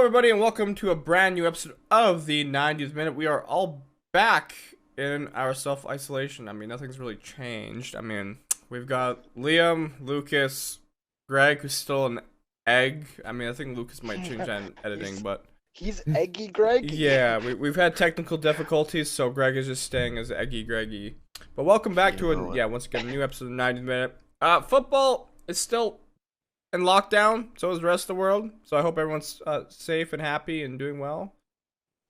everybody, and welcome to a brand new episode of the 90th Minute. We are all back in our self-isolation. I mean, nothing's really changed. I mean, we've got Liam, Lucas, Greg, who's still an egg. I mean, I think Lucas might change that in editing, but... He's Eggy Greg? Yeah, we've had technical difficulties, so Greg is just staying as Eggy Greggy. But welcome back to once again, a new episode of 90th Minute. Football is still in lockdown, so is the rest of the world. So I hope everyone's safe and happy and doing well.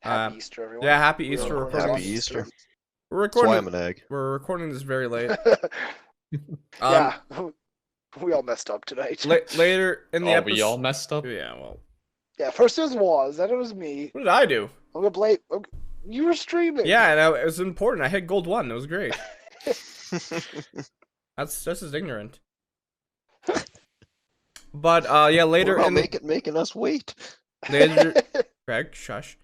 Happy Easter, everyone. Yeah, happy Easter. Happy Easter. We're recording. That's why I'm an egg. We're recording this very late. Yeah, we all messed up tonight. Later in the episode. We all messed up? Yeah, well. Yeah, first it was Woz, then it was me. What did I do? I'm gonna play. You were streaming. Yeah, and it was important. I hit gold 1. It was great. That's just as ignorant. But yeah, later in making us wait. Later, Greg, shush.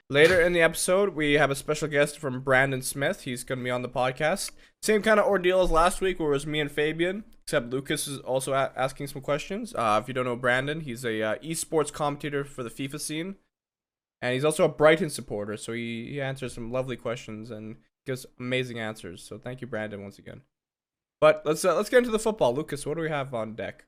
Later in the episode, we have a special guest from Brandon Smith. He's going to be on the podcast. Same kind of ordeal as last week, where it was me and Fabian, except Lucas is also asking some questions. If you don't know Brandon, he's a esports commentator for the FIFA scene, and he's also a Brighton supporter. So he answers some lovely questions and gives amazing answers. So thank you, Brandon, once again. But let's get into the football. Lucas, what do we have on deck?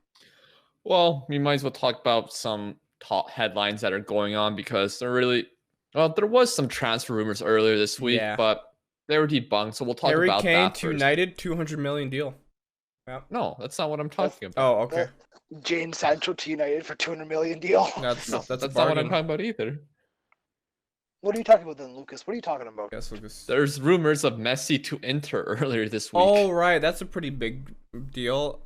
Well, we might as well talk about some top headlines that are going on because they're really... Well, there was some transfer rumors earlier this week, but they were debunked, so we'll talk about that Harry Kane first. to United, $200 million deal. Yeah. No, that's not what I'm talking about. Oh, okay. Jane Sancho to United for $200 million deal. That's not what I'm talking about either. What are you talking about then, Lucas? What are you talking about? Yes, Lucas. There's rumors of Messi to Inter earlier this week. Oh, right. That's a pretty big deal.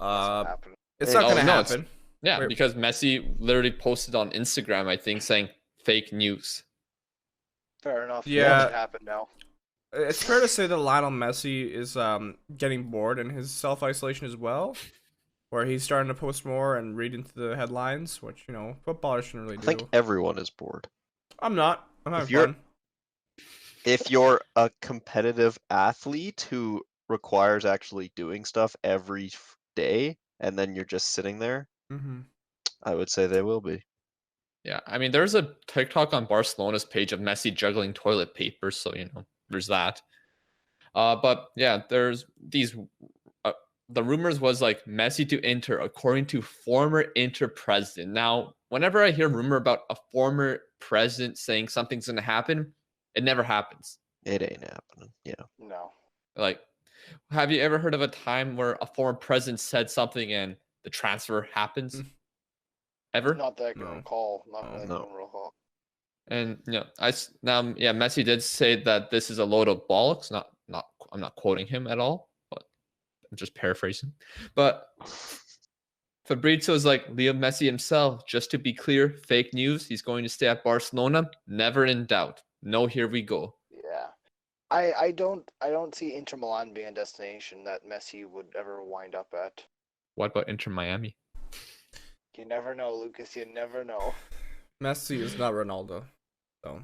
It's not going to happen. Yeah, because Messi literally posted on Instagram, I think, saying fake news. Fair enough. Yeah. What happened now? It's fair to say that Lionel Messi is getting bored in his self-isolation as well, where he's starting to post more and read into the headlines, which, you know, footballers shouldn't really do. I think everyone is bored. I'm not. I'm having fun. If you're a competitive athlete who requires actually doing stuff every day, and then you're just sitting there, I would say they will be. Yeah, I mean, there's a TikTok on Barcelona's page of Messi juggling toilet paper, so, you know, there's that. But, yeah, there's these... the rumors was, like, Messi to Inter, according to former Inter president. Now, whenever I hear rumor about a former president saying something's going to happen, it never happens. It ain't happening, yeah. No. Like, have you ever heard of a time where a former president said something and the transfer happens? Ever? Not that I can recall. Not that I can recall. And you know, Messi did say that this is a load of bollocks. I'm not quoting him at all, but I'm just paraphrasing. But Fabrizio is like Leo Messi himself. Just to be clear, fake news. He's going to stay at Barcelona. Never in doubt. No, here we go. Yeah, I don't see Inter Milan being a destination that Messi would ever wind up at. What about Inter Miami? You never know, Lucas. You never know. Messi is not Ronaldo, so.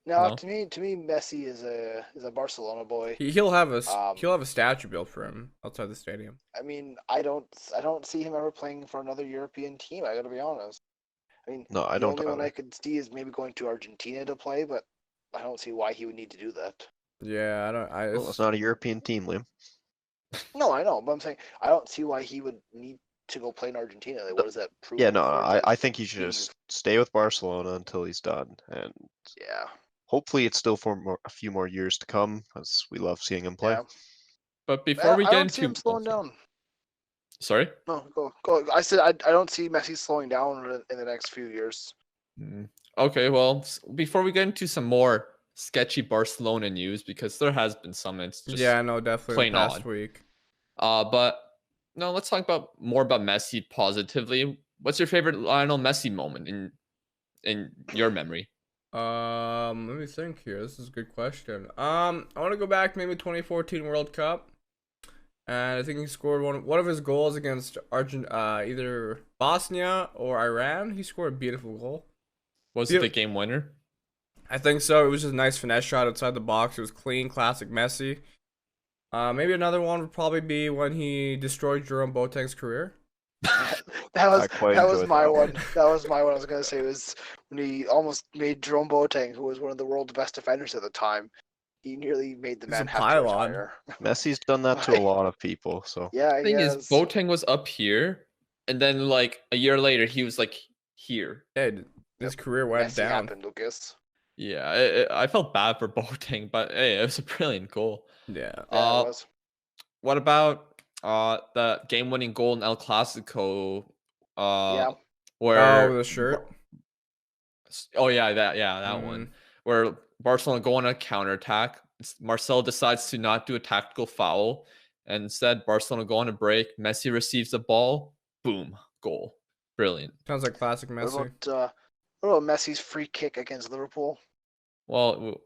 No, to me, Messi is a Barcelona boy. He'll have a statue built for him outside the stadium. I mean, I don't see him ever playing for another European team. I gotta be honest. I mean, no, I the don't. only one I could see is maybe going to Argentina to play, but I don't see why he would need to do that. Yeah, Well, it's not a European team, Liam. No, I know, but I'm saying I don't see why he would need to go play in Argentina. Like, what does that prove? Yeah, no, I think he should just stay with Barcelona until he's done, and yeah, hopefully it's still for a few more years to come, because we love seeing him play. Yeah. But before we get into see him slowing down. Sorry? No, go. I said I don't see Messi slowing down in the next few years. Okay, well, before we get into some more sketchy Barcelona news, because there has been some, it's just definitely last week. But no, let's talk more about Messi positively. What's your favorite Lionel Messi moment in your memory? Let me think here. This is a good question. I want to go back to maybe 2014 World Cup, and I think he scored one of his goals against either Bosnia or Iran. He scored a beautiful goal. Was it the game winner? I think so. It was just a nice finesse shot outside the box. It was clean, classic Messi. Maybe another one would probably be when he destroyed Jerome Boateng's career. That was quite that was enjoyed my that one. one. That was my one. I was gonna say was when he almost made Jerome Boateng, who was one of the world's best defenders at the time. He nearly made the He's man a have to pylon. retire. Messi's done that to a lot of people. So Yeah, The thing is, yes. Boateng was up here, and then like a year later, he was like here. Hey, his career went Messi down. happened, Lucas. Yeah, I felt bad for Boateng, but hey, it was a brilliant goal. Yeah. Yeah, it was. What about the game-winning goal in El Clasico? Yeah. Where Oh, the shirt. Oh yeah, that one where Barcelona go on a counterattack. Marcel decides to not do a tactical foul, and instead Barcelona go on a break. Messi receives the ball, boom, goal, brilliant. Sounds like classic Messi. What about Messi's free kick against Liverpool? Well,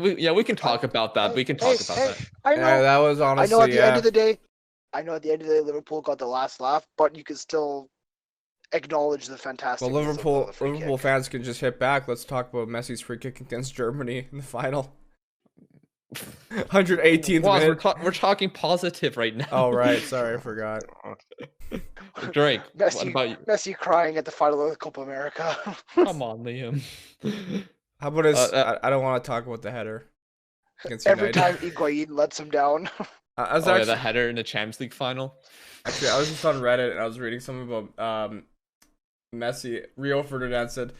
we can talk about that. We can talk about that. I know. Yeah, that was honestly. I know. At the end of the day, Liverpool got the last laugh, but you can still acknowledge the fantastic. Well, Liverpool fans can just hit back. Let's talk about Messi's free kick against Germany in the final. 118th minute. We're talking positive right now. Oh right, sorry, I forgot. Drake, Messi, what about you? Messi crying at the final of the Copa America. Come on, Liam. How about his? I don't want to talk about the header. Against Every United. time Higuain lets him down. I was the header in the Champions League final. Actually, I was just on Reddit and I was reading something about Messi. Rio Ferdinand said,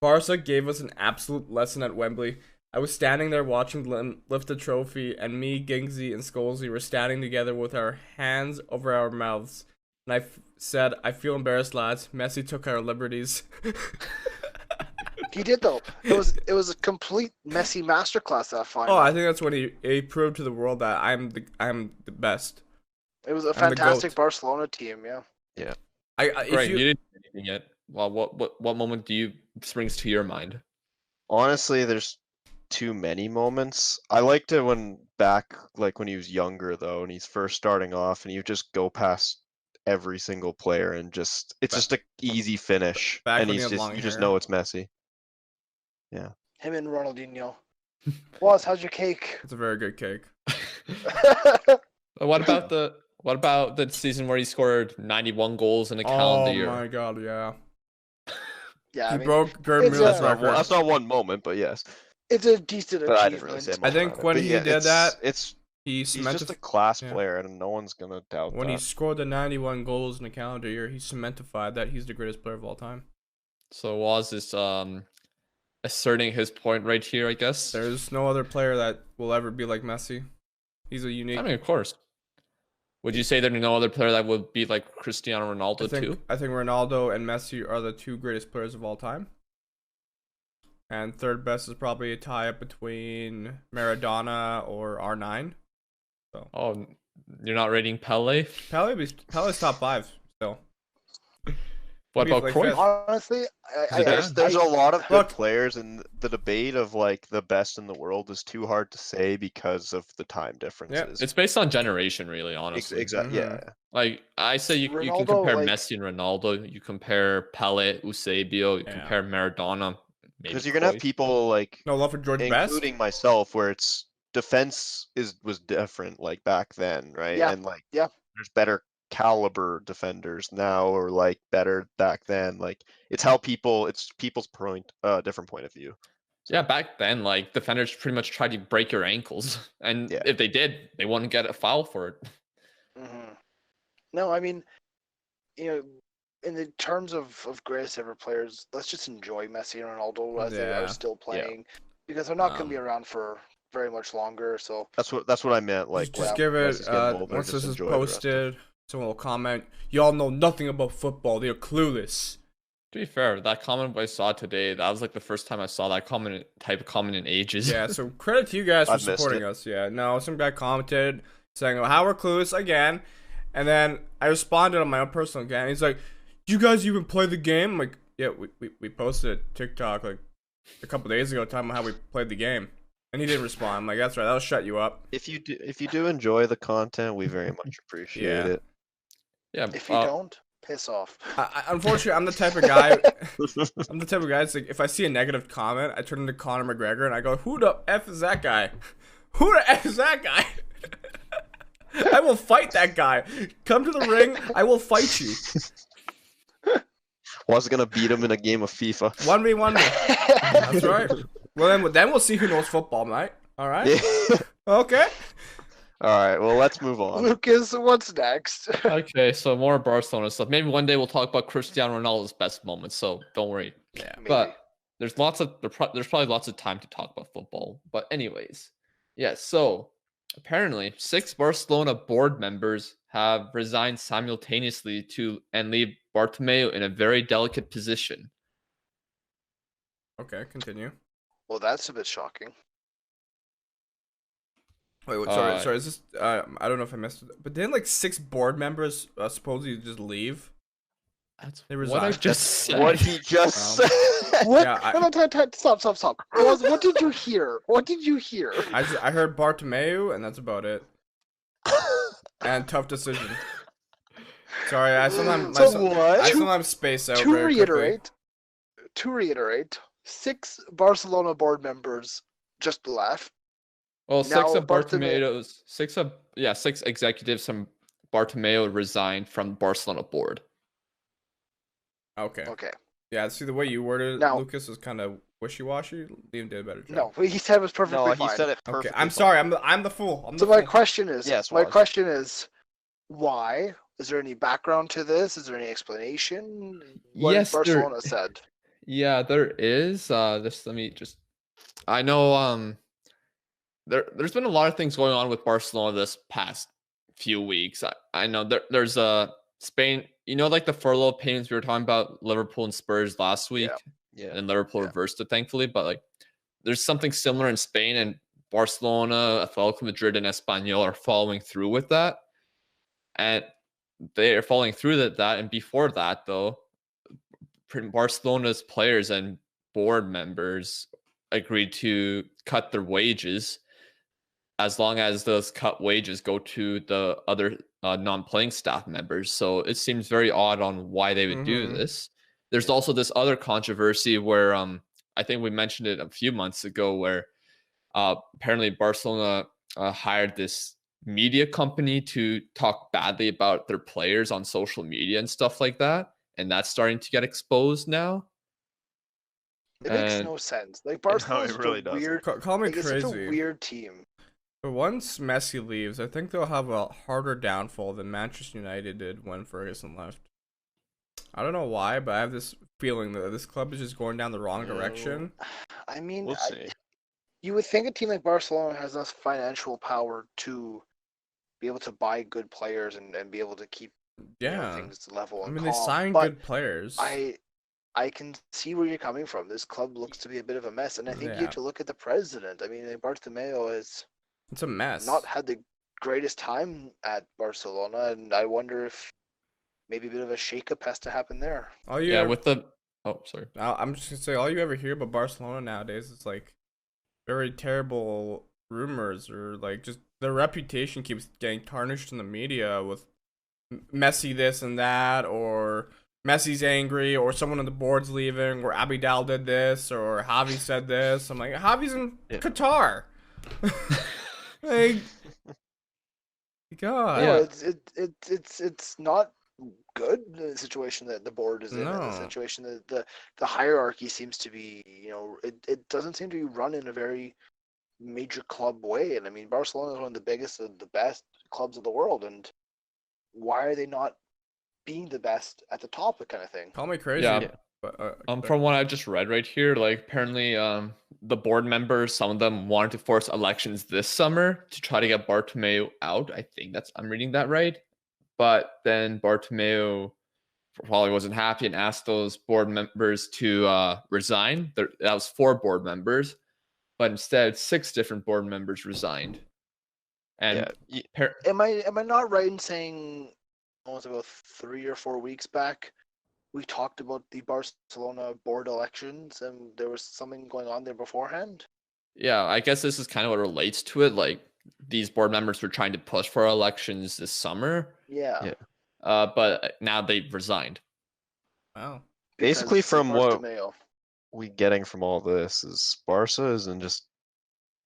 "Barca gave us an absolute lesson at Wembley. I was standing there watching them lift the trophy, and me, Gingsy, and Scholesy were standing together with our hands over our mouths. And I said, I feel embarrassed, lads. Messi took our liberties." He did though. It was a complete Messi masterclass that final. Oh, I think that's when he proved to the world that I'm the best. It was a fantastic Barcelona team, yeah. Yeah. Right, you didn't do anything yet. Well, what moment springs to your mind? Honestly, there's too many moments. I liked it when he was younger though, and he's first starting off, and you just go past every single player and just just an easy finish, and you just know it's Messi. Yeah. Him and Ronaldinho. Woz, how's your cake? It's a very good cake. What about the season where he scored 91 goals in a calendar year? Oh my god, yeah. Yeah, he broke Gerd Muller's record. Well, that's not one moment, but yes. It's a decent achievement. I didn't really say I think when he did that, he's just a class player, and no one's gonna doubt when that. he scored the 91 goals in a calendar year, he cementified that he's the greatest player of all time. So Woz is asserting his point right here, I guess. There's no other player that will ever be like Messi. He's a unique. I mean, of course. Would you say there's no other player that would be like Cristiano Ronaldo too? I think Ronaldo and Messi are the two greatest players of all time. And third best is probably a tie-up between Maradona or R9. So. Oh, you're not rating Pele? Pele's top 5 still. What about Cruyff? Honestly, there's a lot of good players, and the debate of like the best in the world is too hard to say because of the time differences. It's based on generation, really, honestly. Exactly. Yeah. Like I say, you can compare Messi and Ronaldo. You compare Pele, Eusebio. You compare Maradona. Because you're gonna have people like no love for George Best, including myself, where it's defense was different like back then, right? Yeah. And like there's better caliber defenders now, or like better back then. Like it's people's different point of view. So. Yeah, back then, like defenders pretty much tried to break your ankles, and if they did, they wouldn't get a foul for it. Mm-hmm. No, I mean, in the terms of greatest ever players, let's just enjoy Messi and Ronaldo as they are still playing, because they're not going to be around for very much longer. So that's what I meant. Like just give it once this is posted, someone will comment, "Y'all know nothing about football. They're clueless." To be fair, that comment I saw today, that was like the first time I saw that type of comment in ages. Yeah, so credit to you guys for supporting us. Yeah, no, some guy commented saying, "Oh, how we're clueless again," and then I responded on my own personal account. He's like, "You guys even play the game?" I'm like, yeah, we posted a TikTok like a couple days ago talking about how we played the game, and he didn't respond. I'm like, that's right, that'll shut you up. If you do enjoy the content, we very much appreciate it. Yeah. If you don't, piss off. Unfortunately, I'm the type of guy. It's like if I see a negative comment, I turn into Conor McGregor and I go, "Who the f is that guy? Who the f is that guy?" I will fight that guy. Come to the ring. I will fight you. Was gonna beat him in a game of FIFA. 1v1 me. That's right. Well, then we'll see who knows football, mate. All right. Yeah. Okay. All right. Well, let's move on. Lucas, what's next? Okay, so more Barcelona stuff. Maybe one day we'll talk about Cristiano Ronaldo's best moments. So don't worry. Yeah. Maybe. But there's probably lots of time to talk about football. But anyways, yeah. So apparently, 6 Barcelona board members have resigned simultaneously and leave Bartomeu in a very delicate position. Okay, continue. Well, that's a bit shocking. Wait, sorry. Is this? I don't know if I missed it, but didn't like 6 board members supposedly just leave? That's They what I resigned. just said. What he just said. What? Yeah, No, stop. What did you hear? What did you hear? I heard Bartomeu, and that's about it. And tough decision. Sorry, I sometimes space out. To very reiterate, 6 Barcelona board members just left. Well, Now, 6 of Bartomeu's 6 executives from Bartomeu resigned from Barcelona board. Okay. Okay. Yeah, see the way you worded it, Now- Lucas, was kind of wishy-washy. Liam did a better job. No, what he said was perfectly No, fine. he said it Okay, perfectly. I'm sorry. I'm the fool. I'm the So fool. my question is, Yes, my Woz. question is, why? Is there any background to this? Is there any explanation? What Yes, there- Barcelona said. Yeah, there is. I know there's been a lot of things going on with Barcelona this past few weeks. I know there's Spain, you know, like the furlough payments we were talking about Liverpool and Spurs last week. Yeah. And Liverpool reversed it, thankfully. But like, there's something similar in Spain, and Barcelona, Atletico Madrid, and Espanyol are following through with that. And they are following through that. And before that, though, Barcelona's players and board members agreed to cut their wages as long as those cut wages go to the other non-playing staff members. So it seems very odd on why they would do this. There's also this other controversy where I think we mentioned it a few months ago where apparently Barcelona hired this media company to talk badly about their players on social media and stuff like that. And that's starting to get exposed now. It makes no sense. Like Barcelona's really a weird. Call me It's crazy. such a weird team. But once Messi leaves, I think they'll have a harder downfall than Manchester United did when Ferguson left. I don't know why, but I have this feeling that this club is just going down the wrong direction. I mean, We'll see. you would think a team like Barcelona has enough financial power to be able to buy good players and be able to keep things level. I And mean, calm. they signed But good players. I can see where you're coming from. This club looks to be a bit of a mess, and I think you have to look at the president. I mean, Bartomeu has It's a mess. not had the greatest time at Barcelona, and I wonder if maybe a bit of a shakeup has to happen there. All you Yeah, ever, with the sorry. I'm just gonna say all you ever hear about Barcelona nowadays is like very terrible rumors, or like just their reputation keeps getting tarnished in the media with Messi this and that, or Messi's angry, or someone on the board's leaving, or Abidal did this, or Javi said this. I'm like, Javi's in Qatar. Like, God. No, it's not good, the situation that the board is in, and the No. situation that the hierarchy seems to be, it doesn't seem to be run in a very major club way. And I mean, Barcelona is one of the biggest and the best clubs of the world, and why are they not being the best at the top, kind of thing? Call me crazy. Yeah. But, From what I just read right here, like apparently the board members, some of them wanted to force elections this summer to try to get Bartomeu out. I'm reading that right. But then Bartomeu probably wasn't happy and asked those board members to resign. That was 4 board members, but instead 6 different board members resigned. And Am I not right in saying almost about 3 or 4 weeks back we talked about the Barcelona board elections and there was something going on there beforehand? Yeah, I guess this is kind of what relates to it. Like these board members were trying to push for elections this summer. Yeah. But now they've resigned. wow. Basically, Because from what Bartomeu. we getting from all this is Barca isn't just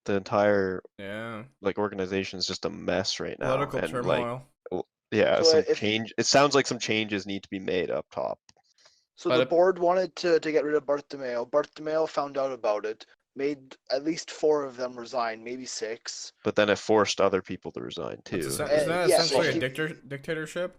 the entire Yeah. like organization is just a mess right now. Political And turmoil. like, yeah, So some if- change. It sounds like some changes need to be made up top. So But the if- board wanted to get rid of Bartomeu. Bartomeu found out about it, made at least 4 of them resign, maybe 6. But then it forced other people to resign too. Isn't that yeah, essentially so a dictatorship?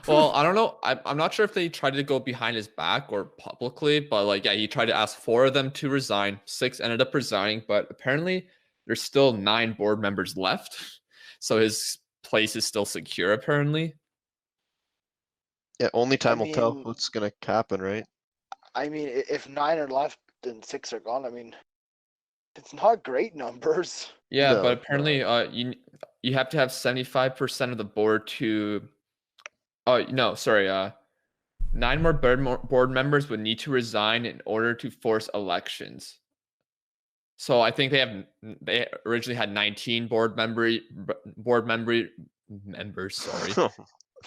Well, I don't know. I'm not sure if they tried to go behind his back or publicly, but like, yeah, he tried to ask 4 of them to resign. 6 ended up resigning, but apparently there's still 9 board members left, so his place is still secure. Apparently, Yeah, only time will tell mean- what's gonna happen, right? I mean, if 9 are left and 6 are gone, I mean, it's not great numbers. yeah, No, but it's apparently, you have to have 75% of the board to. Oh no, sorry. 9 more board members would need to resign in order to force elections. So I think they originally had 19 board members, sorry,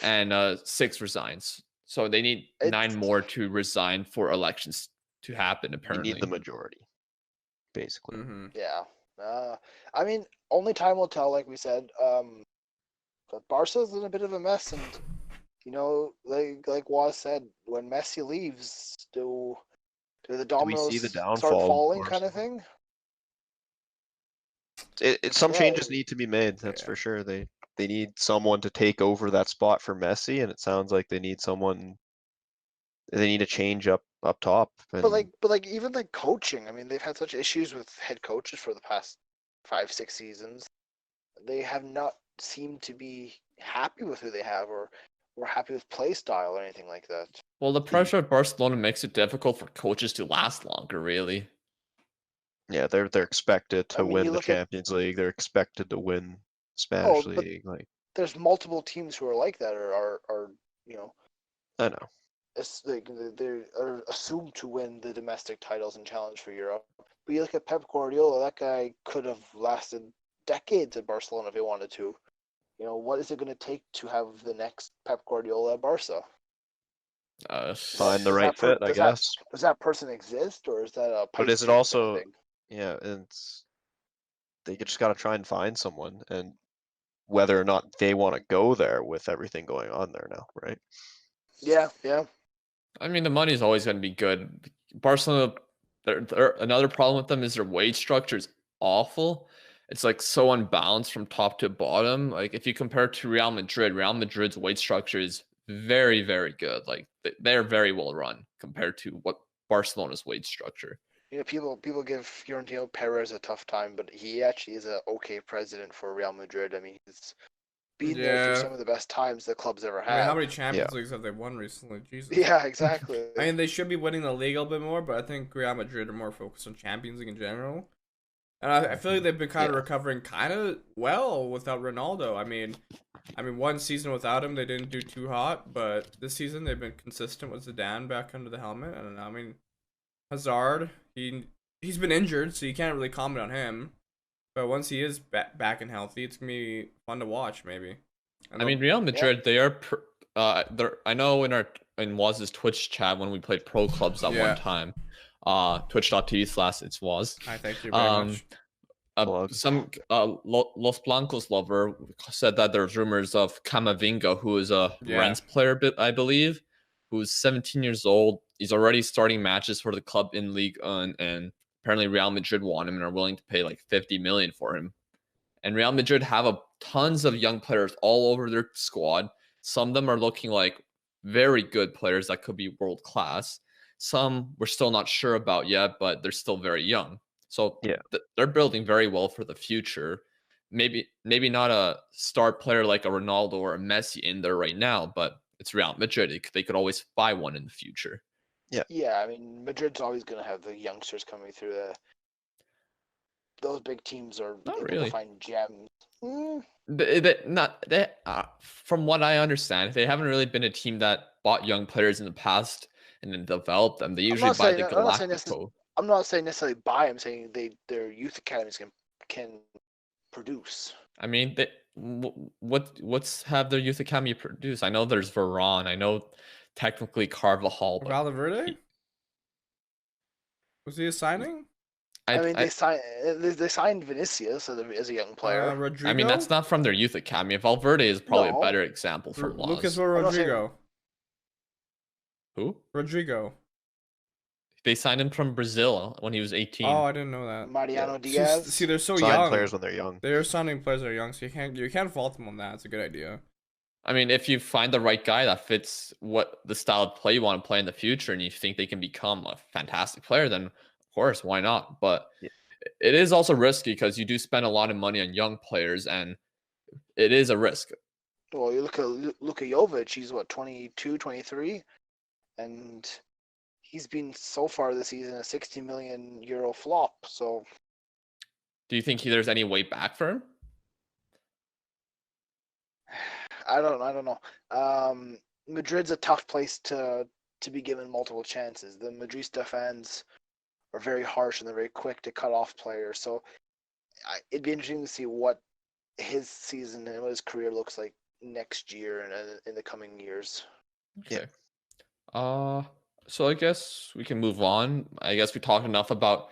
and 6 resigns. So they need 9 more to resign for elections to happen. Apparently, you need the majority, basically. Mm-hmm. Yeah. I mean, only time will tell, like we said. But Barca's in a bit of a mess, and you know, like Woz said, when Messi leaves, do the dominoes the start downfall of falling, kind of Barca? thing? Some Yeah. changes need to be made. That's for sure. They need someone to take over that spot for Messi, and it sounds like they need someone. They need a change up top. But like even like coaching, I mean, they've had such issues with head coaches for the past 5-6 seasons. They have not seemed to be happy with who they have, or happy with play style or anything like that. well, the pressure at Barcelona makes it difficult for coaches to last longer. Really, yeah, they're expected to I mean, win you the look at- Champions League. They're expected to win Spanish but- League. Like There's multiple teams who are like that, or are you know, I know. they are assumed to win the domestic titles and challenge for Europe. But you look at Pep Guardiola, that guy could have lasted decades at Barcelona if he wanted to. You know, what is it going to take to have the next Pep Guardiola at Barca? Find the right fit, I guess. Does that person exist, or is that a pipe But is it dream also thing? yeah? And they just got to try and find someone, and whether or not they want to go there with everything going on there now, right? Yeah. I mean, the money is always going to be good. Barcelona, another problem with them is their wage structure is awful. It's like so unbalanced from top to bottom. Like if you compare it to Real Madrid's wage structure is very, very good. Like they're very well run compared to what Barcelona's wage structure. You know, people give Florentino Perez a tough time, but he actually is a okay president for Real Madrid. I mean, he's been there through some of the best times the club's ever had. I mean, how many Champions Leagues have they won recently? Jesus. Yeah, exactly. I mean, they should be winning the league a little bit more, but I think Real Madrid are more focused on Champions League in general. And I feel like they've been kind of recovering kind of well without Ronaldo. I mean, one season without him, they didn't do too hot, but this season they've been consistent with Zidane back under the helmet. I don't know. I mean, Hazard, he's been injured, so you can't really comment on him. But once he is back and healthy, it's gonna be fun to watch. Maybe. I mean, Real Madrid, they are. I know in Woz's Twitch chat when we played pro clubs that one time, twitch.tv/itswoz. I thank you very much. Some Los Blancos lover said that there's rumors of Camavinga, who is a Rennes player, I believe, who's 17 years old. He's already starting matches for the club in Ligue 1, and apparently Real Madrid want him and are willing to pay like 50 million for him. And Real Madrid have tons of young players all over their squad. Some of them are looking like very good players that could be world class. Some we're still not sure about yet, but they're still very young. So they're building very well for the future. Maybe not a star player like a Ronaldo or a Messi in there right now, but it's Real Madrid. They could always buy one in the future. Yeah, I mean, Madrid's always going to have the youngsters coming through. Those big teams are able to find gems. From what I understand, they haven't really been a team that bought young players in the past and then developed them. They usually buy the Galactico. I'm not saying necessarily buy. I'm saying their youth academies can produce. I mean, what's have their youth academy produce? I know there's Varane. I know technically Carvajal. Valverde? Was he a signing? they signed Vinicius as a young player. Rodrigo? I mean, that's not from their youth academy. Valverde is probably a better example from Woz. Lucas or Rodrigo? Who? Rodrigo. They signed him from Brazil when he was 18. Oh, I didn't know that. Mariano Diaz. See, they're so Sign young. players when they're young. They're signing players that are young, so you can't fault them on that. It's a good idea. I mean, if you find the right guy that fits what the style of play you want to play in the future, and you think they can become a fantastic player, then of course, why not? But it is also risky because you do spend a lot of money on young players, and it is a risk. Well, you look at Luka Jovic. He's what, 22, 23, and he's been so far this season a 60 million euro flop. So, do you think there's any way back for him? I don't know. Madrid's a tough place to be given multiple chances. The Madrista fans are very harsh and they're very quick to cut off players. So it'd be interesting to see what his season and what his career looks like next year and in the coming years. Okay. So I guess we can move on. I guess we talked enough about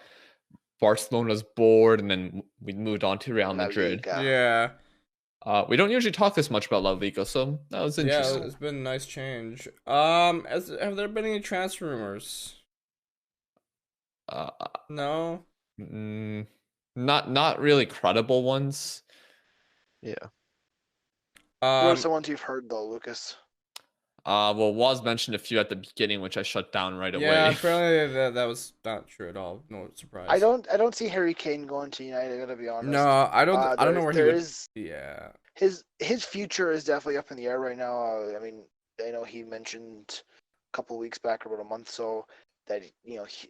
Barcelona's board, and then we moved on to Real Madrid. Yeah. We don't usually talk this much about La Liga, so that was interesting. Yeah, it's been a nice change. Have there been any transfer rumors? No. Not really credible ones. Yeah. What are some ones you've heard though, Lucas? Well, Woz mentioned a few at the beginning, which I shut down right away. Yeah, apparently that was not true at all. No surprise. I don't see Harry Kane going to United. I gotta be honest. No, I don't know where he would. Yeah. His future is definitely up in the air right now. I mean, I know he mentioned a couple of weeks back, or about a month so, that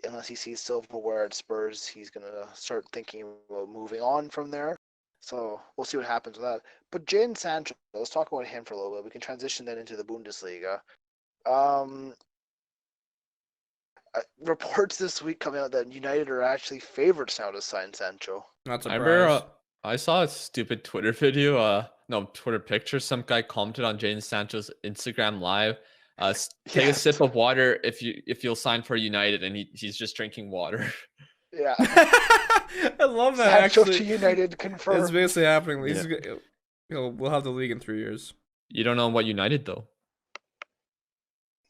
unless he sees silverware at Spurs, he's gonna start thinking about moving on from there. So we'll see what happens with that. But Jadon Sancho, let's talk about him for a little bit. We can transition then into the Bundesliga. Reports this week coming out that United are actually favorites now to sign Sancho. Not surprised. I saw a stupid Twitter video, Twitter picture. Some guy commented on Jadon Sancho's Instagram live. Take a sip of water if you'll sign for United, and he's just drinking water. Yeah. I love that. Sancho actually, to United confirmed. It's basically happening. We'll have the league in 3 years. You don't know what United though.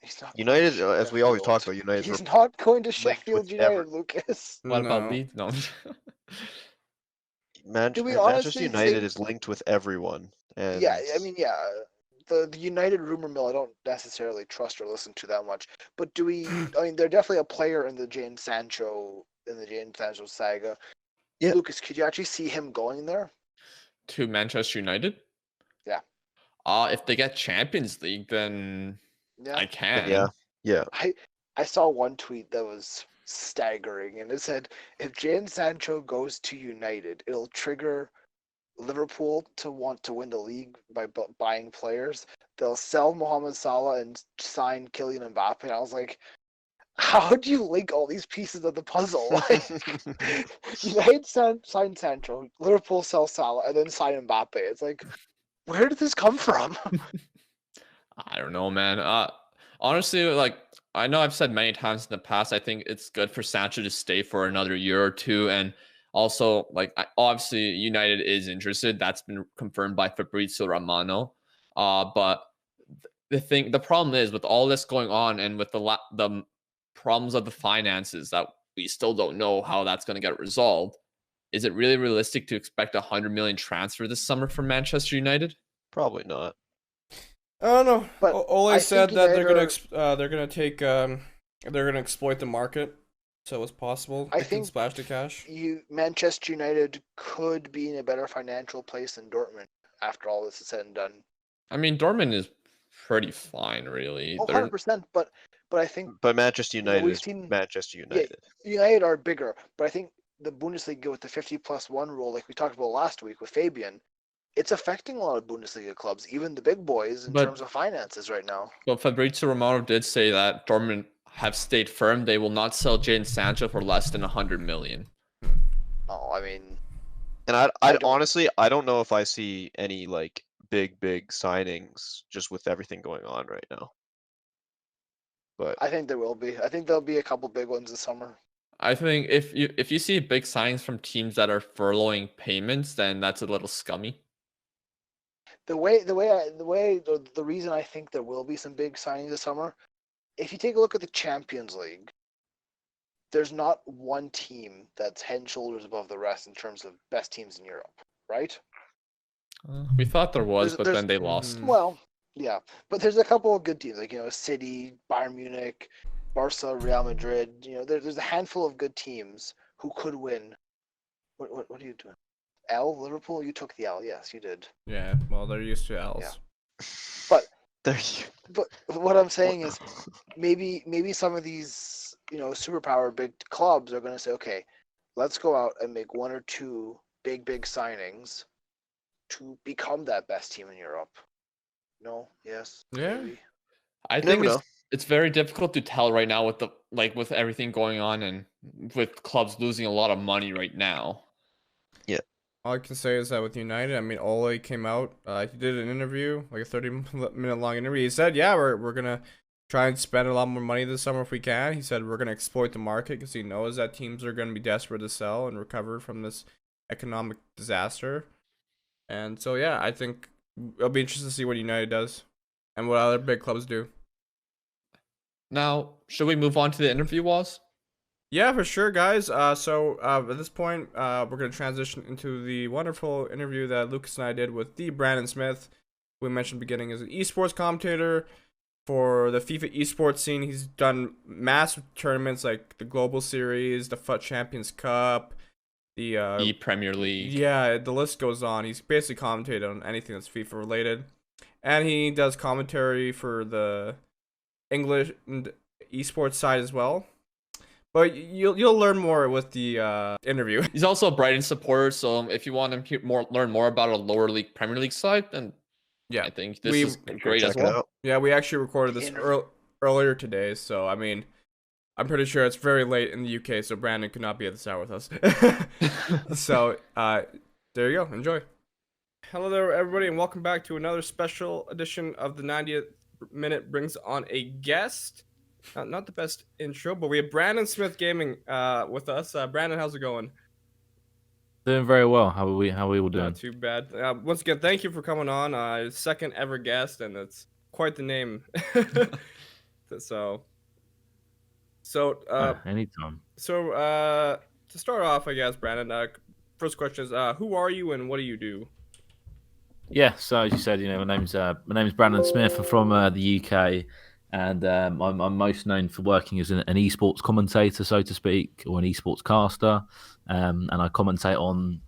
He's not United, as we always talk about, United. He's not going to Sheffield United, Lucas. What about Leeds? No. Manchester United is linked with everyone. And yeah, I mean, yeah. The United rumor mill, I don't necessarily trust or listen to that much. But I mean, they're definitely a player in the Jadon Sancho saga. Yeah. Lucas, could you actually see him going there? To Manchester United? Yeah. If they get Champions League, then I can. Yeah. I saw one tweet that was staggering, and it said, if Jadon Sancho goes to United, it'll trigger Liverpool to want to win the league by buying players. They'll sell Mohamed Salah and sign Kylian Mbappe. And I was like, how do you link all these pieces of the puzzle? Like, United sign Sancho, Liverpool sell Salah, and then sign Mbappe. It's like, where did this come from? I don't know, man. Honestly, like, I know I've said many times in the past, I think it's good for Sancho to stay for another year or two. And also, like, obviously, United is interested. That's been confirmed by Fabrizio Romano. But the problem is, with all this going on and with the problems of the finances that we still don't know how that's going to get resolved, is it really realistic to expect 100 million transfer this summer from Manchester United? Probably not. I don't know. But Ole said that they're gonna exploit the market, so it's possible they can splash the cash. Manchester United could be in a better financial place than Dortmund after all this is said and done. I mean, Dortmund is pretty fine, really. 100%, but I think. But Manchester United is Manchester United. Yeah, United are bigger, but I think the Bundesliga with the 50+1 rule, like we talked about last week with Fabian, it's affecting a lot of Bundesliga clubs, even the big boys, in terms of finances right now. But Fabrizio Romano did say that Dortmund have stayed firm. They will not sell Jadon Sancho for less than 100 million. Oh, I mean... And I honestly, I don't know if I see any, like, big signings just with everything going on right now. But I think there will be. I think there'll be a couple big ones this summer. I think if you see big signs from teams that are furloughing payments, then that's a little scummy. The reason I think there will be some big signings this summer, if you take a look at the Champions League, there's not one team that's head and shoulders above the rest in terms of best teams in Europe, right? We thought there was, but then they lost. Well, yeah, but there's a couple of good teams like City, Bayern Munich, Barca, Real Madrid. There's a handful of good teams who could win. What are you doing? Liverpool? You took the L. Yes, you did. Yeah, well, they're used to L's. Yeah. But what I'm saying is maybe some of these superpower big clubs are going to say, okay, let's go out and make one or two big signings to become that best team in Europe. No, yes, yeah. Maybe. I think it's very difficult to tell right now with everything going on and with clubs losing a lot of money right now. Yeah. All I can say is that with United, I mean, Ole came out. He did an interview, like a 30-minute long interview. He said, "Yeah, we're gonna try and spend a lot more money this summer if we can." He said we're gonna exploit the market because he knows that teams are gonna be desperate to sell and recover from this economic disaster. And so, yeah, I think it'll be interesting to see what United does and what other big clubs do. Now, should we move on to the interview, Woz? Yeah, for sure, guys. So at this point, we're going to transition into the wonderful interview that Lucas and I did with the Brandon Smith. We mentioned beginning as an esports commentator for the FIFA esports scene. He's done massive tournaments like the Global Series, the FUT Champions Cup, the Premier League. Yeah, the list goes on. He's basically commentated on anything that's FIFA related. And he does commentary for the English and esports side as well. But you'll learn more with the interview. He's also a Brighton supporter, so if you want to learn more about a lower league Premier League side, then yeah, I think this is great as well. Yeah, we actually recorded this earlier today, so I mean, I'm pretty sure it's very late in the UK, so Brandon could not be at this hour with us. So there you go. Enjoy. Hello there, everybody, and welcome back to another special edition of the 90th Minute brings on a guest. Not the best intro, but we have Brandon Smith Gaming with us. Brandon, how's it going? Doing very well. How are we all doing? Not too bad. Once again, thank you for coming on. Second ever guest, and it's quite the name. So anytime. So to start off, I guess, Brandon, first question is, who are you and what do you do? Yeah, so as you said, my name's Brandon Smith. I'm from the UK, and I'm most known for working as an esports commentator, so to speak, or an esports caster. And I commentate on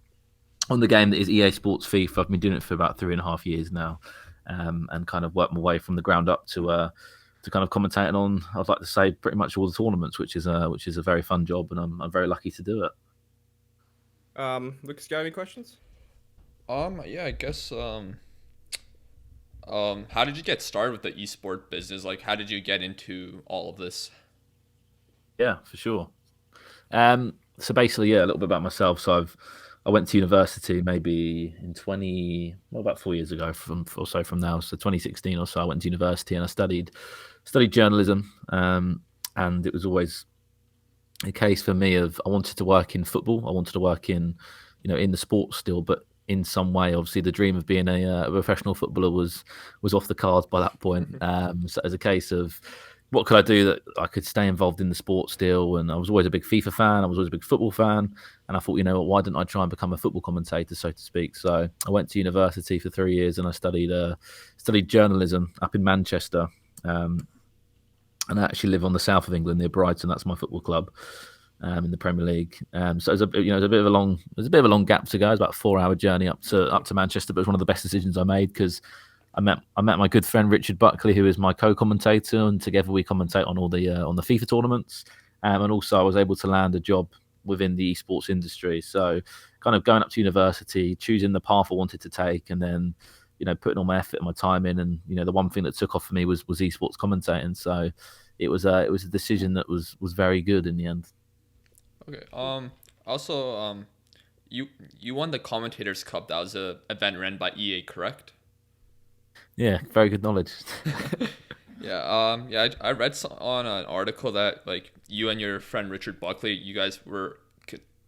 the game that is EA Sports FIFA. I've been doing it for about 3.5 years now, and kind of worked my way from the ground up to kind of commentating on, I'd like to say, pretty much all the tournaments, which is a very fun job, and I'm very lucky to do it. Lucas, got any questions? Yeah, I guess. How did you get started with the esport business? Like, how did you get into all of this? Yeah, for sure. So basically, yeah, a little bit about myself. So I went to university maybe in about 4 years ago from now. So 2016 or so, I went to university and I studied journalism. And it was always a case for me of I wanted to work in football. I wanted to work in the sport still, but in some way, obviously, the dream of being a professional footballer was off the cards by that point. So as a case of what could I do that I could stay involved in the sport still? And I was always a big FIFA fan. I was always a big football fan. And I thought, why didn't I try and become a football commentator, so to speak? So I went to university for 3 years and I studied journalism up in Manchester. And I actually live on the south of England near Brighton. That's my football club. In the Premier League, so it was a bit of a long gap to go. It was about a 4-hour journey up to Manchester, but it was one of the best decisions I made because I met my good friend Richard Buckley, who is my co-commentator, and together we commentate on all the FIFA tournaments, and also I was able to land a job within the esports industry. So kind of going up to university, choosing the path I wanted to take, and then putting all my effort and my time in, and the one thing that took off for me was esports commentating. So it was a decision that was very good in the end. Okay. Also, you won the Commentators Cup. That was an event run by EA, correct? Yeah, very good knowledge. Yeah. I read on an article that like you and your friend Richard Buckley, you guys were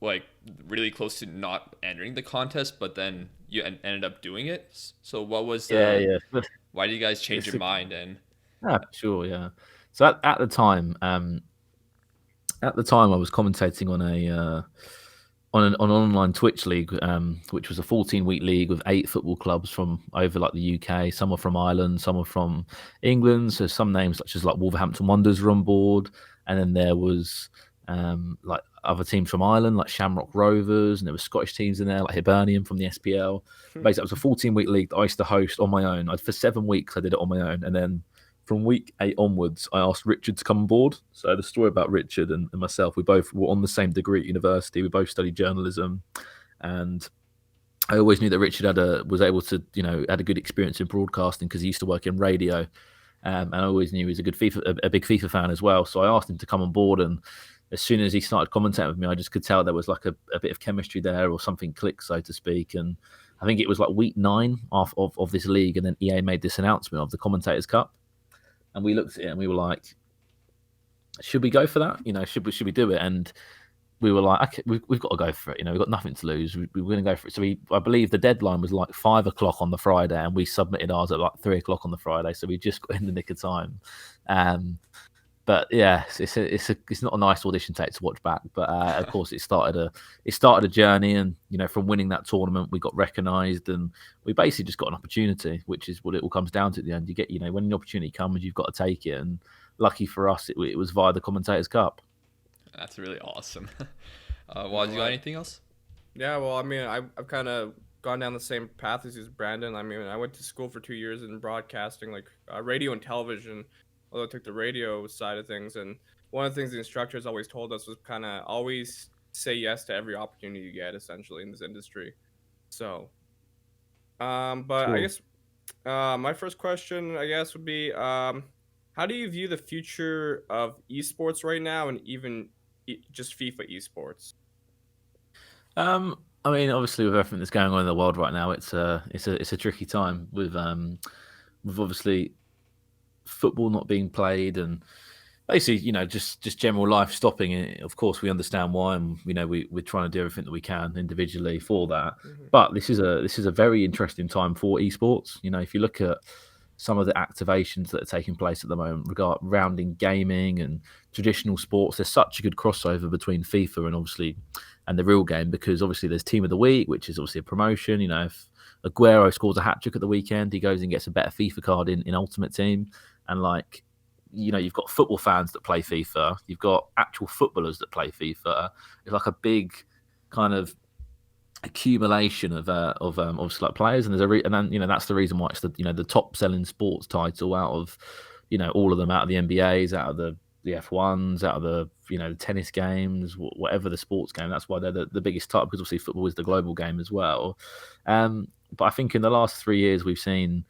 like really close to not entering the contest, but then you ended up doing it. So what was Yeah, the? yeah. Why did you guys change It's your mind? And yeah, sure, yeah. So at the time, I was commentating on on an online Twitch league, which was a 14-week league with 8 football clubs from over like the UK. Some were from Ireland, some were from England. So some names such as like Wolverhampton Wanderers were on board, and then there was like other teams from Ireland, like Shamrock Rovers, and there were Scottish teams in there, like Hibernian from the SPL. Basically, it was a 14-week league that I used to host on my own. For 7 weeks, I did it on my own, and then from week 8 onwards, I asked Richard to come on board. So the story about Richard and myself, we both were on the same degree at university. We both studied journalism, and I always knew that Richard was able to, had a good experience in broadcasting because he used to work in radio. And I always knew he was a big FIFA fan as well. So I asked him to come on board, and as soon as he started commentating with me, I just could tell there was like a bit of chemistry there, or something clicked, so to speak. And I think it was like week 9 of this league, and then EA made this announcement of the Commentators Cup. And we looked at it and we were like, should we go for that? Should we do it? And we were like, okay, we've got to go for it. We've got nothing to lose. We were going to go for it. So I believe the deadline was like 5 o'clock on the Friday, and we submitted ours at like 3 o'clock on the Friday. So we just got in the nick of time. But yeah, it's not a nice audition tape to watch back. But of course, it started a journey, and from winning that tournament, we got recognised, and we basically just got an opportunity, which is what it all comes down to at the end. You get, when an opportunity comes, you've got to take it, and lucky for us, it was via the Commentators Cup. That's really awesome. Woz, you got anything else? Yeah, well, I mean, I've kind of gone down the same path as Brandon. I mean, I went to school for 2 years in broadcasting, like radio and television. Although I took the radio side of things, and one of the things the instructors always told us was kind of always say yes to every opportunity you get, essentially, in this industry. So, but sure. I guess my first question, I guess, would be, how do you view the future of esports right now, and even just FIFA esports? I mean, obviously, with everything that's going on in the world right now, it's a tricky time with obviously football not being played, and basically, just general life stopping. Of course, we understand why, and we're trying to do everything that we can individually for that. Mm-hmm. But this is a very interesting time for esports. If you look at some of the activations that are taking place at the moment regarding gaming and traditional sports, there's such a good crossover between FIFA and the real game, because obviously there's Team of the Week, which is obviously a promotion. If Aguero scores a hat-trick at the weekend, he goes and gets a better FIFA card in Ultimate Team. And you've got football fans that play FIFA, you've got actual footballers that play FIFA. It's like a big kind of accumulation of obviously like players, and then that's the reason why it's the top selling sports title out of all of them, out of the NBAs, out of the F1s, out of the the tennis games, whatever the sports game. That's why they're the biggest title, because obviously football is the global game as well. But I think in the last 3 years we've seen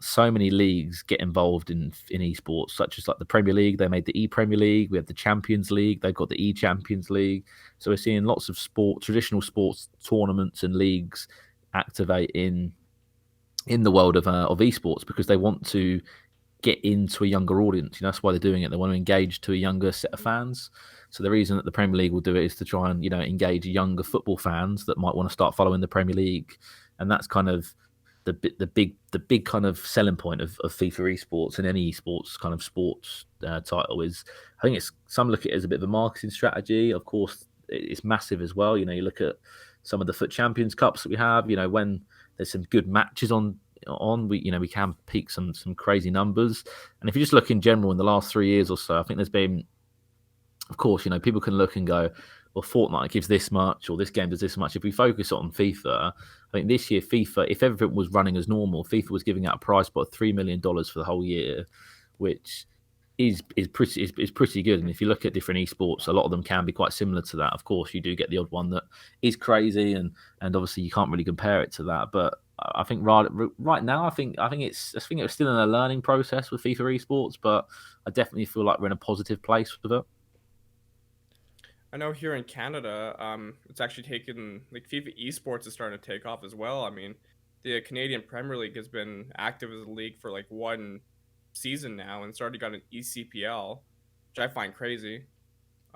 so many leagues get involved in esports, such as like the Premier League. They made the E-Premier League. We have the Champions League. They've got the E-Champions League. So we're seeing lots of traditional sports tournaments and leagues activate in the world of esports, because they want to get into a younger audience. That's why they're doing it. They want to engage to a younger set of fans. So the reason that the Premier League will do it is to try and engage younger football fans that might want to start following the Premier League, and that's kind of the big kind of selling point of FIFA esports and any esports kind of sports title is, I think some look at it as a bit of a marketing strategy. Of course, it's massive as well. You look at some of the FUT Champions Cups that we have. When there's some good matches on, we can peak some crazy numbers. And if you just look in general in the last 3 years or so, I think there's been, of course, people can look and go, well, Fortnite gives this much, or this game does this much. If we focus on FIFA, I think this year FIFA, if everything was running as normal, FIFA was giving out a prize pot of $3 million for the whole year, which is pretty good. And if you look at different esports, a lot of them can be quite similar to that. Of course, you do get the odd one that is crazy, and obviously you can't really compare it to that. But I think right now, I think it's still in a learning process with FIFA esports, but I definitely feel like we're in a positive place with it. I know here in Canada, it's actually taken, like, FIFA esports is starting to take off as well. I mean, the Canadian Premier League has been active as a league for like season now, and it's already got an ECPL, which I find crazy.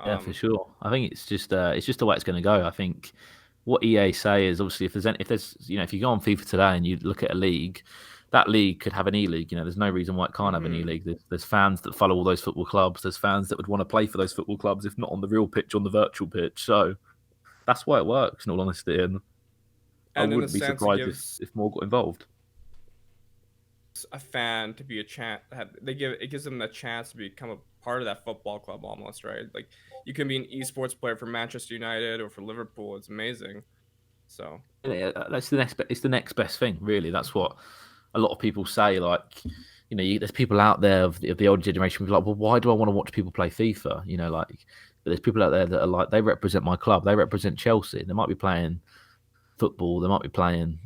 Yeah, for sure. I think it's just the way it's going to go. I think what EA say is obviously if there's if you go on FIFA today and you look at a league, that league could have an E-League. There's no reason why it can't have an E-League. There's fans that follow all those football clubs. There's fans that would want to play for those football clubs, if not on the real pitch, on the virtual pitch. So that's why it works, in all honesty. And I wouldn't be surprised if more got involved. A fan to be a chance, it gives them the chance to become a part of that football club almost, right? Like you can be an esports player for Manchester United or for Liverpool. It's amazing. So that's it's the next best thing, really. That's what a lot of people say. Like, there's people out there of the older generation who are like, well, why do I want to watch people play FIFA? But there's people out there that are like, they represent my club, they represent Chelsea. They might be playing football, they might be playing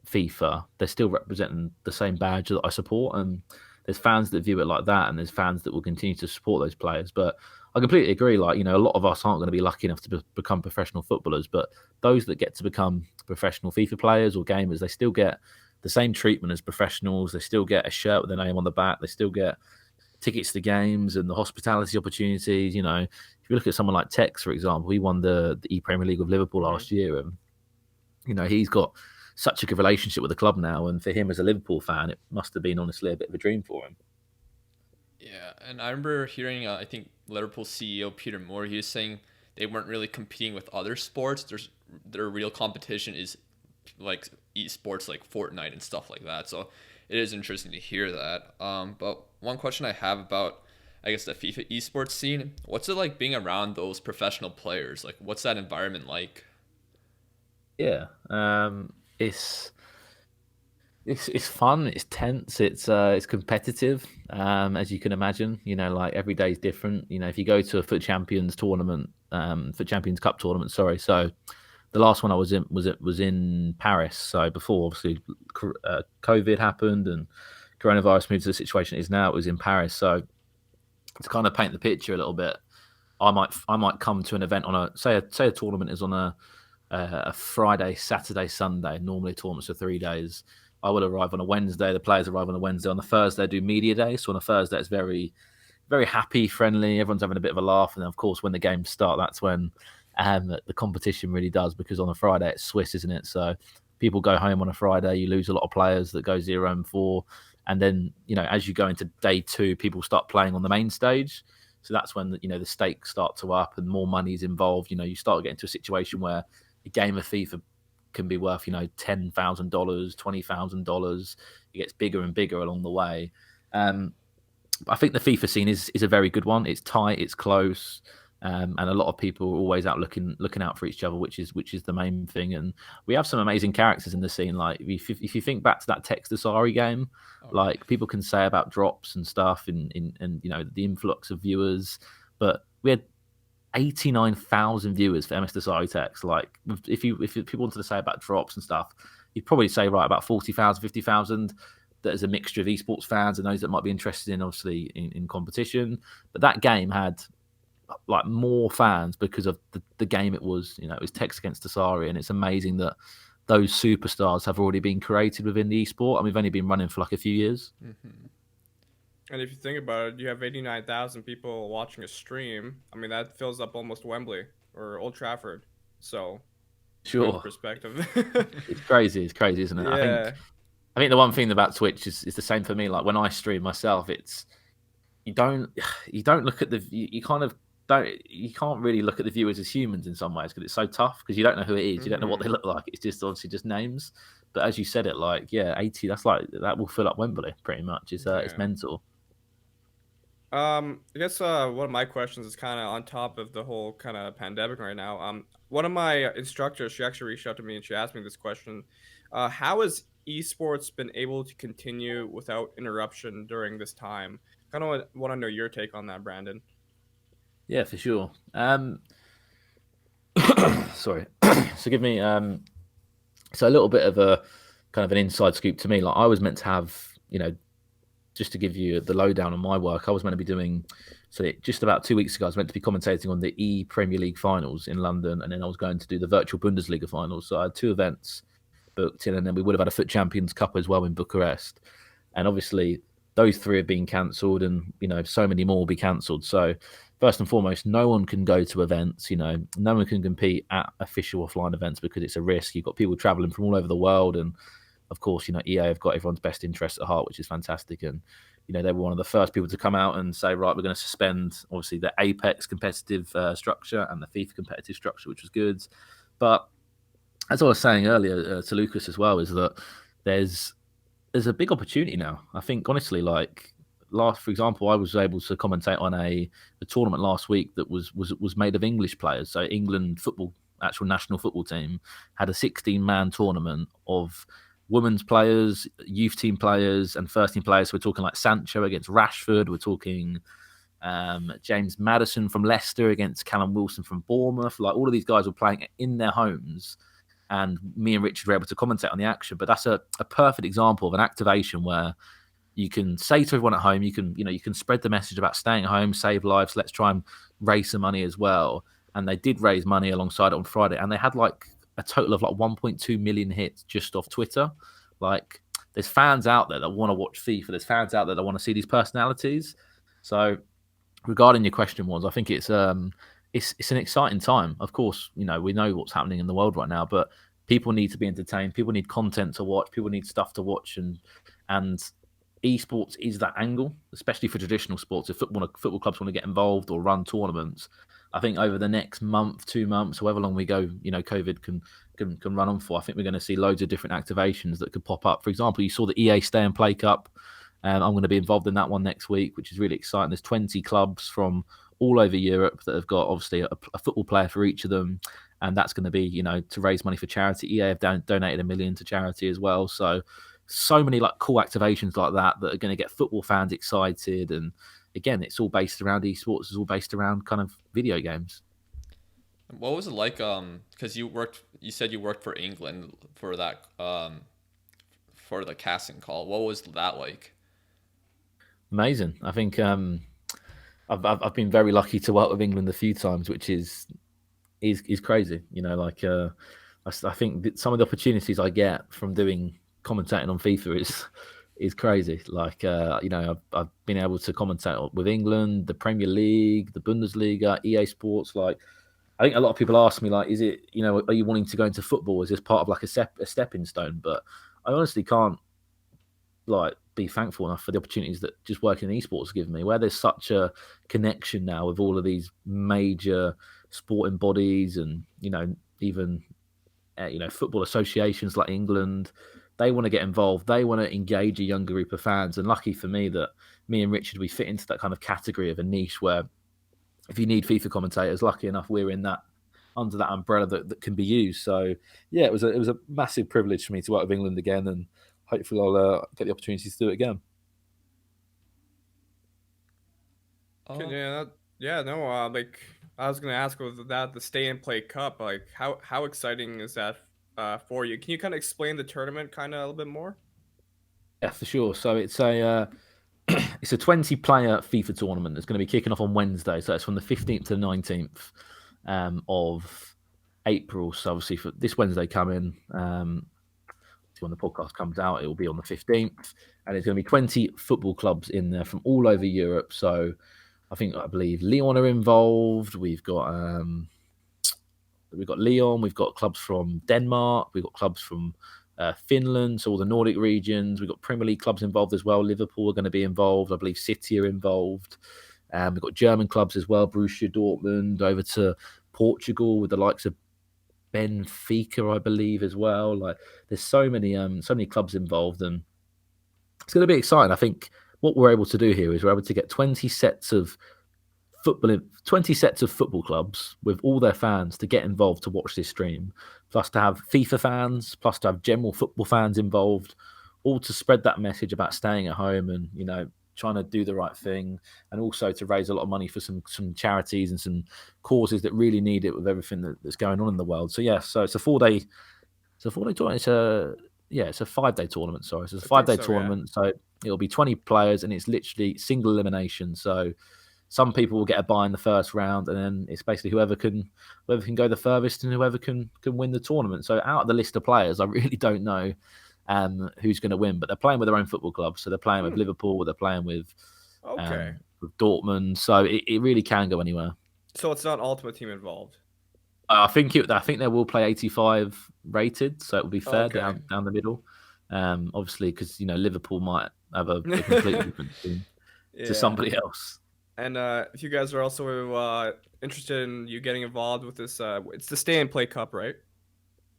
FIFA, they're still representing the same badge that I support. And there's fans that view it like that, and there's fans that will continue to support those players. But I completely agree. Like, a lot of us aren't going to be lucky enough to become professional footballers, but those that get to become professional FIFA players or gamers, they still get the same treatment as professionals. They still get a shirt with their name on the back. They still get tickets to games and the hospitality opportunities. If you look at someone like Tex, for example, he won the E-Premier League with Liverpool last year, and he's got such a good relationship with the club now, and for him as a Liverpool fan, it must have been honestly a bit of a dream for him. Yeah, and I remember hearing, I think Liverpool CEO Peter Moore, he was saying they weren't really competing with other sports. Their real competition is like esports, like Fortnite and stuff like that. So it is interesting to hear that. But one question I have about, I guess, the FIFA esports scene, what's it like being around those professional players? Like, what's that environment like? Yeah, it's fun, it's tense, it's competitive, as you can imagine. Like every day is different. If you go to a FUT Champions tournament, FUT Champions Cup tournament, sorry. So the last one I was in was in Paris. So before obviously COVID happened and coronavirus moved to the situation it is now, it was in Paris. So to kind of paint the picture a little bit, I might come to an event on say a tournament is on a Friday, Saturday, Sunday. Normally tournaments are 3 days. I will arrive on a Wednesday. The players arrive on a Wednesday. On the Thursday, I do media day. So on a Thursday, it's very, very happy, friendly. Everyone's having a bit of a laugh. And then, of course, when the games start, that's when the competition really does. Because on a Friday, it's Swiss, isn't it? So people go home on a Friday. You lose a lot of players that go 0-4. And then, as you go into day 2, people start playing on the main stage. So that's when, the stakes start to up and more money is involved. You start getting to a situation where a game of FIFA can be worth, $10,000, $20,000. It gets bigger and bigger along the way. But I think the FIFA scene is a very good one. It's tight, it's close, and a lot of people are always out looking out for each other, which is the main thing. And we have some amazing characters in the scene. Like if you think back to that Tex Dasari game, like people can say about drops and stuff, and the influx of viewers, but we had 89,000 viewers for MS Dasari Tex. Like if people wanted to say about drops and stuff, you'd probably say about 40,000, 50,000. That is a mixture of esports fans and those that might be interested in obviously in competition. But that game had like more fans because of the game it was. It was Tex against Dasari, and it's amazing that those superstars have already been created within the esport, and we've only been running for like a few years. Mm-hmm. And if you think about it, you have 89,000 people watching a stream. I mean, that fills up almost Wembley or Old Trafford. So, sure, perspective. It's crazy, isn't it? Yeah. I think the one thing about Twitch is the same for me. Like when I stream myself, it's you don't look at you can't really look at the viewers as humans in some ways because it's so tough because you don't know who it is, you don't know what they look like. It's just obviously just names. But as you said it, like 80, that will fill up Wembley pretty much. It's mental. I guess one of my questions is kind of on top of the whole kind of pandemic right now. One of my instructors, she actually reached out to me and she asked me this question. How has esports been able to continue without interruption during this time? Kind of want to know your take on that, Brandon. Yeah, for sure. Sorry. So give me so a little bit of a kind of an inside scoop to me. Like I was meant to have, just to give you the lowdown on my work, I was meant to be doing, so just about 2 weeks ago, I was meant to be commentating on the E-Premier League finals in London, and then I was going to do the virtual Bundesliga finals. So I had 2 events booked in, and then we would have had a FUT Champions Cup as well in Bucharest. And obviously, those 3 have been cancelled, and so many more will be cancelled. So first and foremost, no one can go to events. No one can compete at official offline events because it's a risk. You've got people traveling from all over the world, and of course, EA have got everyone's best interests at heart, which is fantastic. And they were one of the first people to come out and say, right, we're going to suspend obviously the Apex competitive structure and the FIFA competitive structure, which was good. But as I was saying earlier to Lucas as well, is that there's a big opportunity now. I think honestly, for example, I was able to commentate on a tournament last week that was made of English players. So England football, actual national football team, had a 16-man tournament of women's players, youth team players, and first team players. So we're talking like Sancho against Rashford. We're talking James Maddison from Leicester against Callum Wilson from Bournemouth. Like, all of these guys were playing in their homes, and me and Richard were able to commentate on the action. But that's a perfect example of an activation where you can say to everyone at home, you can spread the message about staying at home, save lives. Let's try and raise some money as well. And they did raise money alongside it on Friday, and they had like a total of like 1.2 million hits just off Twitter. Like, there's fans out there that want to watch FIFA. There's fans out there that want to see these personalities. So, regarding your question, I think it's an exciting time. Of course, we know what's happening in the world right now, but people need to be entertained. People need content to watch. People need stuff to watch, and esports is that angle, especially for traditional sports. If football clubs want to get involved or run tournaments, I think over the next month, 2 months, however long we go, COVID can run on for, I think we're going to see loads of different activations that could pop up. For example, you saw the EA Stay and Play Cup. I'm going to be involved in that one next week, which is really exciting. There's 20 clubs from all over Europe that have got obviously a football player for each of them, and that's going to be to raise money for charity. EA have donated $1 million to charity as well. So many like cool activations like that are going to get football fans excited. And again, it's all based around esports. It's all based around kind of video games. What was it like? Because you said you worked for England for that, for the casting call. What was that like? Amazing. I think I've been very lucky to work with England a few times, which is crazy. I think that some of the opportunities I get from doing commentating on FIFA is crazy. Like, I've been able to commentate with England, the Premier League, the Bundesliga, EA Sports. Like, I think a lot of people ask me, like, is it, are you wanting to go into football? Is this part of like a stepping stone? But I honestly can't be thankful enough for the opportunities that just working in esports give me, where there's such a connection now with all of these major sporting bodies and, even, football associations like England. They want to get involved. They want to engage a younger group of fans. And lucky for me that me and Richard, we fit into that kind of category of a niche where if you need FIFA commentators, lucky enough, we're in that, under that umbrella that can be used. So yeah, it was a massive privilege for me to work with England again, and hopefully I'll get the opportunity to do it again. Like I was gonna ask, was that the Stay and Play Cup? Like, how exciting is that for you? Can you kind of explain the tournament kind of a little bit more? Yeah, for sure. So it's a 20-player FIFA tournament that's going to be kicking off on Wednesday. So it's from the 15th to the 19th of April. So obviously for this Wednesday coming, when the podcast comes out, it will be on the 15th, and it's going to be 20 football clubs in there from all over Europe. So I believe Lyon are involved. We've got Lyon. We've got clubs from Denmark. We've got clubs from Finland, so all the Nordic regions. We've got Premier League clubs involved as well. Liverpool are going to be involved. I believe City are involved. We've got German clubs as well. Borussia Dortmund over to Portugal with the likes of Benfica, I believe, as well. Like, there's so many clubs involved, and it's going to be exciting. I think what we're able to do here is we're able to get 20 sets of football clubs with all their fans to get involved to watch this stream, plus to have FIFA fans, plus to have general football fans involved, all to spread that message about staying at home and trying to do the right thing, and also to raise a lot of money for some charities and some causes that really need it with everything that's going on in the world. So yeah, so it's a 4-day tournament. It's a 5-day tournament. Sorry, so it's a 5-day tournament. Yeah. So it'll be 20 players, and it's literally single elimination. So some people will get a bye in the first round, and then it's basically whoever can go the furthest and whoever can win the tournament. So out of the list of players, I really don't know who's going to win. But they're playing with their own football club, so they're playing with Liverpool, they're playing with Dortmund, so it really can go anywhere. So it's not Ultimate Team involved. I think they will play 85 rated, so it will be fair down the middle. Obviously, because Liverpool might have a completely different team to somebody else. And if you guys are also interested in you getting involved with this, it's the Stay and Play Cup, right?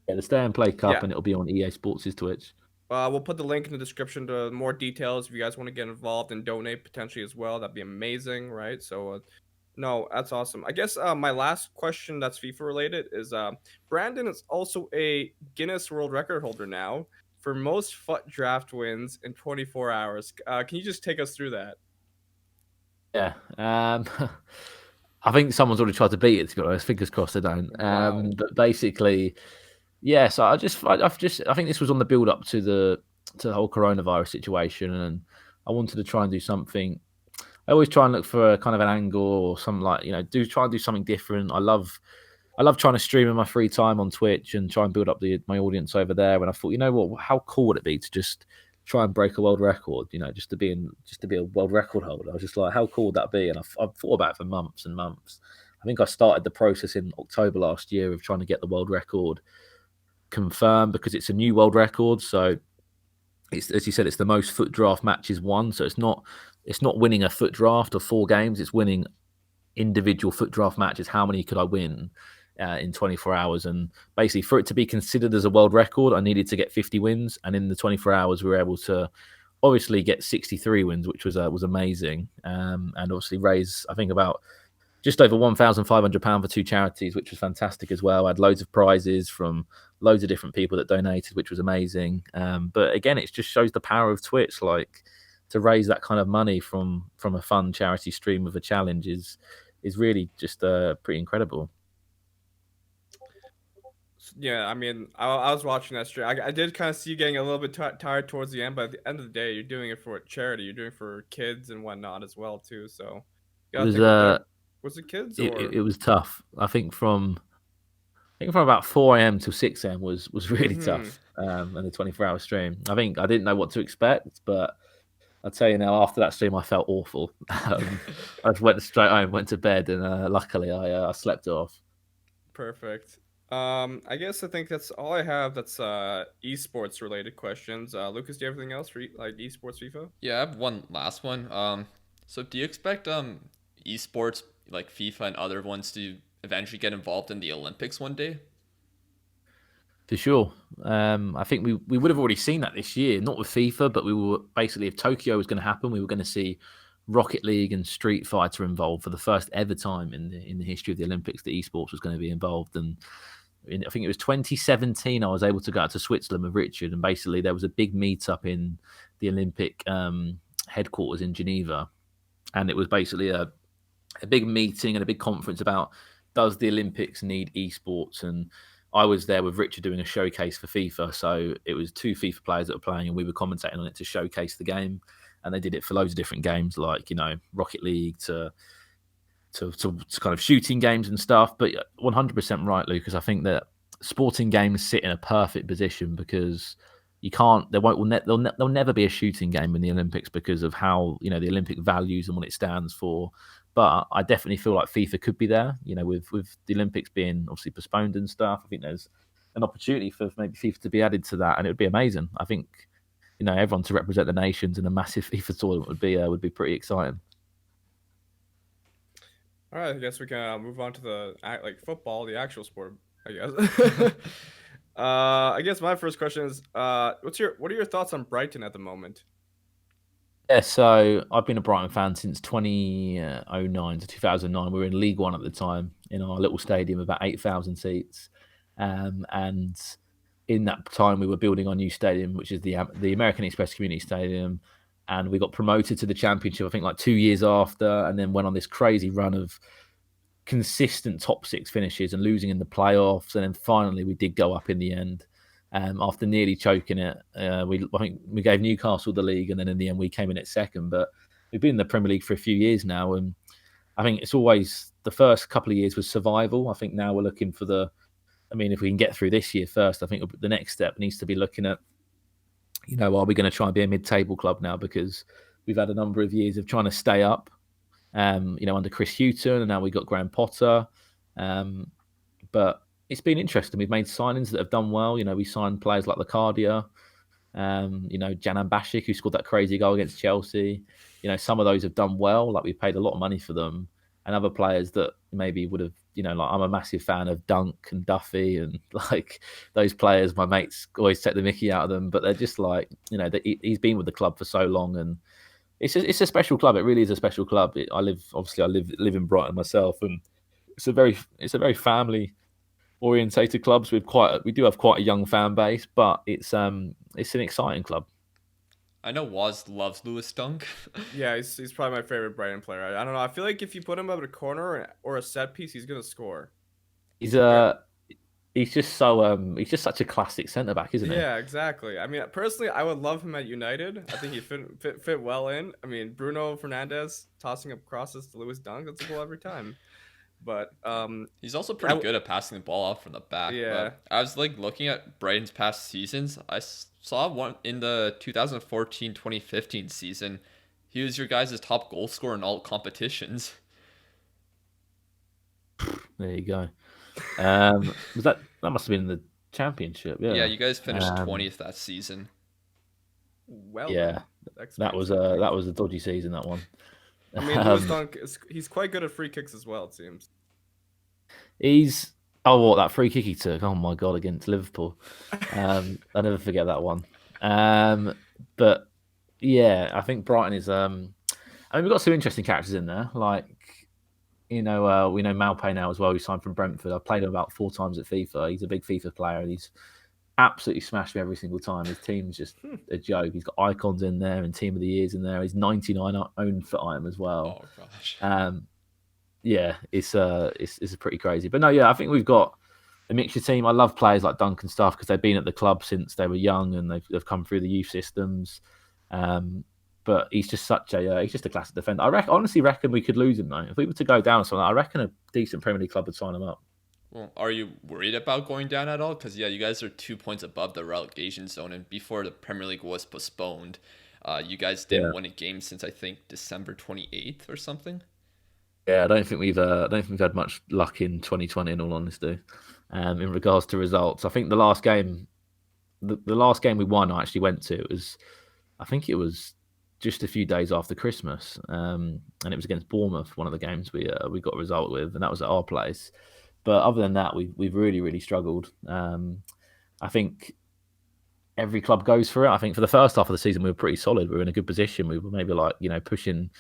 Yeah, the Stay and Play Cup, and it'll be on EA Sports' Twitch. We'll put the link in the description to more details if you guys want to get involved and donate potentially as well. That'd be amazing, right? So, no, that's awesome. I guess my last question that's FIFA related is Brandon is also a Guinness World Record holder now for most FUT draft wins in 24 hours. Can you just take us through that? Yeah. I think someone's already tried to beat it, to be honest. Fingers crossed they don't. But basically, yeah, so I think this was on the build up to the whole coronavirus situation, and I wanted to try and do something. I always try and look for a kind of an angle or something try and do something different. I love trying to stream in my free time on Twitch and try and build up my audience over there. And I thought, what, how cool would it be to just try and break a world record? Just to be a world record holder. I was just like, how cool would that be? And I've thought about it for months and months. I think I started the process in October last year of trying to get the world record confirmed, because it's a new world record. So it's, as you said, it's the most FUT draft matches won. So it's not winning a FUT draft of 4 games. It's winning individual FUT draft matches. How many could I win in 24 hours? And basically, for it to be considered as a world record, I needed to get 50 wins. And in the 24 hours, we were able to obviously get 63 wins, which was amazing. And obviously raise, I think, about just over £1,500 for 2 charities, which was fantastic as well. I had loads of prizes from loads of different people that donated, which was amazing. But again, it just shows the power of Twitch. Like, to raise that kind of money from a fun charity stream of a challenge is really just pretty incredible. Yeah, I mean, I was watching that stream. I did kind of see you getting a little bit tired towards the end, but at the end of the day, you're doing it for charity. You're doing it for kids and whatnot as well too. So, was it kids? It was tough. I think from about 4 a.m. till 6 a.m. was really tough. And the 24-hour stream. I think I didn't know what to expect, but I'll tell you now, after that stream, I felt awful. I just went straight home, went to bed, and luckily I slept it off. Perfect. I guess I think that's all I have. That's esports related questions. Lucas, do you have anything else for esports FIFA? Yeah, I have one last one. So do you expect esports like FIFA and other ones to eventually get involved in the Olympics one day? For sure. I think we would have already seen that this year, not with FIFA, but we were basically, if Tokyo was going to happen, we were going to see Rocket League and Street Fighter involved for the first ever time in the history of the Olympics that esports was going to be involved. And I think it was 2017, I was able to go out to Switzerland with Richard, and basically there was a big meetup in the Olympic headquarters in Geneva, and it was basically a big meeting and a big conference about, does the Olympics need esports? And I was there with Richard doing a showcase for FIFA, so it was 2 FIFA players that were playing, and we were commentating on it to showcase the game. And they did it for loads of different games, like Rocket League to kind of shooting games and stuff. But 100% right, Lucas. I think that sporting games sit in a perfect position, because there'll never be a shooting game in the Olympics because of how the Olympic values and what it stands for. But I definitely feel like FIFA could be there. With the Olympics being obviously postponed and stuff, I think there's an opportunity for maybe FIFA to be added to that, and it would be amazing. I think everyone to represent the nations in a massive FIFA tournament would be pretty exciting. All right, I guess we can move on to the football, the actual sport, I guess. I guess my first question is, what are your thoughts on Brighton at the moment? Yeah, so I've been a Brighton fan since 2009 to 2009. We were in League One at the time in our little stadium, about 8,000 seats, and in that time we were building our new stadium, which is the American Express Community Stadium, and we got promoted to the Championship, I think, 2 years after, and then went on this crazy run of consistent top 6 finishes and losing in the playoffs, and then finally we did go up in the end. After nearly choking it, I think we gave Newcastle the league, and then in the end we came in at second. But we've been in the Premier League for a few years now, and I think it's always the first couple of years was survival. I think now we're looking for if we can get through this year first, I think the next step needs to be looking at are we going to try and be a mid-table club now? Because we've had a number of years of trying to stay up, under Chris Hughton, and now we've got Graham Potter. But it's been interesting. We've made signings that have done well. We signed players like Lacardia, Janan Bashik, who scored that crazy goal against Chelsea. Some of those have done well. Like, we've paid a lot of money for them. And other players that maybe would have, I'm a massive fan of Dunk and Duffy, and like those players, my mates always take the mickey out of them, but they're just like, he's been with the club for so long, and it's a special club. It really is a special club. I live in Brighton myself, and it's a very family orientated clubs with we do have quite a young fan base, but it's an exciting club. I know Woz loves Lewis Dunk. Yeah, he's probably my favorite Brighton player. I don't know. I feel like if you put him up at a corner or a set piece, he's gonna score. He's just such a classic centre back, isn't he? Yeah, exactly. I mean, personally, I would love him at United. I think he fit well in. I mean, Bruno Fernandes tossing up crosses to Lewis Dunk, that's a goal every time. But he's also pretty good at passing the ball off from the back. Yeah, but I was looking at Brighton's past seasons. I saw one in the 2014-2015 season. He was your guys' top goal scorer in all competitions. There you go. Was that must have been in the championship? Yeah. Yeah, you guys finished 20th that season. Well, yeah, that was a dodgy season, that one. I mean, Lewis Dunk he's quite good at free kicks as well, it seems. That free kick he took, oh my god, against Liverpool. I'll never forget that one. But yeah, I think Brighton is we've got some interesting characters in there. Like, we know Malpay now as well, who signed from Brentford. I've played him about 4 times at FIFA. He's a big FIFA player, and he's absolutely smashed me every single time. His team's just a joke. He's got icons in there and team of the years in there. He's 99 owned for Item as well. Oh gosh. Yeah, it's pretty crazy. But no, yeah, I think we've got a mixture team. I love players like Dunk and stuff because they've been at the club since they were young and they've come through the youth systems. But he's just he's just a classic defender. I honestly reckon we could lose him though. If we were to go down or something, I reckon a decent Premier League club would sign him up. Well, are you worried about going down at all? Because, yeah, you guys are 2 points above the relegation zone, and before the Premier League was postponed, you guys didn't win a game since, I think, December 28th or something. Yeah, I don't think we've had much luck in 2020, in all honesty, in regards to results. I think the last game we won, I actually went to, I think it was just a few days after Christmas, and it was against Bournemouth, one of the games we got a result with, and that was at our place. But other than that, we've really, really struggled. I think every club goes for it. I think for the first half of the season, we were pretty solid. We were in a good position. We were maybe pushing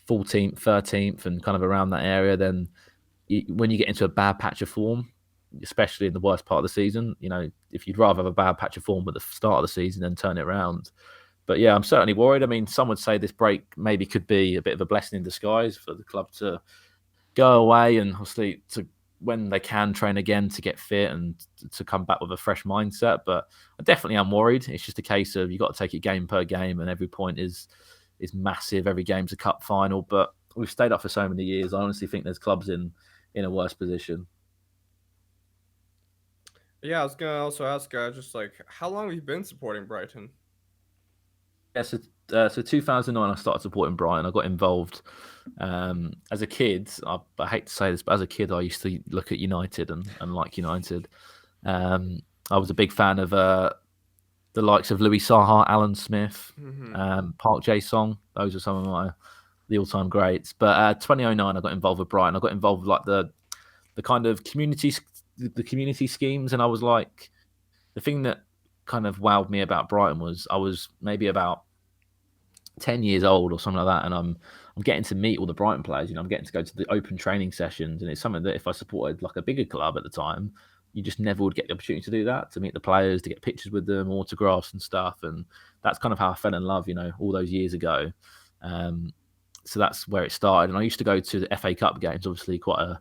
14th, 13th, and kind of around that area. Then when you get into a bad patch of form, especially in the worst part of the season, if you'd rather have a bad patch of form at the start of the season than turn it around. But yeah, I'm certainly worried. I mean, some would say this break maybe could be a bit of a blessing in disguise for the club to go away and obviously when they can train again to get fit and to come back with a fresh mindset. But I definitely am worried. It's just a case of you got to take it game per game, and every point is massive. Every game's a cup final. But we've stayed up for so many years. I honestly think there's clubs in a worse position. Yeah, I was gonna also ask, just like, how long have you been supporting Brighton? Yeah, so 2009 I started supporting Brighton. I got involved as a kid. I hate to say this, but as a kid I used to look at United and like United. I was a big fan of the likes of Louis Saha, Alan Smith, Park Jae-song. Those are some of the all-time greats. But 2009 I got involved with Brighton. I got involved with like the kind of community schemes, and I was like, the thing that kind of wowed me about Brighton was I was maybe about 10 years old or something like that, and I'm getting to meet all the Brighton players. I'm getting to go to the open training sessions, and it's something that if I supported like a bigger club at the time, you just never would get the opportunity to do that, to meet the players, to get pictures with them, autographs and stuff. And that's kind of how I fell in love, all those years ago. So that's where it started. And I used to go to the FA Cup games, obviously quite a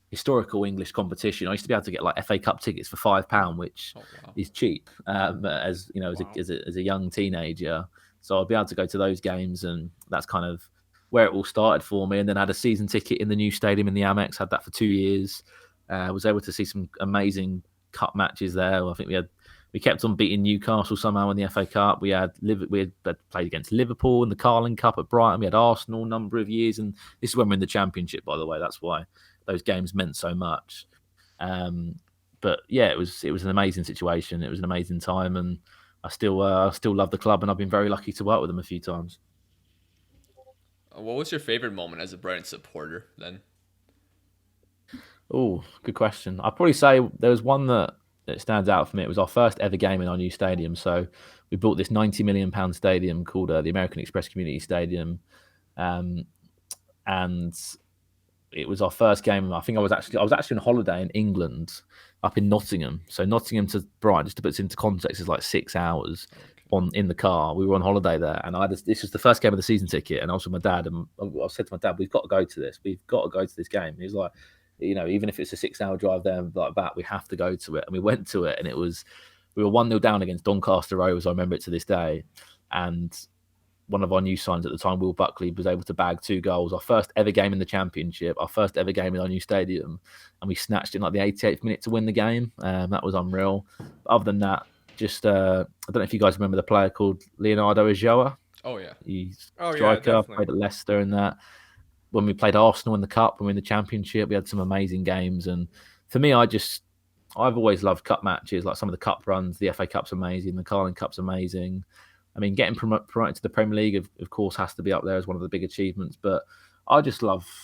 historical English competition. I used to be able to get like FA Cup tickets for £5, which is cheap, as a young teenager. So I'd be able to go to those games, and that's kind of where it all started for me. And then I had a season ticket in the new stadium in the Amex, had that for 2 years. Was able to see some amazing cup matches there. I think we we kept on beating Newcastle somehow in the FA Cup. We had played against Liverpool in the Carling Cup at Brighton. We had Arsenal a number of years, and this is when we're in the Championship, by the way. That's why those games meant so much. But yeah, it was an amazing situation. It was an amazing time, and I still love the club, and I've been very lucky to work with them a few times. What was your favorite moment as a Brighton supporter then? Oh, good question. I'd probably say there was one that stands out for me. It was our first ever game in our new stadium. So we built this £90 million stadium called the American Express Community Stadium, and it was our first game. I think I was actually on holiday in England, up in Nottingham. So Nottingham to Brighton, just to put it into context, is like 6 hours in the car. We were on holiday there, and this was the first game of the season ticket, and I was with my dad, and I said to my dad, "We've got to go to this. We've got to go to this game." And he was like, even if it's a 6-hour drive there like that, we have to go to it. And we went to it, and we were 1-0 down against Doncaster Rovers. I remember it to this day, and one of our new signs at the time, Will Buckley, was able to bag 2 goals. Our first ever game in the Championship, our first ever game in our new stadium, and we snatched it in like the 88th minute to win the game. That was unreal. Other than that, just I don't know if you guys remember the player called Leonardo Ulloa. Oh yeah, he's striker, played at Leicester in that. When we played Arsenal in the Cup, when we were in the Championship, we had some amazing games. And for me, I've always loved cup matches, like some of the cup runs. The FA Cup's amazing, the Carling Cup's amazing. I mean, getting promoted to the Premier League, of course, has to be up there as one of the big achievements. But I've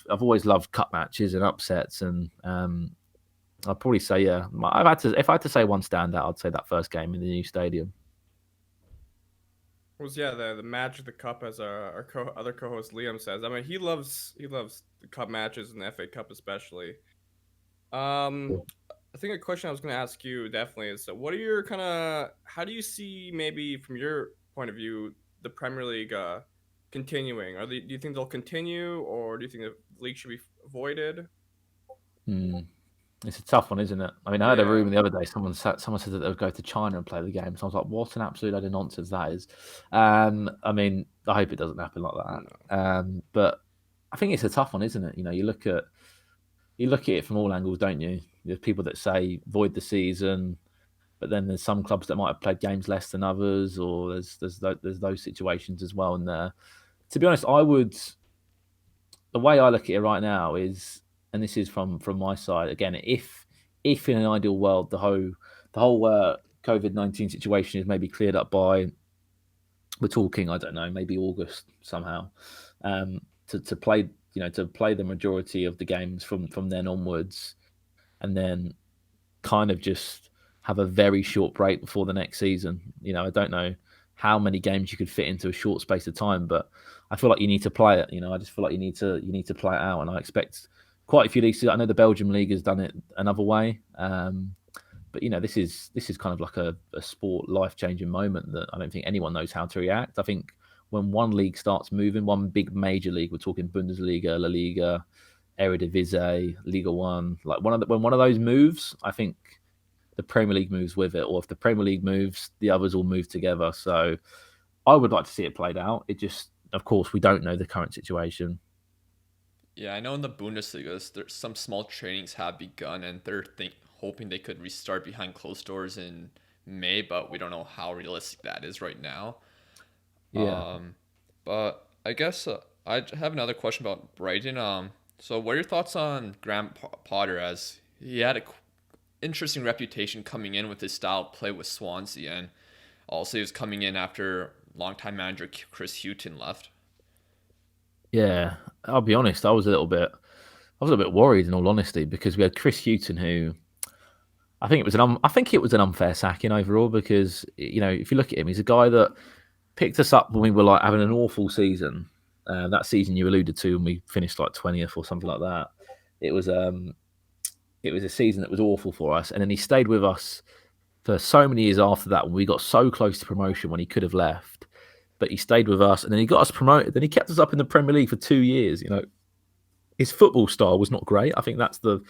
always loved cup matches and upsets. And I'd probably say, if I had to say one standout, I'd say that first game in the new stadium. Was the match of the cup, as our other co-host Liam says. I mean, he loves the cup matches and the FA Cup especially. I think a question I was going to ask you definitely is, what are your how do you see, maybe from your point of view, the Premier League continuing? Do you think they'll continue, or do you think the league should be avoided? It's a tough one, isn't it? I mean, I heard a rumor the other day. Someone said that they would go to China and play the game. So I was like, what an absolute load of nonsense that is. I mean, I hope it doesn't happen like that. No. But I think it's a tough one, isn't it? You look at it from all angles, don't you? There's people that say void the season, but then there's some clubs that might have played games less than others, or there's those situations as well in there. To be honest, the way I look at it right now is, and this is from my side again, if in an ideal world the whole COVID-19 situation is maybe cleared up by, we're talking, I don't know, maybe August somehow, to play the majority of the games from then onwards, and then kind of just have a very short break before the next season. I don't know how many games you could fit into a short space of time, but I feel like you need to play it. I just feel like you need to play it out, and I expect quite a few leagues. I know the Belgium league has done it another way, but this is kind of like a sport life-changing moment that I don't think anyone knows how to react. I think when one league starts moving, one big major league, we're talking Bundesliga, La Liga, Eredivisie, Liga 1, like when one of those moves, I think the Premier League moves with it, or if the Premier League moves, the others all move together. So I would like to see it played out. It just, of course, we don't know the current situation. Yeah, I know in the Bundesliga, some small trainings have begun, and they're hoping they could restart behind closed doors in May, but we don't know how realistic that is right now. Yeah. But I guess I have another question about Brighton. So what are your thoughts on Graham Potter, as he had an interesting reputation coming in with his style of play with Swansea, and also he was coming in after longtime manager Chris Hughton left? Yeah, I'll be honest. I was a little bit worried, in all honesty, because we had Chris Hughton, who I think it was an unfair sacking overall, because if you look at him, he's a guy that picked us up when we were like having an awful season. That season you alluded to, and we finished like 20th or something like that. It was a season that was awful for us, and then he stayed with us for so many years after that, when we got so close to promotion when he could have left. But he stayed with us, and then he got us promoted. Then he kept us up in the Premier League for 2 years. His football style was not great. I think that's the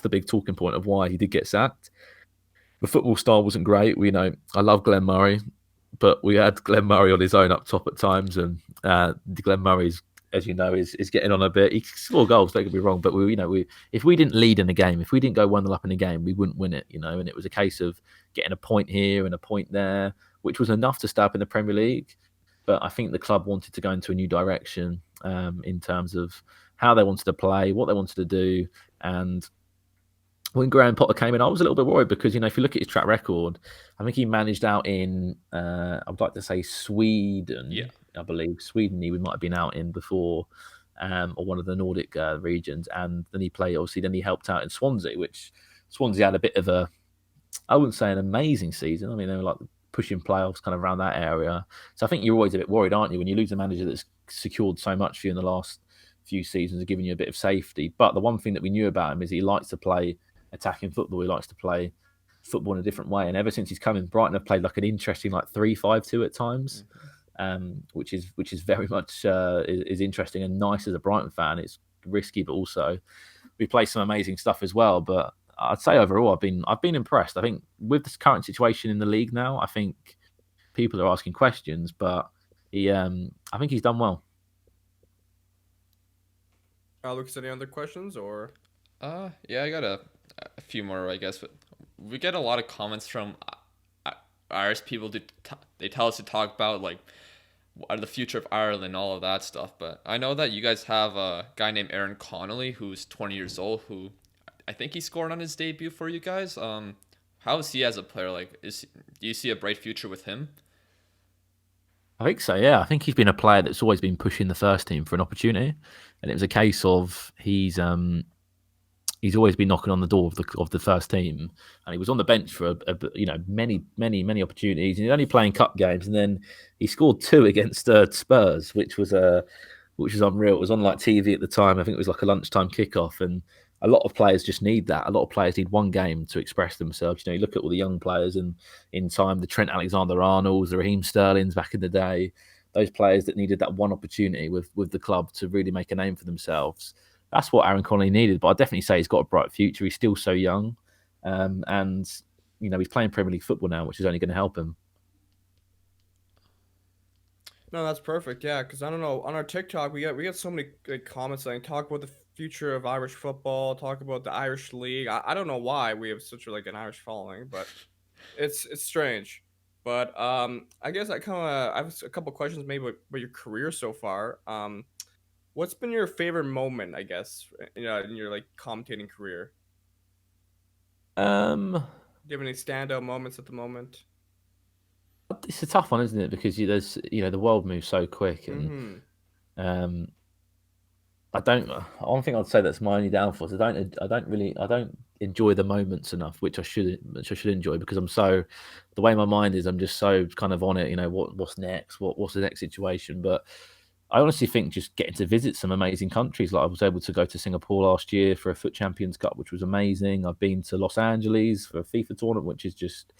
big talking point of why he did get sacked. The football style wasn't great. I love Glenn Murray, but we had Glenn Murray on his own up top at times, and Glenn Murray's as you know, is getting on a bit. He can score goals, don't get me wrong, but if we didn't lead in a game, if we didn't go 1-0 up in a game, we wouldn't win it, and it was a case of getting a point here and a point there, which was enough to stay up in the Premier League. But I think the club wanted to go into a new direction in terms of how they wanted to play, what they wanted to do. And when Graham Potter came in, I was a little bit worried because, if you look at his track record, I think he managed out in, I'd like to say Sweden. Yeah. I believe Sweden he might have been out in before, or one of the Nordic regions. And then he helped out in Swansea, which Swansea had a bit of a, I wouldn't say an amazing season. I mean, they were like pushing playoffs kind of around that area. So I think you're always a bit worried, aren't you, when you lose a manager that's secured so much for you in the last few seasons and giving you a bit of safety. But the one thing that we knew about him is he likes to play attacking football. He likes to play football in a different way. And ever since he's come in, Brighton have played like an interesting 3-5-2 at times, which is very much is interesting and nice as a Brighton fan. It's risky, but also we play some amazing stuff as well. But I'd say overall, I've been impressed. I think with this current situation in the league now, I think people are asking questions, but I think he's done well. Lucas, any other questions or? Yeah, I got a few more, I guess. But we get a lot of comments from Irish people. They tell us to talk about the future of Ireland and all of that stuff. But I know that you guys have a guy named Aaron Connolly who's 20 years old who I think he scored on his debut for you guys. How is he as a player? Do you see a bright future with him? I think so, yeah. I think he's been a player that's always been pushing the first team for an opportunity, and it was a case of he's always been knocking on the door of the first team, and he was on the bench for many opportunities. And he's only playing cup games, and then he scored 2 against Spurs, which was unreal. It was on TV at the time. I think it was like a lunchtime kickoff, and a lot of players just need that. A lot of players need one game to express themselves. You look at all the young players and in time, the Trent Alexander-Arnolds, the Raheem Sterlings back in the day, those players that needed that one opportunity with the club to really make a name for themselves. That's what Aaron Connolly needed. But I'd definitely say he's got a bright future. He's still so young. And he's playing Premier League football now, which is only going to help him. No, that's perfect. Yeah, because I don't know, on our TikTok we get so many comments saying talk about the future of Irish football, talk about the Irish league. I don't know why we have such an Irish following, but it's strange. But I guess I have a couple questions maybe about your career so far. What's been your favorite moment, I guess, in your commentating career? Do you have any standout moments at the moment? It's a tough one, isn't it? Because there's the world moves so quick, and I don't think I'd say that's my only downfall. I don't enjoy the moments enough, which I should enjoy, because the way my mind is, I'm just so kind of on it. What's next? What's the next situation? But I honestly think just getting to visit some amazing countries. I was able to go to Singapore last year for a Foot Champions Cup, which was amazing. I've been to Los Angeles for a FIFA tournament, which is just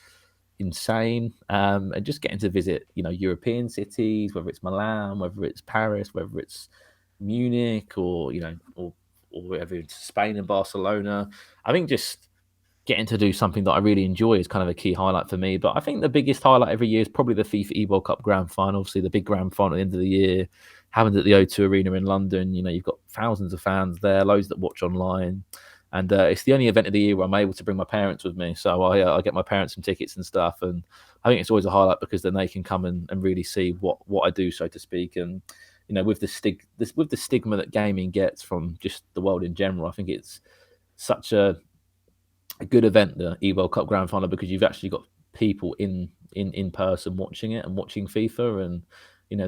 insane. And just getting to visit, European cities, whether it's Milan, whether it's Paris, whether it's Munich, or whether it's Spain and Barcelona. I think just getting to do something that I really enjoy is kind of a key highlight for me. But I think the biggest highlight every year is probably the FIFA E-World Cup Grand Final. Obviously, the big Grand Final at the end of the year happened at the O2 Arena in London. You've got thousands of fans there, loads that watch online. And it's the only event of the year where I'm able to bring my parents with me. So I get my parents some tickets and stuff. And I think it's always a highlight because then they can come and really see what I do, so to speak. And, with the stigma that gaming gets from just the world in general, I think it's such a good event, the E-World Cup Grand Final, because you've actually got people in person watching it and watching FIFA. And,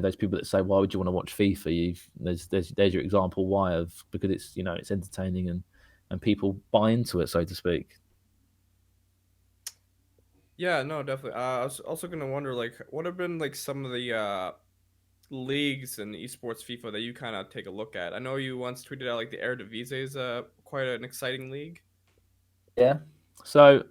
those people that say, why would you want to watch FIFA? There's your example why, because it's, it's entertaining and people buy into it, so to speak. Yeah, no, definitely. I was also going to wonder, what have been, some of the leagues and esports FIFA that you kind of take a look at? I know you once tweeted out, the Eredivisie is quite an exciting league. Yeah. So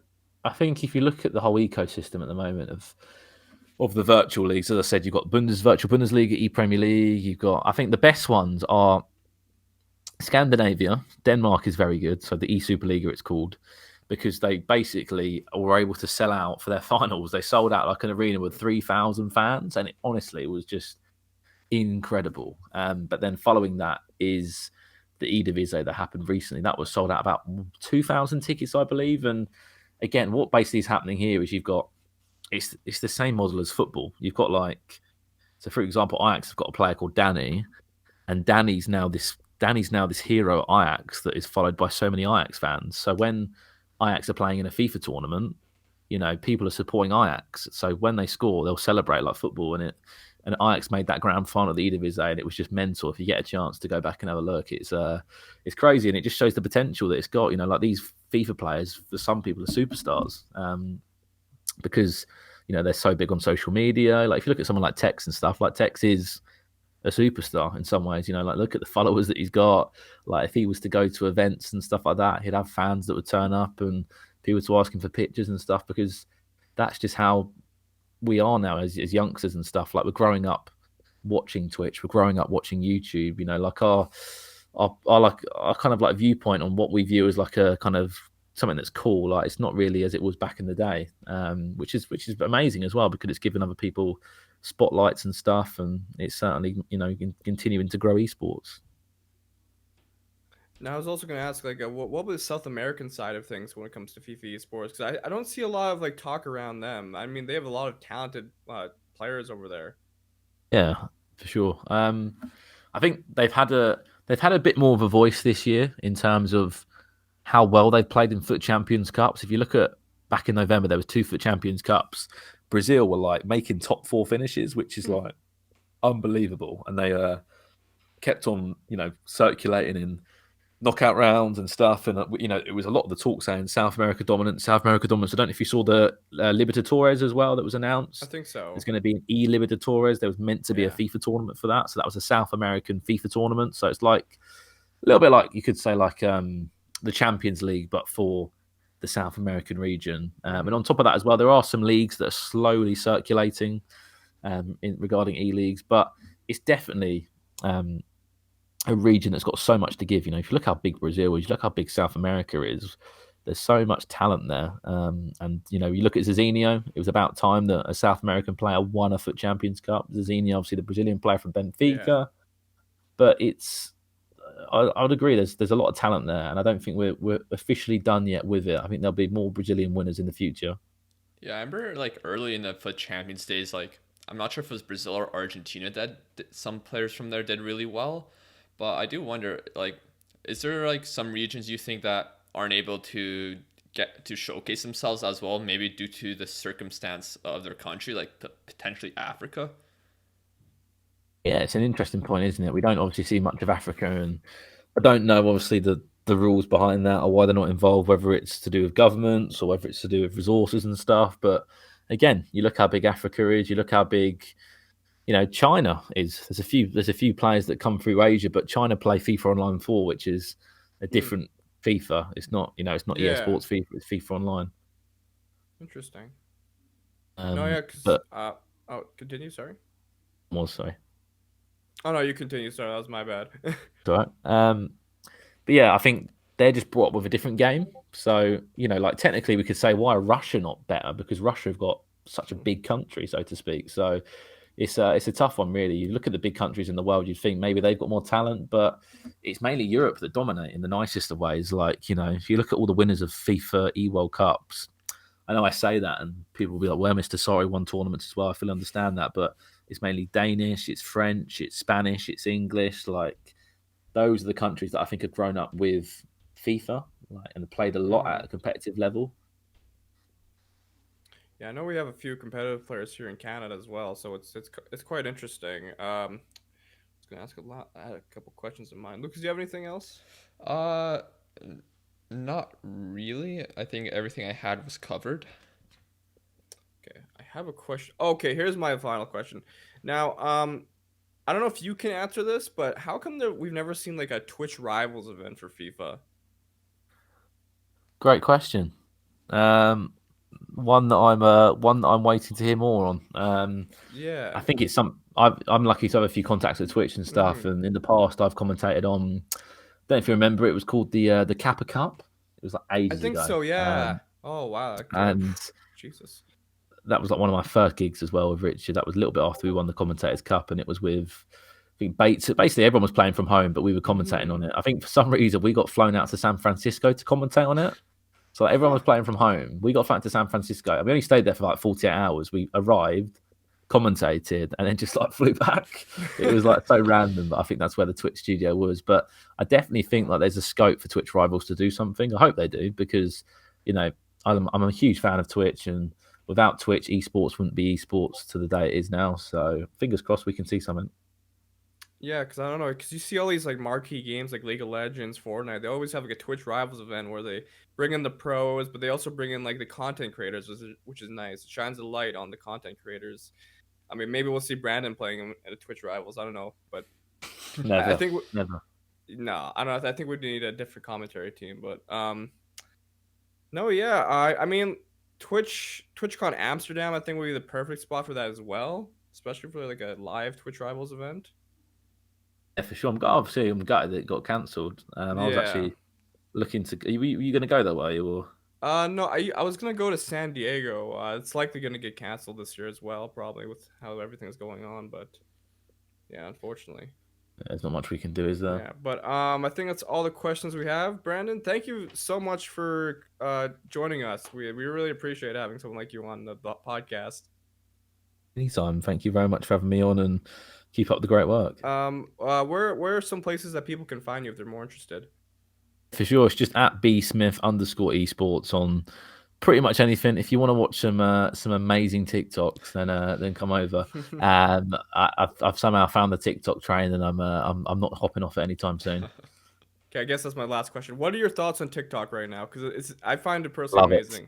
I think if you look at the whole ecosystem at the moment of the virtual leagues, as I said, you've got virtual Bundesliga, e-Premier League. I think the best ones are Scandinavia. Denmark is very good. So the e-Superliga, it's called, because they basically were able to sell out for their finals. They sold out an arena with 3,000 fans. And honestly, it was just incredible. But then following that is the Eredivisie that happened recently. That was sold out about 2,000 tickets, I believe. And again, what basically is happening here is you've got it's the same model as football. You've got like, so for example, Ajax have got a player called Danny, and Danny's now this hero at Ajax that is followed by so many Ajax fans. So when Ajax are playing in a FIFA tournament, you know, people are supporting Ajax. So when they score, they'll celebrate like football. And Ajax made that grand final of the Eredivisie, and it was just mental. If you get a chance to go back and have a look, it's crazy, and it just shows the potential that it's got. You know, like these FIFA players, for some people, are superstars because you know they're so big on social media. Like if you look at someone like Tex and stuff, like Tex is a superstar in some ways. You know, like look at the followers that he's got. Like if he was to go to events and stuff like that, he'd have fans that would turn up and people to ask him for pictures and stuff, because that's just how we are now as youngsters and stuff. Like we're growing up watching Twitch, we're growing up watching YouTube. You know, like our kind of like viewpoint on what we view as like a kind of something that's cool. Like it's not really as it was back in the day, which is amazing as well, because it's given other people spotlights and stuff, and it's certainly, you know, continuing to grow esports. Now, I was also going to ask, like, what was the South American side of things when it comes to FIFA esports? Because I don't see a lot of like talk around them. I mean, they have a lot of talented players over there. Yeah, for sure. I think they've had a bit more of a voice this year in terms of how well they've played in FUT Champions Cups. If you look at back in November, there was 2 FUT Champions Cups. Brazil were like making top 4 finishes, which is like unbelievable, and they kept on, you know, circulating in knockout rounds and stuff. And you know, it was a lot of the talk saying South America dominance. I don't know if you saw the Libertadores as well that was announced. I think so. There's going to be an Libertadores. There was meant to be a FIFA tournament for that, so that was a South American FIFA tournament. So it's like a little bit like, you could say, like the Champions League, but for the South American region. And on top of that as well, there are some leagues that are slowly circulating regarding E-leagues, but it's definitely a region that's got so much to give. You know, if you look how big Brazil is, you look how big South America is, there's so much talent there. And, you know, you look at Zizinho, it was about time that a South American player won a FUT Champions Cup. Zizinho, obviously the Brazilian player from Benfica. Yeah. But I would agree, there's a lot of talent there, and I don't think we're officially done yet with it. I think there'll be more Brazilian winners in the future. Yeah, I remember like early in the FUT Champions days, like I'm not sure if it was Brazil or Argentina that some players from there did really well. But I do wonder, like, is there like some regions you think that aren't able to get to showcase themselves as well, maybe due to the circumstance of their country, like potentially Africa? Yeah, it's an interesting point, isn't it? We don't obviously see much of Africa, and I don't know obviously the rules behind that or why they're not involved, whether it's to do with governments or whether it's to do with resources and stuff. But again, you look how big Africa is, you look how big, you know, China is. There's a few players that come through Asia, but China play FIFA Online 4, which is a different FIFA. It's not, you know, it's not Esports FIFA, it's FIFA Online. Interesting. No, yeah, continue, sorry. Sorry. Oh no, you continue, sorry, that was my bad. It's all right. But yeah, I think they're just brought up with a different game. So, you know, like technically we could say, why are Russia not better? Because Russia have got such a big country, so to speak. So it's a tough one, really. You look at the big countries in the world, you'd think maybe they've got more talent, but it's mainly Europe that dominate in the nicest of ways. Like, you know, if you look at all the winners of FIFA E-World Cups, I know I say that and people will be like, well, Mr. Sorry won tournaments as well. I fully understand that, but it's mainly Danish, it's French, it's Spanish, it's English. Like, those are the countries that I think have grown up with FIFA, like, and played a lot at a competitive level. Yeah, I know we have a few competitive players here in Canada as well, so it's quite interesting. I was gonna ask I had a couple questions in mind. Lucas, do you have anything else? Not really. I think everything I had was covered. Okay, I have a question. Okay, here's my final question. Now, I don't know if you can answer this, but how come we've never seen like a Twitch Rivals event for FIFA? Great question. One that I'm waiting to hear more on. Yeah, I think it's I'm lucky to have a few contacts at Twitch and stuff, and in the past I've commentated on. Don't know if you remember, it was called the Kappa Cup. It was like ages ago. I think so, yeah. Oh wow. And Jesus. that was like one of my first gigs as well with Richard. That was a little bit after we won the Commentators Cup, and it was with, I think, Bates. Basically, everyone was playing from home, but we were commentating on it. I think for some reason we got flown out to San Francisco to commentate on it. So like, everyone was playing from home. We got flown to San Francisco. We only stayed there for like 48 hours. We arrived, commentated, and then just like flew back. It was like so random, but I think that's where the Twitch studio was. But I definitely think like there's a scope for Twitch rivals to do something. I hope they do, because I'm a huge fan of Twitch, and without Twitch, esports wouldn't be esports to the day it is now. So fingers crossed we can see something. Yeah, because I don't know, because you see all these like marquee games like League of Legends, Fortnite. They always have like a Twitch Rivals event where they bring in the pros, but they also bring in like the content creators, which is nice. It shines a light on the content creators. I mean, maybe we'll see Brandon playing him at a Twitch Rivals. I don't know, but Never. I think never. No, I don't know. I think we need a different commentary team, but no, yeah. I mean, TwitchCon Amsterdam, I think would be the perfect spot for that as well, especially for like a live Twitch Rivals event. Yeah, for sure. I'm gutted that it got cancelled. I was actually looking to. Are you going to go that way, or? No, I was gonna go to San Diego. It's likely gonna get canceled this year as well, probably with how everything's going on. But yeah, unfortunately, there's not much we can do, is there? Yeah, but I think that's all the questions we have. Brandon, thank you so much for joining us. We really appreciate having someone like you on the podcast. Anytime. Thank you very much for having me on, and keep up the great work. Where are some places that people can find you if they're more interested? For sure, it's just at @bsmith_esports on pretty much anything. If you want to watch some amazing TikToks, then come over. I've somehow found the TikTok train, and I'm not hopping off it anytime soon. Okay, I guess that's my last question. What are your thoughts on TikTok right now? Because I find it personally amazing.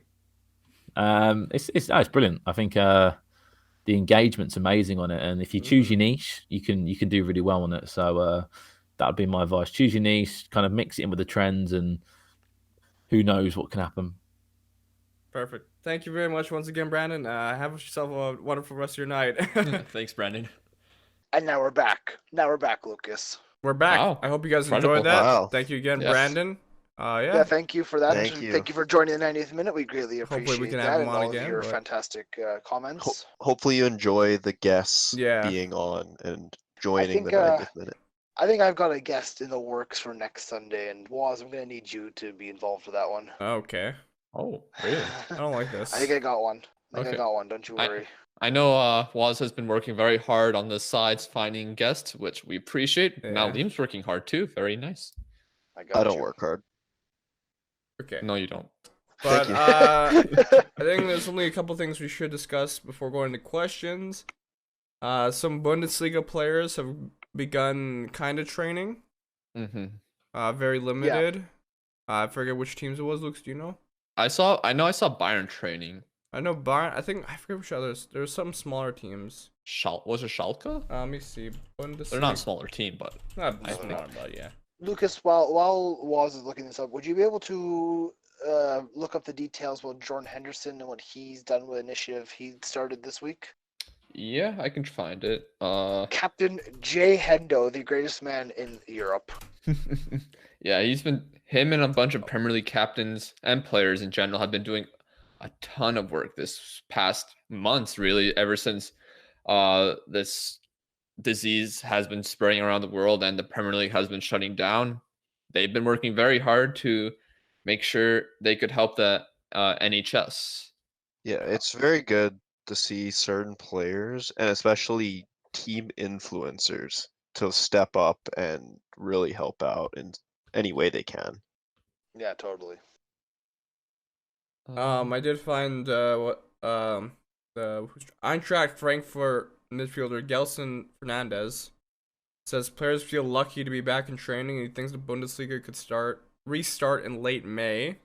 It's brilliant. I think the engagement's amazing on it, and if you choose your niche, you can do really well on it. So that would be my advice. Choose your niche, kind of mix it in with the trends, and who knows what can happen. Perfect. Thank you very much once again, Brandon. Have yourself a wonderful rest of your night. Thanks, Brandon. And now we're back. Lucas. We're back. Wow. I hope you guys enjoyed that. Wow. Thank you again, Brandon. Yeah, thank you for that. Thank you for joining the 90th minute. We greatly appreciate Hopefully we can have him on again. Your fantastic comments. Hopefully you enjoy the guests being on and joining the 90th minute. I think I've got a guest in the works for next Sunday, and Woz, I'm going to need you to be involved with that one. Okay. Oh, really? I don't like this. I think I got one. I got one. Don't you worry. I know Woz has been working very hard on the sides finding guests, which we appreciate. Yeah. Now Liam's working hard too. Very nice. I don't work hard. Okay. No, you don't. But I think there's only a couple things we should discuss before going to questions. Some Bundesliga players have begun kind of training. Very limited. Yeah. I forget which teams it was. Luke, do you know? I know I saw Bayern training. I know Bayern. I forget which others. There's some smaller teams. Was it Schalke? Let me see. Bundesliga. They're not a smaller team, but not smaller, but yeah. Lucas, while Woz is looking this up, would you be able to look up the details about Jordan Henderson and what he's done with initiative he started this week? Yeah, I can find it. Captain Jay Hendo, the greatest man in Europe. Yeah, him and a bunch of Premier League captains and players in general have been doing a ton of work this past months, really, ever since this disease has been spreading around the world and the Premier League has been shutting down. They've been working very hard to make sure they could help the NHS. Yeah, it's very good to see certain players and especially team influencers to step up and really help out in any way they can. Yeah, totally. I did find the Eintracht Frankfurt midfielder Gelson Fernandez says players feel lucky to be back in training and he thinks the Bundesliga could restart in late May.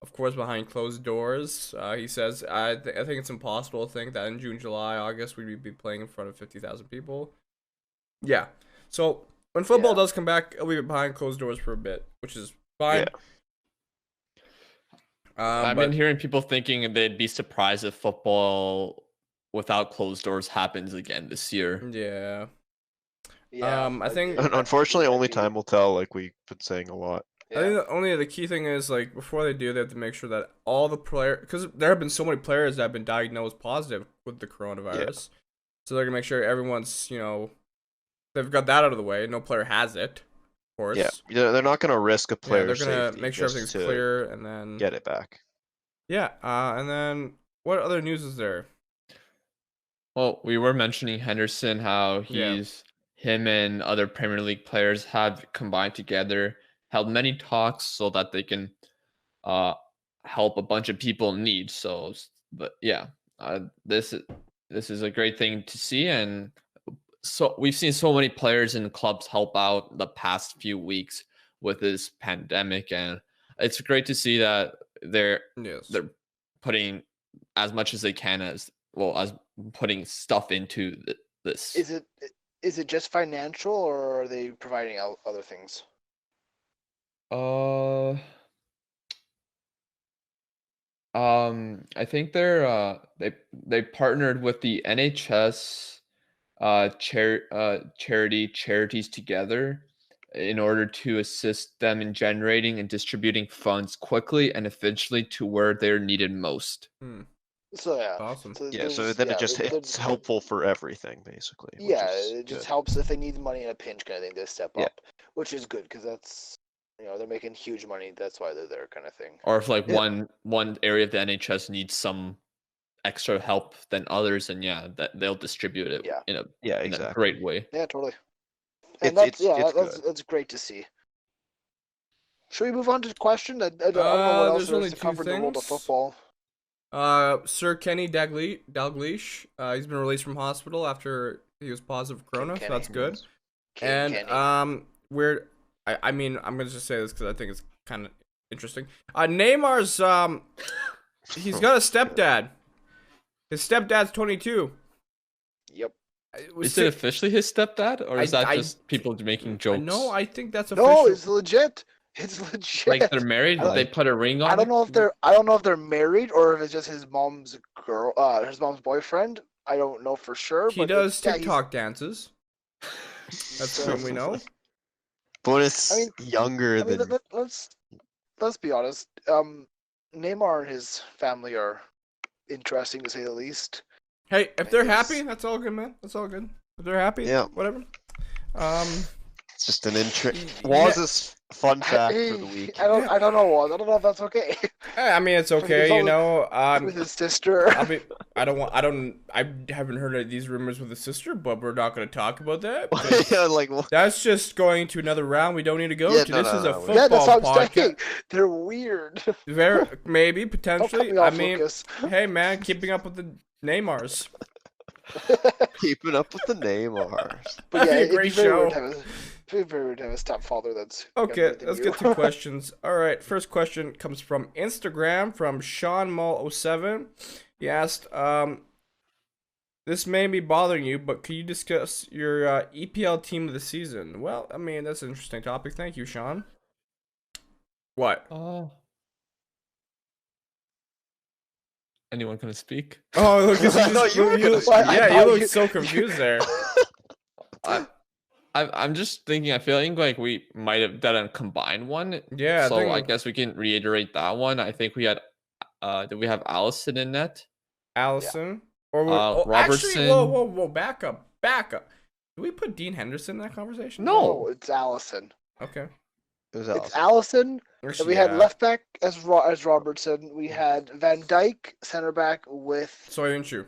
Of course, behind closed doors. He says, I think it's impossible to think that in June, July, August, we'd be playing in front of 50,000 people. Yeah. So when football does come back, it'll be behind closed doors for a bit, which is fine. Yeah. I've been hearing people thinking they'd be surprised if football without closed doors happens again this year. Yeah. Yeah. I think unfortunately only time will tell, like we've been saying a lot. I think the key thing is, like, before they do, they have to make sure that all the players, because there have been so many players that have been diagnosed positive with the coronavirus, so they're gonna make sure everyone's, they've got that out of the way. No player has it, of course. Yeah, they're not gonna risk a player's safety. They're gonna make sure everything's clear and then get it back. Yeah, and then what other news is there? Well, we were mentioning Henderson, how him and other Premier League players have combined together, held many talks so that they can help a bunch of people in need. So, but yeah, this is a great thing to see, and so we've seen so many players and clubs help out the past few weeks with this pandemic, and it's great to see that they're putting as much as they can as putting stuff into this. Is it just financial, or are they providing other things? I think they partnered with the NHS charities together in order to assist them in generating and distributing funds quickly and efficiently to where they're needed most. So awesome. So then it's helpful for everything, basically. It just helps if they need money in a pinch, kind of thing. They step up, which is good because that's they're making huge money. That's why they're there, kind of thing. Or if one area of the NHS needs some extra help than others, and that they'll distribute it in a great way. Yeah, totally. And that's great to see. Should we move on to the question? I don't know what else there is to cover in the world of football. Sir Kenny Dalglish, he's been released from hospital after he was positive for corona, so that's good. And I'm gonna just say this because I think it's kind of interesting. Neymar's he's got a stepdad. His stepdad's 22. Yep. Is it officially his stepdad, or is that just people making jokes? No, I think that's official. No, it's legit. It's legit. Like they're married? They put a ring on? I don't know if they're married or if it's just his mom's boyfriend. I don't know for sure. He does TikTok dances. That's what we know. But it's younger than. Let's be honest. Neymar and his family are interesting to say the least. Hey, if they're happy, that's all good, man. That's all good. If they're happy, whatever. It's just an Woz's fun fact for the week. I don't know, Woz. I don't know if that's okay. I mean, it's okay, with his sister. I haven't heard of these rumors with his sister, but we're not going to talk about that. That's just going to another round we don't need to go to. This is a football that's what I'm podcast. saying. They're weird. Maybe, potentially. I mean, hey, man, keeping up with the Neymars. Keeping up with the Neymars. But That'd be a great show. It'd be very weird to have a stepfather that's okay. Let's get to questions. All right, first question comes from Instagram from Sean Mull 07. He asked, "This may be bothering you, but could you discuss your EPL team of the season?" Well, I mean, that's an interesting topic. Thank you, Sean. What? Anyone gonna speak? Oh, look, you look so confused there. I'm just thinking. I feel like we might have done a combined one. Yeah. So I guess we can reiterate that one. I think we had. Did we have Allison in net? Allison or Robertson? Actually, whoa! Back up. Did we put Dean Henderson in that conversation? No, it's Allison. Okay. It's Allison. And we had left back as Robertson. We had Van Dijk center back with Soyuncu.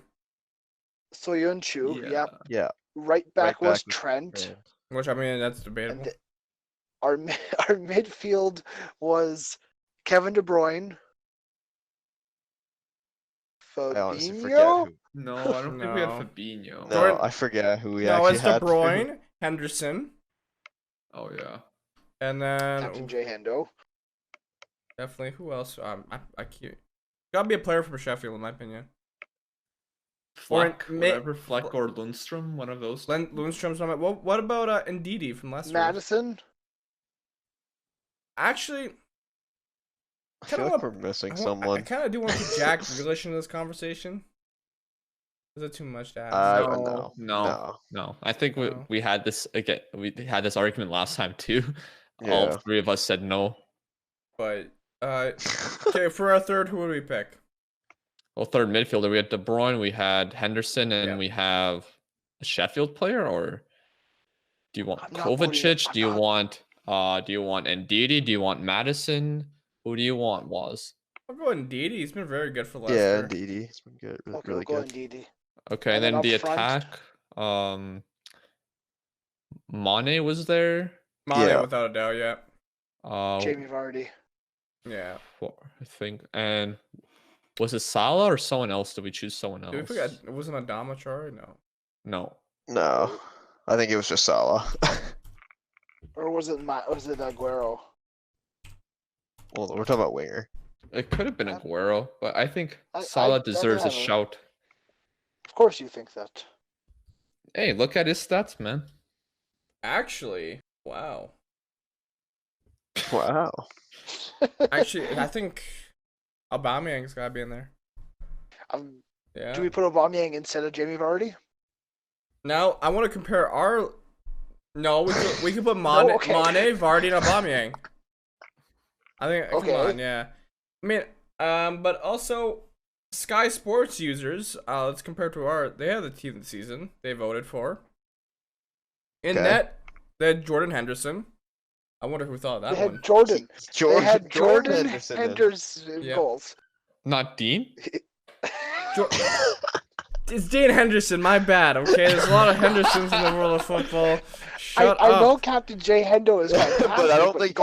Yep. Yeah. Right back was Trent. Which, I mean, that's debatable. And our midfield was Kevin De Bruyne. I honestly forget who. No, I don't think we had Fabinho. No, I forget who we actually had. No, it's De Bruyne, Henderson. Oh, yeah. And then Captain J. Hendo. Definitely. Who else? I can't. Gotta be a player from Sheffield, in my opinion. Fleck or Lundstrom, one of those. Lundstrom's not. What about Ndidi from last year? Madison. Actually, I feel like we're missing someone. I kind of do want to put Jack Grealish in this conversation. Is it too much to ask? No. I think we had this again. We had this argument last time too. All three of us said no. But okay, for our third, who would we pick? Well, third midfielder, we had De Bruyne, we had Henderson, and we have a Sheffield player, or do you want Kovacic? Do you want Ndidi? Do you want Madison? Who do you want, Woz? I'll go Ndidi. He's been very good for Leicester. Yeah, Ndidi. He's been good. Okay, really we'll good. go Ndidi. Okay, and then the attack. Mane was there. Mane, without a doubt, yeah. Jamie Vardy. Yeah. I think. And was it Salah or someone else? Did we choose someone else? Did we forget? It wasn't Adama Traore? No. No. I think it was just Salah. Or was it Aguero? Well, we're talking about winger. It could have been Aguero, but I think Salah deserves a shout. Of course you think that. Hey, look at his stats, man. Actually, wow. Wow. Actually, I think Aubameyang's got to be in there. Yeah. Do we put Aubameyang instead of Jamie Vardy? No, I want to compare our... No, we could put Mane, Vardy, and Aubameyang. I think, come on, yeah. I mean, but also, Sky Sports users, let's compare to they have the team of the season they voted for. In net, they had Jordan Henderson. I wonder who thought of that one. They had Jordan Henderson goals. Not Dean? It's Dean Henderson, my bad, okay? There's a lot of Hendersons in the world of football. Shut up. I know Captain J. Hendo is fantastic, but I don't think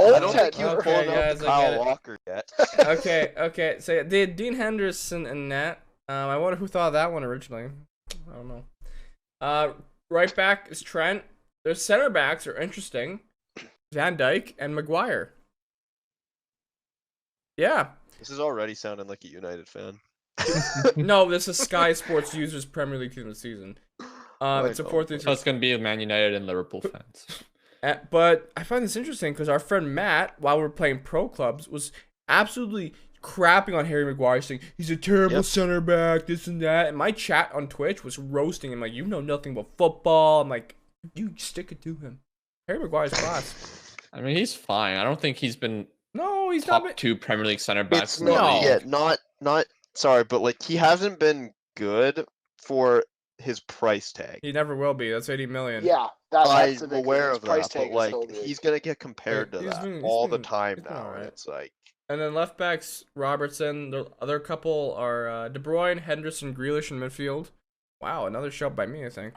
you've pulled up Kyle Walker yet. Okay. So they had Dean Henderson in net. I wonder who thought of that one originally. I don't know. Right back is Trent. Their center backs are interesting. Van Dijk and Maguire. Yeah. This is already sounding like a United fan. No, this is Sky Sports users Premier League team of the season. It's a 4-3-3. So it's gonna be Man United and Liverpool fans. But I find this interesting because our friend Matt, while we're playing pro clubs, was absolutely crapping on Harry Maguire, saying he's a terrible center back, this and that. And my chat on Twitch was roasting him, like, you know nothing about football. I'm like, you stick it to him. Harry Maguire's class. I mean, he's fine. I don't think he's been. No, he's top not. 2 Premier League center backs. Not. Sorry, but like he hasn't been good for his price tag. He never will be. That's 80 million. Yeah, I'm aware of that, but like he's gonna get compared to that all the time now. Right. It's like. And then left backs, Robertson. The other couple are De Bruyne, Henderson, Grealish in midfield. Wow, another shout by me, I think.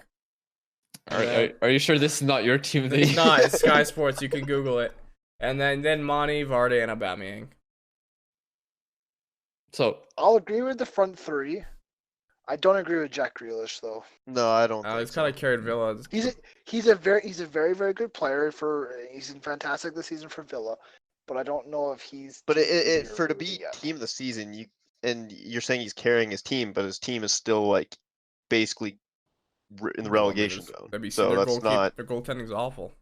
Are you sure this is not your team? It's not. It's Sky Sports. You can Google it. And then Mane, Vardy, and Aubameyang. So I'll agree with the front three. I don't agree with Jack Grealish though. No, I don't. He's kind of carried Villa. He's a very very good player he's been fantastic this season for Villa, but I don't know if he's. But for to be team of the season, you're saying he's carrying his team, but his team is still like basically in the relegation zone. So that's not. Their goaltending's awful.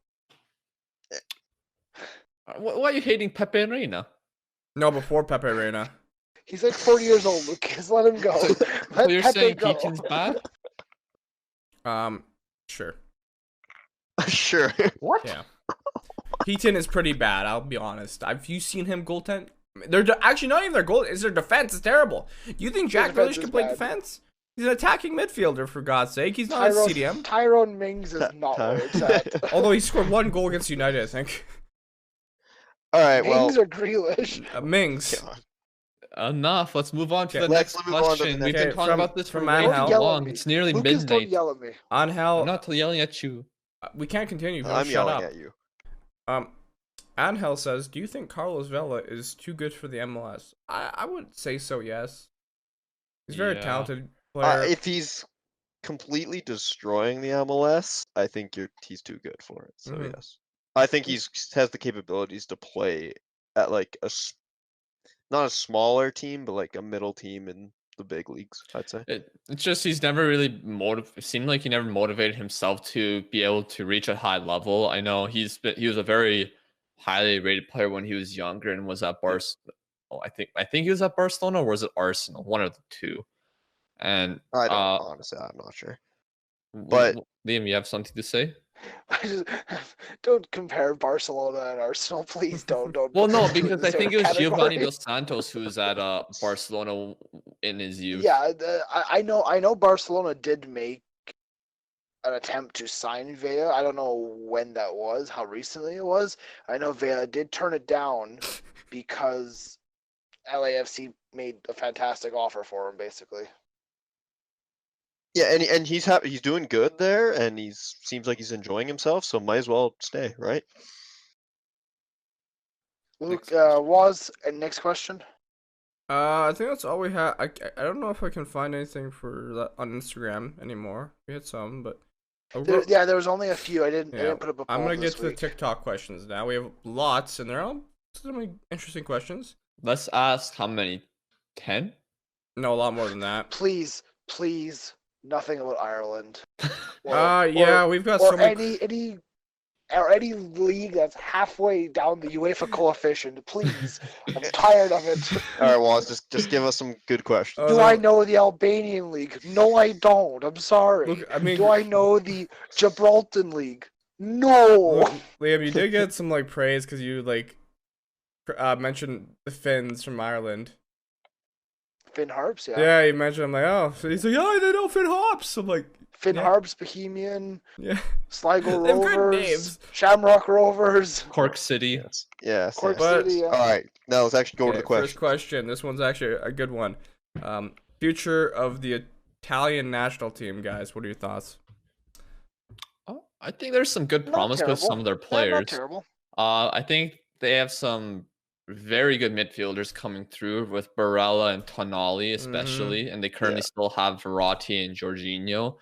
Why are you hating Pepe Reina? No, before Pepe Reina. He's like 40 years old, Lucas. Let him go. So you're saying Keaton's bad? Sure. Sure. What? Yeah. Keaton is pretty bad, I'll be honest. Have you seen him goaltend? They're actually not even their goal. It's their defense. It's terrible. You think Jack Grealish can play defense? He's an attacking midfielder, for God's sake. He's not a CDM. Tyrone Mings is not where it's at. Although he scored 1 goal against United, I think. All right, Mings or Grealish? Mings. God. Enough. Let's move on to the next question. We've been talking about this for way too long. It's nearly midnight. Don't yell at me. Angel, I'm not yelling at you. We can't continue. I'm yelling at you. Angel says, "Do you think Carlos Vela is too good for the MLS?" I would say so. Yes. He's a very talented player. If he's completely destroying the MLS, I think he's too good for it. So yes, I think he has the capabilities to play at like not a smaller team, but like a middle team in the big leagues, I'd say. It's just he's never really it seemed like he never motivated himself to be able to reach a high level. I know he was a very highly rated player when he was younger and was at Barcelona. I think he was at Barcelona, or was it Arsenal? One of the two. And I don't honestly, I'm not sure. But Liam, you have something to say? Don't compare Barcelona and Arsenal, please. Don't. Well, put no, the two in because the I same think it was Giovanni category. dos Santos who was at Barcelona in his youth. Yeah, I know Barcelona did make an attempt to sign Villa. I don't know when that was, how recently it was. I know Villa did turn it down because LAFC made a fantastic offer for him, basically. Yeah, and he's doing good there, and seems like he's enjoying himself, so might as well stay, right? Luke, Woz, and next question. I think that's all we have. I don't know if I can find anything for that on Instagram anymore. We had some, but there was only a few. I didn't put up a poll. I'm gonna get to the week. TikTok questions now. We have lots, and they're all some interesting questions. Let's ask how many? 10? No, a lot more than that. Please, nothing about Ireland. We've got so many. Any league that's halfway down the UEFA coefficient, please. I'm tired of it. All right, well, just give us some good questions. Do I know the Albanian league? No, I don't. I'm sorry. Look, I mean, do I know the Gibraltar league? No. Look, Liam, you did get some praise because you mentioned the Finns from Ireland. Finn Harps, yeah. Yeah, you mentioned. I'm like, oh, so he's like, oh, they know Finn Harps. I'm like, Finn Harps, Bohemian, Sligo They have good Rovers, names. Shamrock Rovers, Cork City. Yes. Cork But- City. Yeah. All right, now let's actually go to the question. First question. This one's actually a good one. Future of the Italian national team, guys. What are your thoughts? Oh, I think there's some good Not promise with terrible. some of their Not players. terrible. I think they have some very good midfielders coming through with Barella and Tonali especially, and they currently still have Verratti and Jorginho.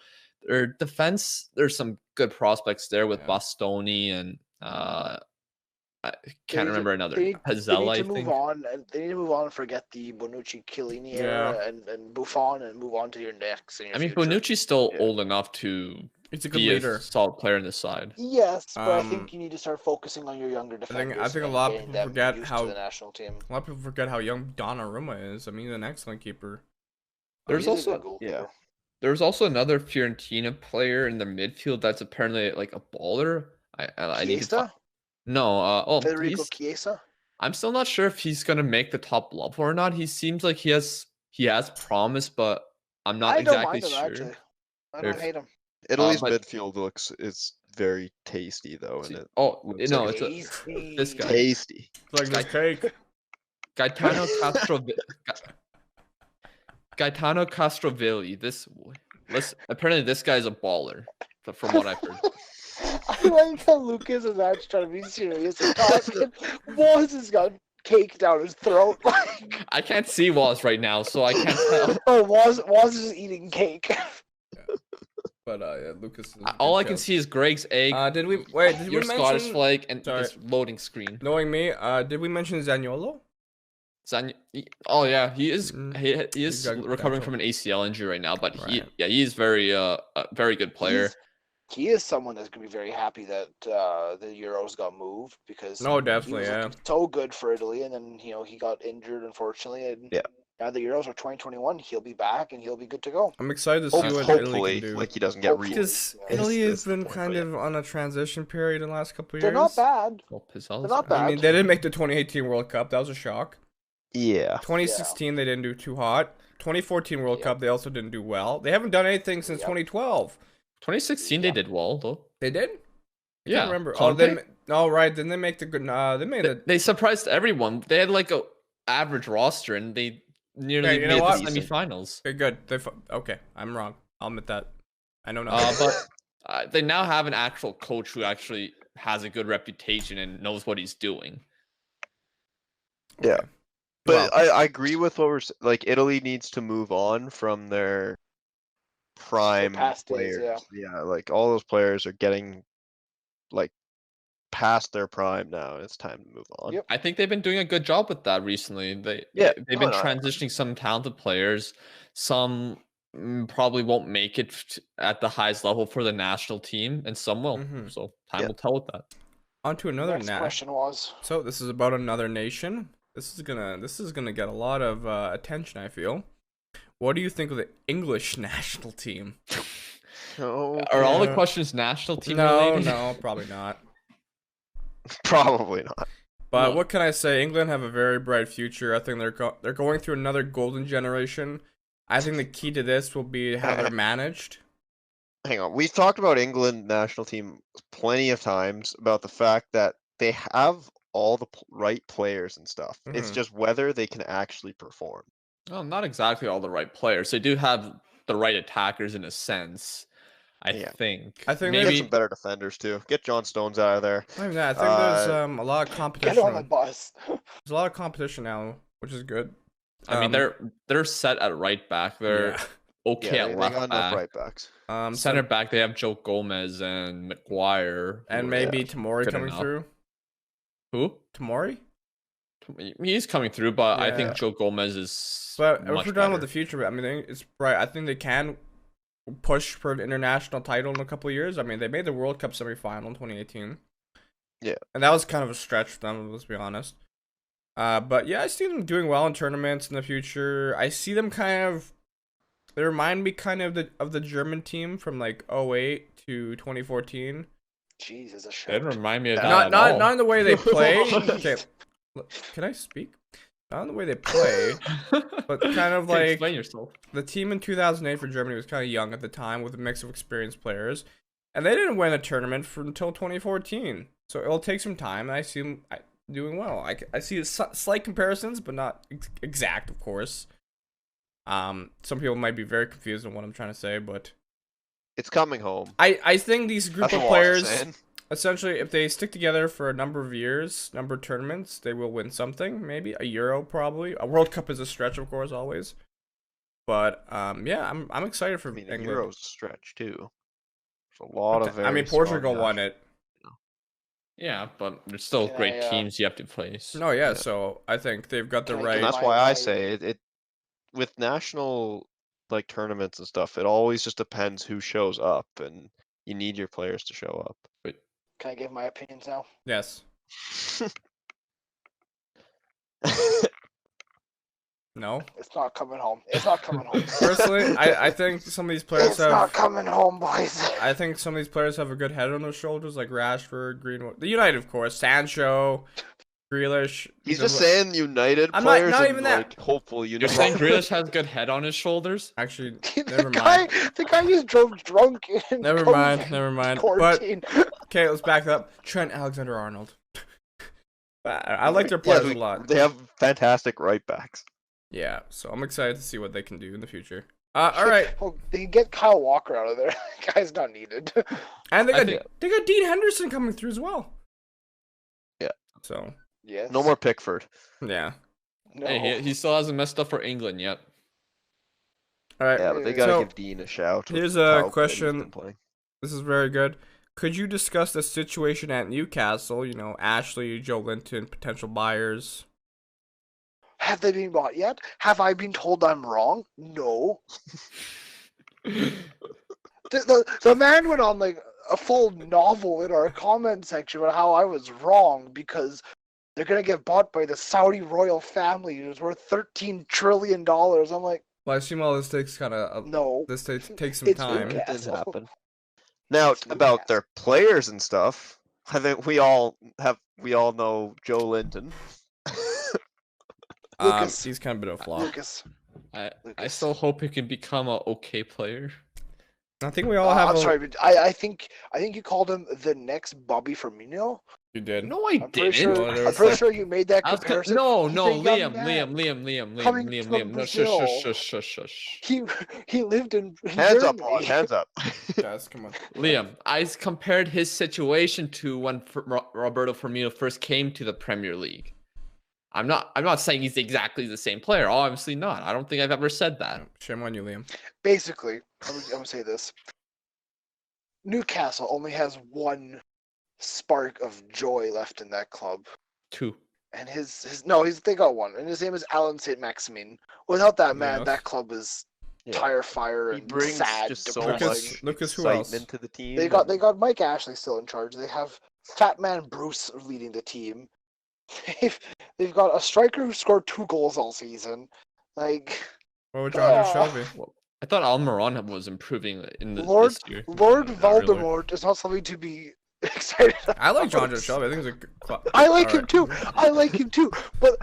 Their defense, there's some good prospects there with Bastoni and I can't remember another. Pizzella, I think. They need to move on and forget the Bonucci, Chiellini era and Buffon and move on to your next. I mean, Bonucci's still old enough to It's a good be leader. a solid player on this side. Yes, but I think you need to start focusing on your younger defenders. I think a and lot of getting people them forget used how to the national team. A lot of people forget how young Donnarumma is. I mean, he's an excellent keeper. There's He's a good also goalkeeper. There's also another Fiorentina player in the midfield that's apparently like a baller. I need to Chiesa? No, Federico Chiesa? I'm still not sure if he's gonna make the top level or not. He seems like he has promise, but I'm not exactly don't mind him, sure. actually. I don't hate him. Italy's but- midfield is very tasty though, and It's this guy. tasty. It's like this cake. Gaetano Castrovilli. Apparently this guy's a baller, from what I've heard. I like how Lucas is actually trying to be serious and talking. Woz has got cake down his throat. I can't see Woz right now, so I can't tell. Oh, Woz is eating cake. But Lucas. Is All I can see is Greg's egg. Did we your Scottish mention? flag and this loading screen. Knowing me, did we mention Zaniolo? Oh yeah, he is. He is got recovering potential. from an ACL injury right now, but Right. he is very a very good player. He is someone that's gonna be very happy that the Euros got moved because Definitely, he was looking so good for Italy, and then he got injured unfortunately, and now the Euros are 2021. He'll be back and he'll be good to go. I'm excited to see what Italy Hopefully, can do. like he doesn't get Because Yeah. Italy has been point, kind but of on a transition period in the last couple of They're years. not bad. Well, They're not bad. I mean, they didn't make the 2018 World Cup. That was a shock. Yeah. 2016, they didn't do too hot. 2014 World Cup, they also didn't do well. They haven't done anything since 2012. 2016 they did well though. They did? I Yeah. can't remember. Conte? Right. Then they make the good. They made it. They surprised everyone. They had like a average roster and they nearly you know made what? the semifinals. Okay, good. Okay, I'm wrong. I'll admit that. I know nothing. But they now have an actual coach who actually has a good reputation and knows what he's doing. Yeah. Okay. But I agree with what we're like. Italy needs to move on from their prime past days, players. Yeah, like all those players are getting like past their prime now. It's time to move on. Yep. I think they've been doing a good job with that recently. They've been transitioning some talented players. Some probably won't make it at the highest level for the national team, and some will. So time will tell with that. On to another Next question was. So this is about another nation. This is gonna get a lot of attention, I feel. What do you think of the English national team? Okay. Are all the questions national team No, related? no, probably not. Probably not. But No. what can I say? England have a very bright future. I think they're going through another golden generation. I think the key to this will be how they're managed. Hang on. We've talked about England national team plenty of times about the fact that they have all the right players and stuff. It's just whether they can actually perform. Well, not exactly all the right players. They do have the right attackers in a sense. I think. I think Get maybe some better defenders too. Get John Stones out of there. I think there's a lot of competition. Get on the bus. There's a lot of competition now, which is good. I mean, they're set at right back. They're okay Yeah, at they left got back. enough right backs. Center back, they have Joe Gomez and McGuire. And maybe Tamori coming through. Who? Tamori? He's coming through, but I Yeah. think Joe Gomez is. But much if we're done with better. the future, I mean, it's right. I think they can push for an international title in a couple of years. I mean, they made the World Cup semifinal in 2018. Yeah. And that was kind of a stretch for them, let's be honest. But yeah, I see them doing well in tournaments in the future. I see them they remind me kind of of the German team from like 2008 to 2014. Jesus, a They shit. didn't remind me of that. Not at all. not in the way they play. Jeez. Okay. Can I speak? Not in the way they play, but kind of Okay, like explain yourself. the team in 2008 for Germany was kind of young at the time with a mix of experienced players, and they didn't win a tournament until 2014. So it'll take some time, and I see them doing well. I see slight comparisons, but not exact, of course. Some people might be very confused on what I'm trying to say, but It's coming home. I think these group That's of what Woz is players, saying. essentially, if they stick together for a number of years, number of tournaments, they will win something. Maybe a Euro, probably. A World Cup is a stretch, of course, always. But yeah, I'm excited for I mean, England. Euro's a stretch too. There's a lot of. I mean, Portugal won it. Yeah, but there's still Can great I, teams you have to face. No, yeah. So I think they've got the Can I right. get And that's my- why I my- say it with national like tournaments and stuff. It always just depends who shows up, and you need your players to show up. Can I give my opinions now? Yes. No. It's not coming home. It's not coming home. Personally, I think some of these players It's not have. coming home, boys. I think some of these players have a good head on their shoulders, like Rashford, Greenwood, the United, of course, Sancho, Grealish. He's just saying United I'm not- players not and even that. like hopeful You're United. saying Grealish has good head on his shoulders? Actually, the never mind. guy just drove drunk in Never COVID mind. Never mind. But quarantine. okay, let's back up. Trent Alexander-Arnold. I like their players a lot. They have fantastic right backs. Yeah, so I'm excited to see what they can do in the future. All right, Oh, they can get Kyle Walker out of there. Guy's not needed. and they I got think- Dean Henderson coming through as well. Yeah. So Yes. No more Pickford. yeah. No. Hey, he still hasn't messed up for England yet. All right. Yeah, but they gotta So, give Dean a shout. with here's how a good he's question. been playing. This is very good. Could you discuss the situation at Newcastle? You know, Ashley, Joe Linton, potential buyers. Have they been bought yet? Have I been told I'm wrong? No. The man went on like a full novel in our comment section about how I was wrong because they're gonna get bought by the Saudi royal family who's worth $13 trillion. I'm like, Well, I assume all this takes no. this takes some It's time. Newcastle. It does happen. Now It's about their players and stuff. I think we all know Joe Linton. Lucas. He's kind of been a flop. Lucas. I Lucas. still hope he can become a okay player. I think we all have. I'm sorry, but I think you called him the next Bobby Firmino. You did. No, I I'm pretty didn't. sure. Well, there I'm was pretty like- sure you made that I was comparison. no, He's no, a young man. Liam, Coming from No, Brazil. shush. He lived in Hands up, Germany. Woz, hands up. Guys, come on. Liam, I compared his situation to when Roberto Firmino first came to the Premier League. I'm not saying he's exactly the same player. Obviously not. I don't think I've ever said that. Shame on you, Liam. Basically, I'm gonna say this. Newcastle only has one spark of joy left in that club. Two. And they got one. And his name is Alan St. Maximin. Without that man, Yes. that club is Yeah. tire fire He and brings sad, just so depressing. much Lucas, who else? excitement to the team. They got and- Mike Ashley still in charge. They have Fat Man Bruce leading the team. They've got a striker who scored 2 goals all season. Like, What would John Ah. Shelby? I thought Almiron was improving in this year. Lord Voldemort is not something to be excited about. I like John Joe Shelby. I think he's a. I like him too. I like him too. But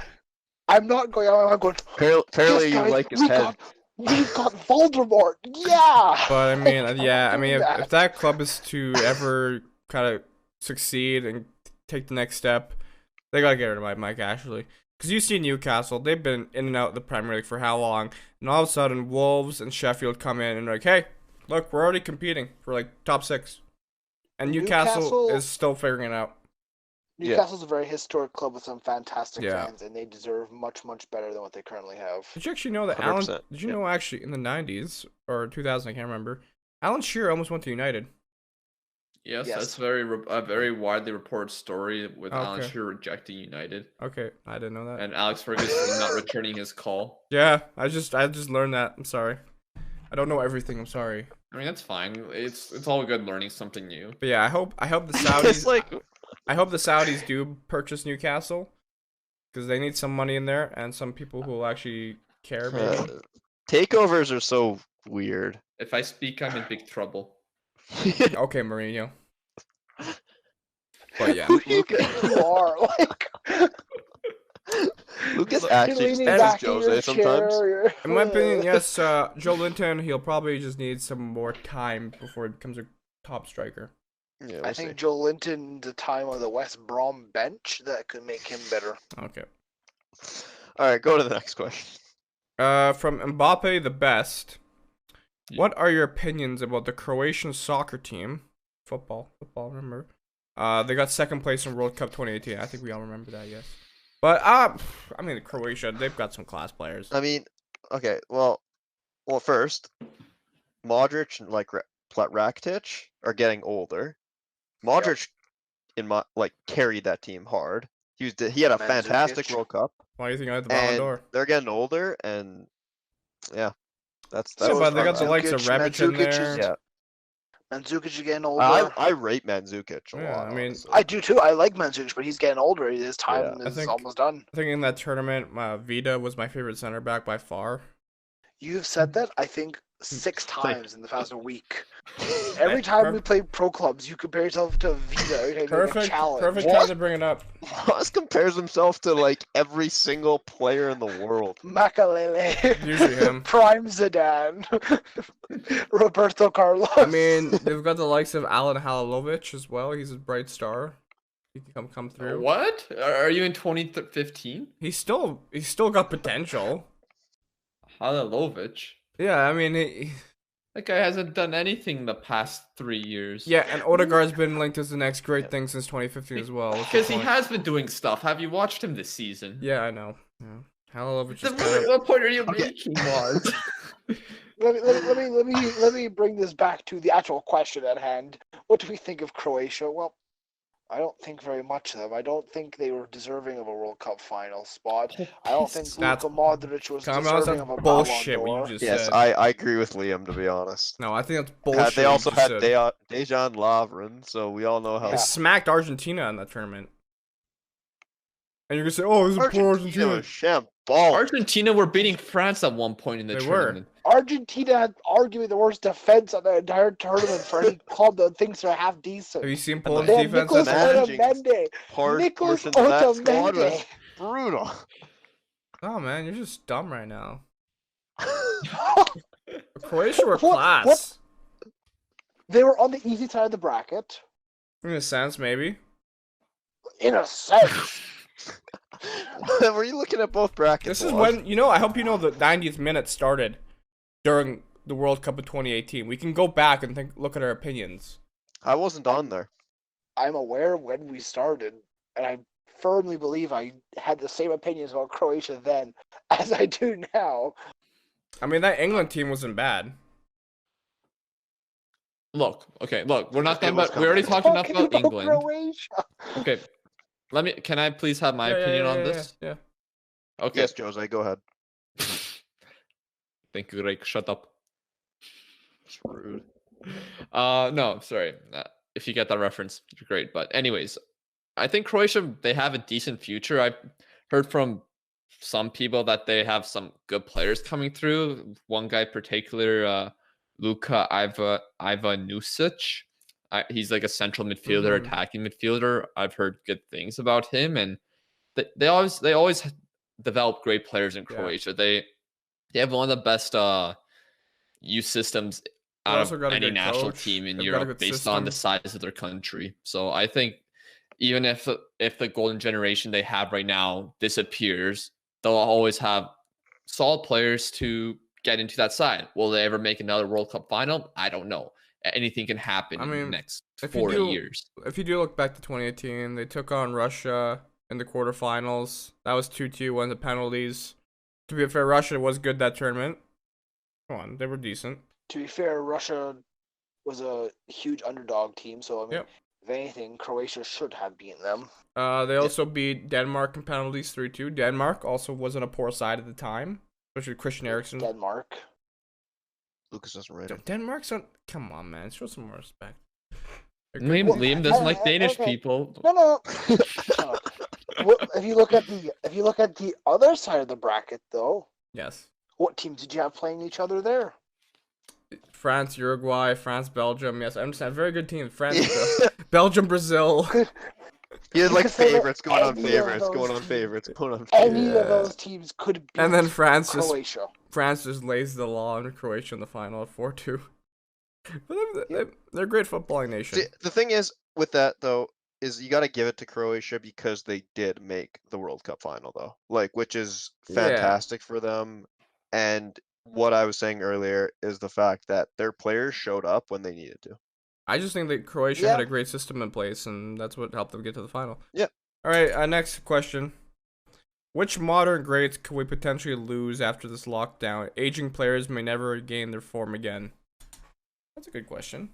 I'm not going. I'm going. Apparently, you like his head. We got Voldemort. Yeah. But I mean, yeah. I mean, if that club is to ever kind of succeed and take the next step, they gotta get rid of Mike Ashley. Because you see Newcastle, they've been in and out of the Premier League for how long? And all of a sudden, Wolves and Sheffield come in and they're like, hey, look, we're already competing for like top 6. And Newcastle is still figuring it out. Newcastle's a very historic club with some fantastic fans, and they deserve much, much better than what they currently have. Did you actually know that 100%. Did you know actually in the 90s or 2000, I can't remember, Alan Shearer almost went to United? Yes, that's a very widely reported story with Alan Shearer rejecting United. Okay, I didn't know that. And Alex Ferguson not returning his call. Yeah, I just learned that. I'm sorry. I don't know everything. I'm sorry. I mean, that's fine. It's all good learning something new. But yeah, I hope the Saudis I hope the Saudis do purchase Newcastle because they need some money in there and some people who will actually care. Maybe. Takeovers are so weird. If I speak, I'm in big trouble. Okay, Mourinho. But yeah, who do you think you are? Like, Lucas actually stands Jose sometimes. In my opinion, yes. Joe Linton, he'll probably just need some more time before he becomes a top striker. Yeah, I think Joe Linton, the time on the West Brom bench, that could make him better. Okay. All right, go to the next question. From Mbappe, the best. What are your opinions about the Croatian soccer team? Football, remember? They got second place in World Cup 2018. I think we all remember that, yes. But, I mean, Croatia, they've got some class players. I mean, okay, well, first, Modric and, like, Rakitic are getting older. Modric, carried that team hard. He had a fantastic World Cup. Why do you think I had the Ballon d'Or? They're getting older, and, yeah. That's but they got the likes of Rebic in there. Yeah. Mandzukic again older. I rate Mandzukic a lot. I mean, I do too. I like Mandzukic, but he's getting older. His time is almost done. I think in that tournament, Vida was my favorite center back by far. You've said that, I think, 6 times in the past week. Every time we play pro clubs, you compare yourself to Vida. Perfect time to bring it up. Woz compares himself to like every single player in the world. Makalele. Usually him. Prime Zidane. Roberto Carlos. I mean, they've got the likes of Alan Halilovic as well. He's a bright star. He can come through. What? Are you in 2015? He's still got potential. Halilovic. Yeah, I mean, that guy hasn't done anything the past 3 years. Yeah, and Odegaard's been linked as the next great thing since 2015 as well. Because he has been doing stuff. Have you watched him this season? Yeah, I know. Yeah. Halilovic is What point are you making, Woz? Let me bring this back to the actual question at hand. What do we think of Croatia? Well, I don't think very much of them. I don't think they were deserving of a World Cup final spot. I don't think Luka Modric was deserving of a bullshit. Ballon d'Or. What you just yes, said. I agree with Liam, to be honest. No, I think that's bullshit. They also had Dejan Lovren, so we all know how. They smacked Argentina in that tournament. And you're gonna say, "Oh, this is poor Argentina." Argentina were beating France at one point in the tournament. Argentina had arguably the worst defense of the entire tournament for any club that thinks they're half decent. Have you seen Poland's defense? Nicolas Otamendi. Brutal. Oh man, you're just dumb right now. Croatia were class. What? They were on the easy side of the bracket. In a sense, maybe. In a sense. Were you looking at both brackets? This is when, I hope you know the 90th minute started during the World Cup of 2018. We can go back and look at our opinions. I wasn't on there. I'm aware when we started, and I firmly believe I had the same opinions about Croatia then as I do now. I mean, that England team wasn't bad. Look, we're not talking about. We already talked enough about England. Croatia. Okay. Can I please have my opinion on this? Yeah. Okay. Yes, Jose, go ahead. Thank you, Rick. Shut up. It's rude. No, sorry. If you get that reference, you're great. But anyways, I think Croatia, they have a decent future. I've heard from some people that they have some good players coming through. One guy in particular, Luka Ivanusic. He's like a central midfielder, attacking midfielder. I've heard good things about him, and they always develop great players in Croatia. They have one of the best youth systems out of any national team in Europe based on the size of their country. So I think even if the golden generation they have right now disappears, they'll always have solid players to get into that side. Will they ever make another World Cup final? I don't know. Anything can happen in the next 40 years. If you do look back to 2018, they took on Russia in the quarterfinals. That was 2-2, won the penalties. To be fair, Russia was good that tournament. Come on, they were decent. To be fair, Russia was a huge underdog team, so I mean, if anything, Croatia should have beaten them. They also beat Denmark in penalties 3-2. Denmark also wasn't a poor side at the time, especially Christian Eriksen. Denmark. Lucas doesn't rate him. Denmark's on. Come on, man, show some more respect. Liam doesn't like Danish people. No. Well, if you look at the other side of the bracket, though. Yes. What teams did you have playing each other there? France, Uruguay, France, Belgium. Yes, I understand. Very good teams. France, Belgium, Brazil. He had like favorites going on favorites. Any of those teams could beat and then Croatia. France just lays the law on Croatia in the final at 4-2. But they're a great footballing nation. See, the thing is with that though is you got to give it to Croatia because they did make the World Cup final though, which is fantastic for them. And what I was saying earlier is the fact that their players showed up when they needed to. I just think that Croatia had a great system in place, and that's what helped them get to the final. Yeah. All right, next question. Which modern greats could we potentially lose after this lockdown? Aging players may never regain their form again. That's a good question.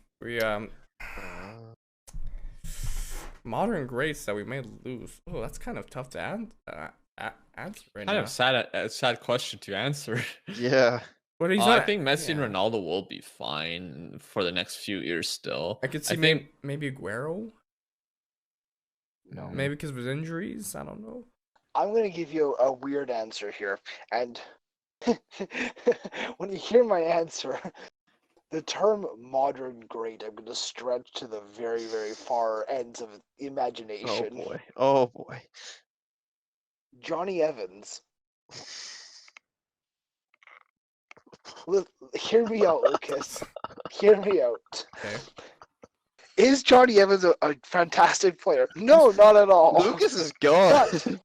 Modern greats that we may lose. Oh, that's kind of tough to answer right now. Kind of a sad question to answer. Yeah. But I think Messi and Ronaldo will be fine for the next few years still. I could see maybe Aguero. No. Maybe because of his injuries. I don't know. I'm going to give you a weird answer here. And when you hear my answer, the term modern great, I'm going to stretch to the very, very far ends of imagination. Oh, boy. Johnny Evans. Hear me out, Lucas. Hear me out. Okay. Is Johnny Evans a fantastic player? No, not at all. Lucas is gone.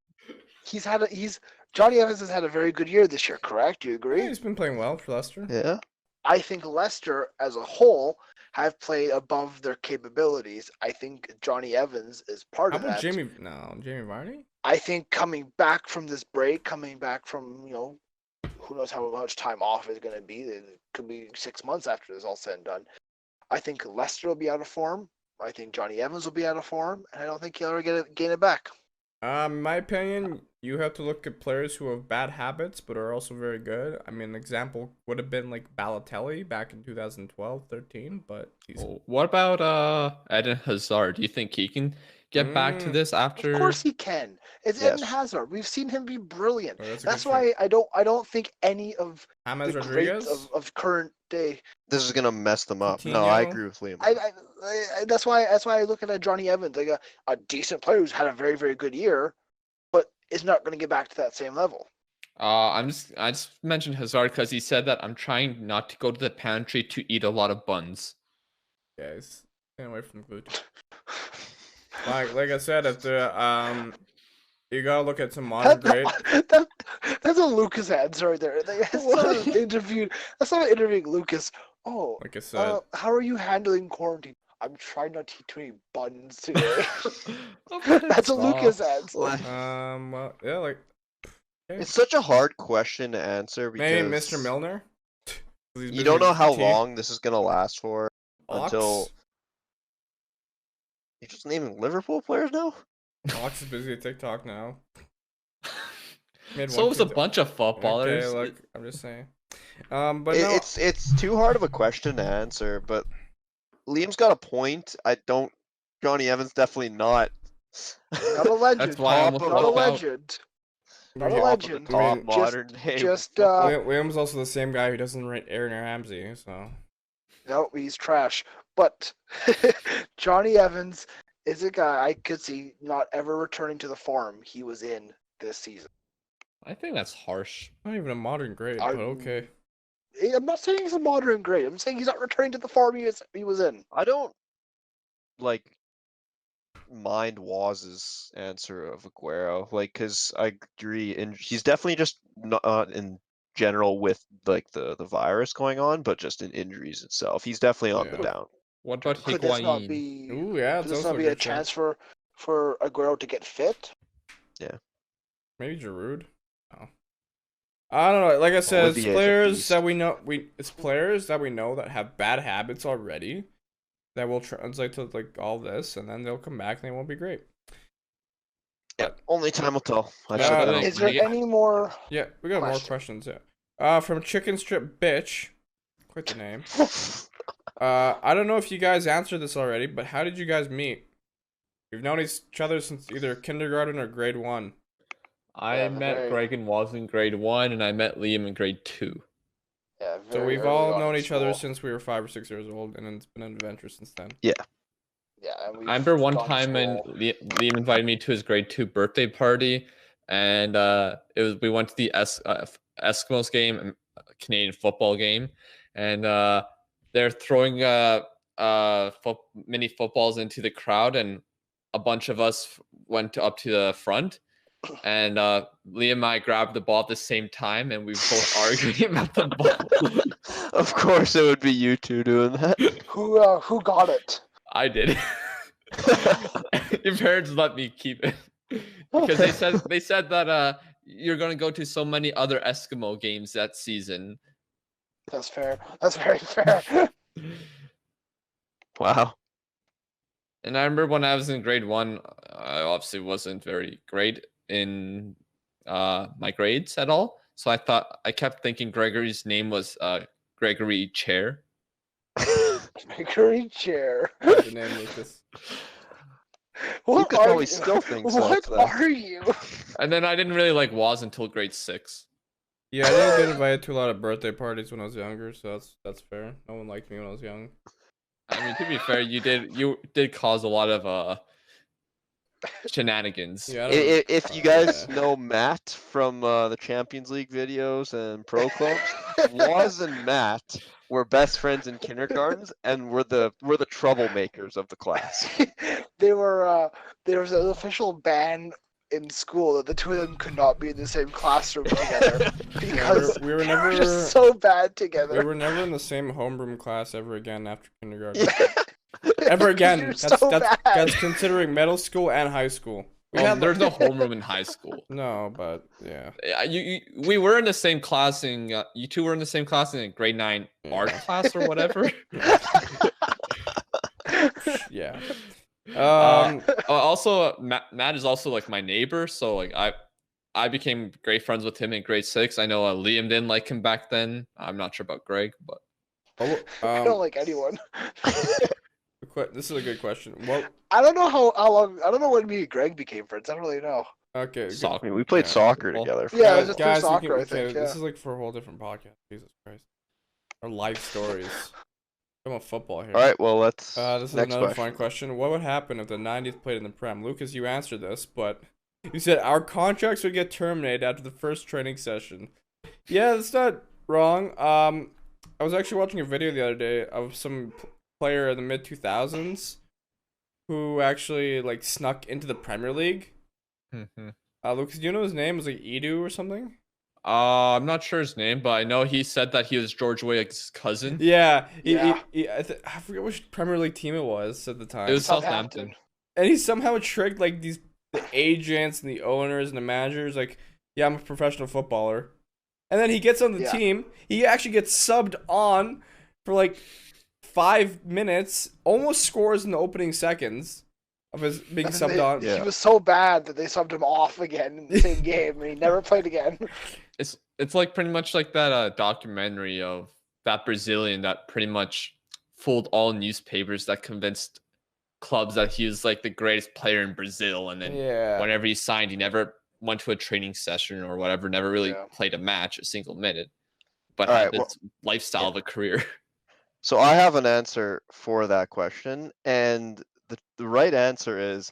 Johnny Evans has had a very good year this year, correct? Do you agree? Yeah, he's been playing well for Leicester. Yeah. I think Leicester as a whole have played above their capabilities. I think Johnny Evans is part of that. How about Jamie Vardy? I think coming back from this break, coming back from, who knows how much time off is going to be. It could be 6 months after this is all said and done. I think Leicester will be out of form. I think Johnny Evans will be out of form. And I don't think he'll ever gain it back. In my opinion, you have to look at players who have bad habits but are also very good. I mean, an example would have been like Balotelli back in 2012-13. But what about Eden Hazard? Do you think he can get back to this after? Of course he can. It's Eden Hazard. We've seen him be brilliant. That's why I don't think any of James the Rodriguez greats of current day. This is gonna mess them up. Coutinho. No, I agree with Liam. That's why I look at Johnny Evans, like a decent player who's had a very, very good year, but is not going to get back to that same level. I just mentioned Hazard because he said that I'm trying not to go to the pantry to eat a lot of buns. Guys, stay away from gluten. Like I said, if you gotta look at some modern great. That's a Lucas answer right there. That's not interviewing Lucas. Oh, like I said, how are you handling quarantine? I'm trying not to eat too many buns today. That's a Lucas answer. Well, yeah, like. Okay. It's such a hard question to answer because maybe Mr. Milner. You don't know how long this is gonna last for until. You're just naming Liverpool players now? Ox is busy at TikTok now. So was a bunch of footballers. Okay, look, I'm just saying. But it's too hard of a question to answer. But Liam's got a point. Johnny Evans definitely not. Not a legend. That's why I'm not a legend. Not a legend. Top modern day. William's also the same guy who doesn't rate Aaron Ramsey, so. No, he's trash. But Johnny Evans is a guy I could see not ever returning to the form he was in this season. I think that's harsh. Not even a modern grade, but okay. I'm not saying he's a modern grade. I'm saying he's not returning to the form he was in. I don't mind Woz's answer of Aguero, because I agree, and he's definitely just not in general with the virus going on, but just in injuries itself, he's definitely on the down. What about Could this not Higuain? be? Ooh, yeah, could this not be a chance for Aguero to get fit? Yeah, maybe Giroud. Oh. I don't know. Like I said, it's players that we know. It's players that we know that have bad habits already. That will translate to all this, and then they'll come back and they won't be great. Yeah, only time will tell. Is there any more? Yeah, we got more questions. Yeah. From Chicken Strip Bitch, quite the name. I don't know if you guys answered this already, but how did you guys meet? We've known each other since either kindergarten or grade 1. I met Greg and Woz in grade 1, and I met Liam in grade 2. Yeah, so we've all known each other since we were 5 or 6 years old, and it's been an adventure since then. Yeah. Yeah. I remember one time when Liam invited me to his grade 2 birthday party, and we went to the Eskimos game, a Canadian football game, and they're throwing mini footballs into the crowd, and a bunch of us went up to the front. And Liam and I grabbed the ball at the same time, and we were both arguing about the ball. Of course, it would be you two doing that. Who got it? I did. Your parents let me keep it because they said that you're gonna go to so many other Eskimo games that season. That's fair. That's very fair. Wow. And I remember when I was in grade 1, I obviously wasn't very great in my grades at all. So I kept thinking Gregory's name was Gregory Chair. Gregory Chair. What's the name, Lucas? Lucas probably still thinks what are you? And then I didn't really like Woz until grade 6. Yeah, I didn't get invited to a lot of birthday parties when I was younger, so that's fair. No one liked me when I was young. I mean, to be fair, you did cause a lot of shenanigans. Yeah, if you guys know Matt from the Champions League videos and pro clubs, Woz and Matt were best friends in kindergartens, and we're the troublemakers of the class. There was an official ban in school that the two of them could not be in the same classroom together because we were never just so bad together. We were never in the same homeroom class ever again after kindergarten. Yeah. Ever again. That's considering middle school and high school. There's no homeroom in high school. No, but yeah. We were in the same class in you two were in the same class in grade 9 art class or whatever. Yeah. Also, Matt is also like my neighbor, so like I became great friends with him in grade 6. I know Liam didn't like him back then. I'm not sure about Greg, but I don't like anyone. This is a good question. Well, I don't know how long. I don't know when me and Greg became friends. I don't really know. Okay. Soccer. I mean, we played soccer together. Yeah, just guys, soccer. I think. This is like for a whole different podcast. Jesus Christ. Our life stories. Come on, football here. All right, well, let's. This is another fun question. What would happen if the 90th played in the Prem? Lucas, you answered this, but you said our contracts would get terminated after the first training session. Yeah, that's not wrong. I was actually watching a video the other day of some player in the mid 2000s who actually like snuck into the Premier League. Lucas, do you know his name? Was like Edu or something? I'm not sure his name, but I know he said that he was George Weah's cousin. Yeah, I forget which Premier League team it was at the time. It was Southampton. And he somehow tricked like the agents and the owners and the managers, like, yeah, I'm a professional footballer. And then he gets on the team. He actually gets subbed on for like 5 minutes, almost scores in the opening seconds of his being subbed on. He was so bad that they subbed him off again in the same game, and he never played again. It's like pretty much like that documentary of that Brazilian that pretty much fooled all newspapers that convinced clubs that he was like the greatest player in Brazil, and then whenever he signed, he never went to a training session or whatever, never really played a match, a single minute, but All had right, this lifestyle of a career. So I have an answer for that question, and the right answer is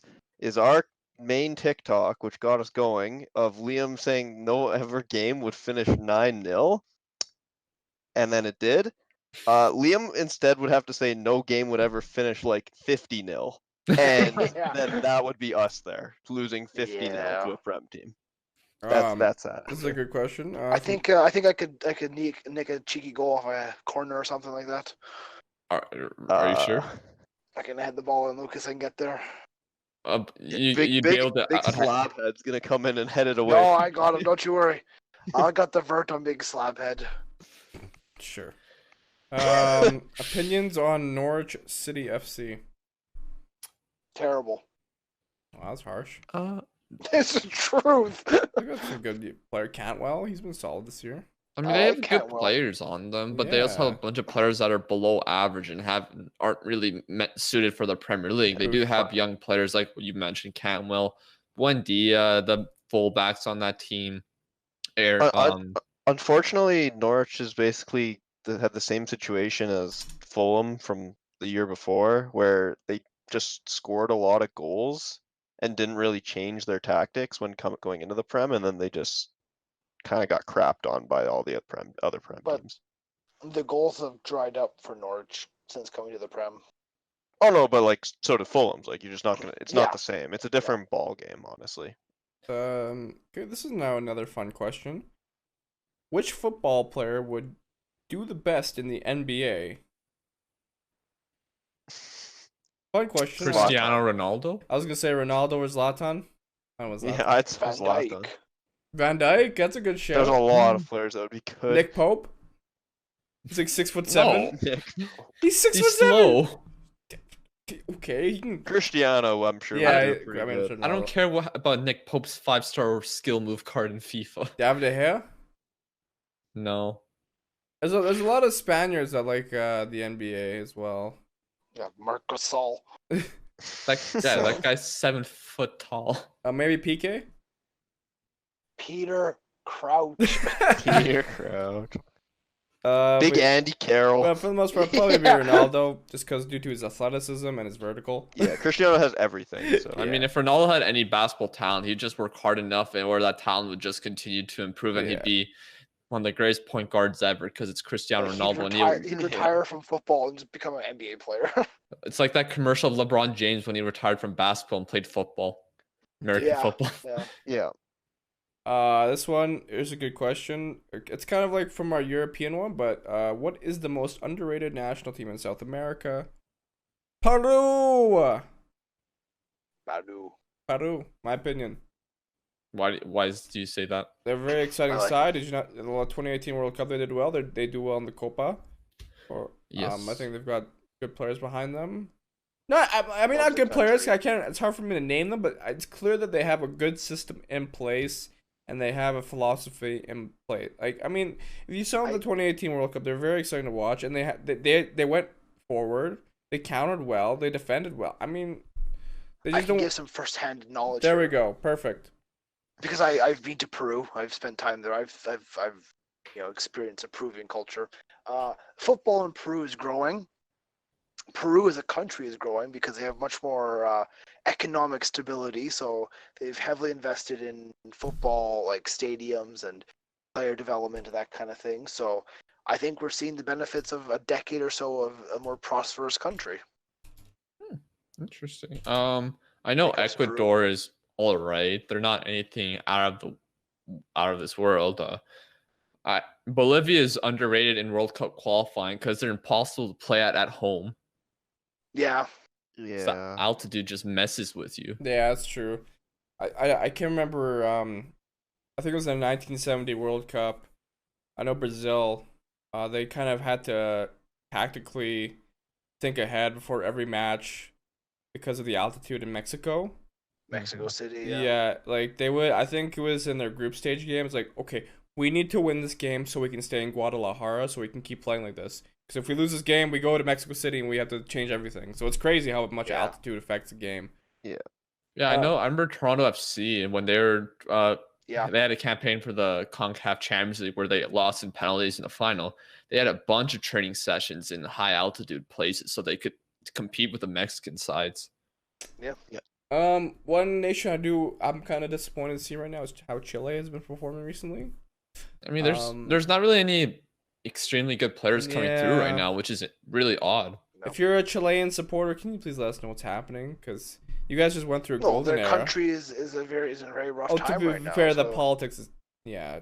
our main TikTok, which got us going, of Liam saying no ever game would finish 9-0, and then it did. Liam instead would have to say no game would ever finish like 50-0, and then that would be us there losing 50-0 to a Prem team. That's that. This is a good question. I think I could nick a cheeky goal off a corner or something like that. Are you sure? I can head the ball and Lucas and get there. You'd be able to. Big Slabhead's gonna come in and head it away. No, I got him. Don't you worry. I got the vert on Big Slabhead. Sure. Opinions on Norwich City FC? Terrible. Wow, that's harsh. It's the truth. They got some good player. Cantwell, he's been solid this year. I mean, they have good players on them, but they also have a bunch of players that are below average and aren't really suited for the Premier League. They do have young players like what you mentioned, Cantwell, Buendia, the fullbacks on that team. Unfortunately, Norwich is basically had the same situation as Fulham from the year before, where they just scored a lot of goals and didn't really change their tactics when going into the Prem, and then they just kind of got crapped on by all the other Prem teams. The goals have dried up for Norwich since coming to the Prem. Oh no, but like so did Fulham's. Like you're just not gonna. It's not the same. It's a different ball game, honestly. Okay, this is now another fun question. Which football player would do the best in the NBA? Fun question. Cristiano Ronaldo? I was gonna say Ronaldo or Zlatan. Yeah, I'd say Zlatan. Van Dijk, that's a good shout. There's a lot of players that would be good. Nick Pope. He's like 6'7". No. He's 6'7". Slow. Okay, he can... Cristiano, I'm sure. Yeah, I don't care about Nick Pope's 5-star skill move card in FIFA. David De Gea? No. There's a lot of Spaniards that like the NBA as well. Yeah, Marc Gasol. That guy's 7 foot tall. Maybe PK? Peter Crouch. Peter Crouch. Big Andy Carroll. Well, for the most part, probably be Ronaldo, just because due to his athleticism and his vertical. Yeah, Cristiano has everything. So. I mean, if Ronaldo had any basketball talent, he'd just work hard enough, and where that talent would just continue to improve, and he'd be one of the greatest point guards ever, because it's Cristiano Ronaldo. He'd retire from football and just become an NBA player. It's like that commercial of LeBron James when he retired from basketball and played football, American football. Yeah. This one is a good question. It's kind of like from our European one, but what is the most underrated national team in South America? Peru. My opinion. Why do you say that? They're a very exciting side. Did you not? In the 2018 World Cup, they did well. They do well in the Copa. Yes. I think they've got good players behind them. No, I mean not good players. It's hard for me to name them, but it's clear that they have a good system in place. And they have a philosophy in play. Like, I mean, if you saw the 2018 World Cup, they're very exciting to watch, and they went forward. They countered well. They defended well. I mean, they just don't give some first-hand knowledge. There we go. Perfect. Because I've been to Peru. I've spent time there. I've experienced a Peruvian culture. Football in Peru is growing. Peru as a country is growing because they have much more economic stability. So they've heavily invested in football, like stadiums and player development and that kind of thing. So I think we're seeing the benefits of a decade or so of a more prosperous country. Interesting. I know Ecuador is all right. They're not anything out of this world. Bolivia is underrated in World Cup qualifying because they're impossible to play at home. Yeah. So altitude just messes with you. Yeah, that's true. I can't remember. I think it was the 1970 World Cup. I know Brazil. They kind of had to tactically think ahead before every match because of the altitude in Mexico. Mexico City. Yeah, like they would. I think it was in their group stage game. It's like, okay, we need to win this game so we can stay in Guadalajara, so we can keep playing like this. Because if we lose this game, we go to Mexico City and we have to change everything. So it's crazy how much altitude affects the game. Yeah. Yeah, I know. I remember Toronto FC, and when they were they had a campaign for the CONCACAF Champions League where they lost in penalties in the final. They had a bunch of training sessions in high altitude places so they could compete with the Mexican sides. Yeah. One nation I'm kind of disappointed to see right now is how Chile has been performing recently. I mean, there's not really any extremely good players coming through right now, which is really odd. No. If you're a Chilean supporter, can you please let us know what's happening? Because you guys just went through a golden era. Their country is a very rough time right now. To be fair, the politics is I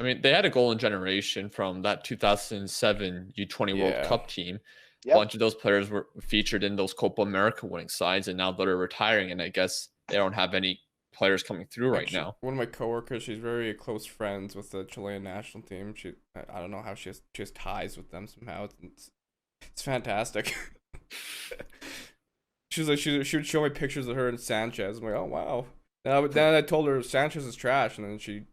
mean, they had a golden generation from that 2007 U20 World Cup team. A bunch of those players were featured in those Copa America winning sides, and now they're retiring, and I guess they don't have any players coming through right now. One of my coworkers, she's very close friends with the Chilean national team. I don't know how she has ties with them somehow. It's fantastic. She's like she would show me pictures of her and Sanchez. I'm like, oh wow. Then I told her Sanchez is trash, and then she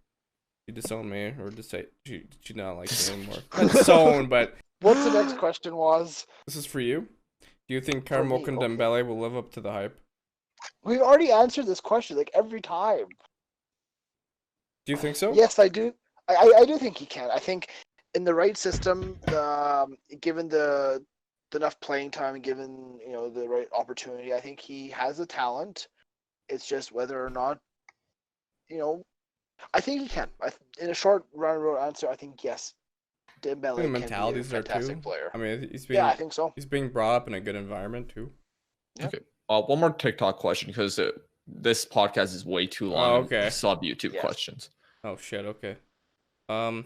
disowned me, or just say she not like me anymore. Not disowned, but. What's the next question was? This is for you. Do you think Karamoko and Dembele will live up to the hype? We've already answered this question like every time. Do you think so? Yes, I do. I do think he can. I think in the right system, given the enough playing time, and given the right opportunity, I think he has the talent. It's just whether or not, I think he can. In a short roundabout answer, I think yes. Dembele the mentality's can be a fantastic there too. Player. I mean, I think so. He's being brought up in a good environment too. Yeah. Okay. One more TikTok question because this podcast is way too long. Oh, okay. I still have YouTube questions. Oh shit. Okay. I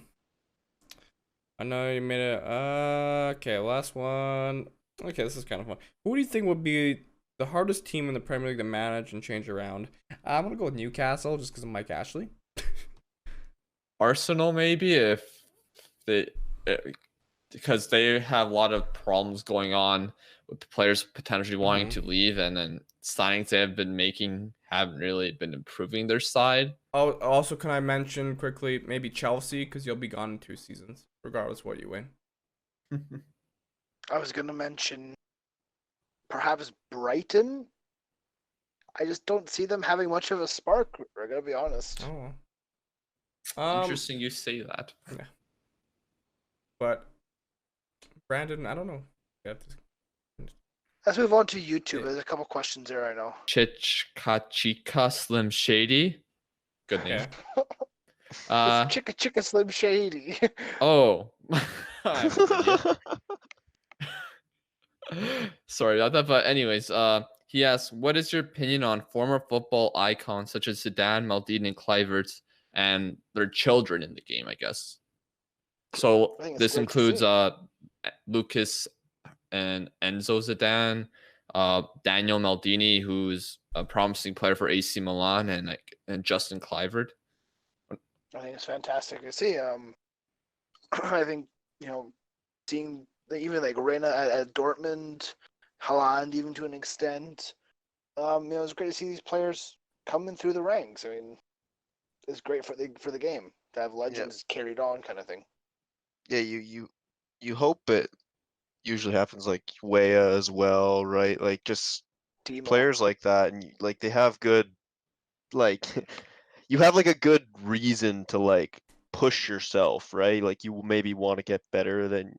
know you made it. Okay, last one. Okay, this is kind of fun. Who do you think would be the hardest team in the Premier League to manage and change around? I'm gonna go with Newcastle just because of Mike Ashley. Arsenal, maybe, because they have a lot of problems going on with the players potentially wanting to leave, and then signings they have been making haven't really been improving their side. Oh, also, can I mention quickly maybe Chelsea, because you'll be gone in 2 seasons, regardless of what you win. I was going to mention perhaps Brighton. I just don't see them having much of a spark, I gotta be honest. Oh. Interesting you say that. Yeah. But Brandon, I don't know. Let's move on to YouTube. There's a couple questions there, I know. Chichika Slim Shady. Good name. Chicka Slim Shady. Oh. Sorry about that, but anyways, he asks, what is your opinion on former football icons such as Zidane, Maldini, and Kluivert and their children in the game, I guess? So this includes Lucas and Enzo Zidane, Daniel Maldini, who's a promising player for AC Milan, and Justin Kluivert. I think it's fantastic to see. I think seeing even like Reina at Dortmund, Haaland even to an extent. It's great to see these players coming through the ranks. I mean, it's great for the game to have legends carried on, kind of thing. Yeah, you hope it usually happens like Weah as well, right? Like just players like that, and like they have good, like you have like a good reason to like push yourself, right? Like you maybe want to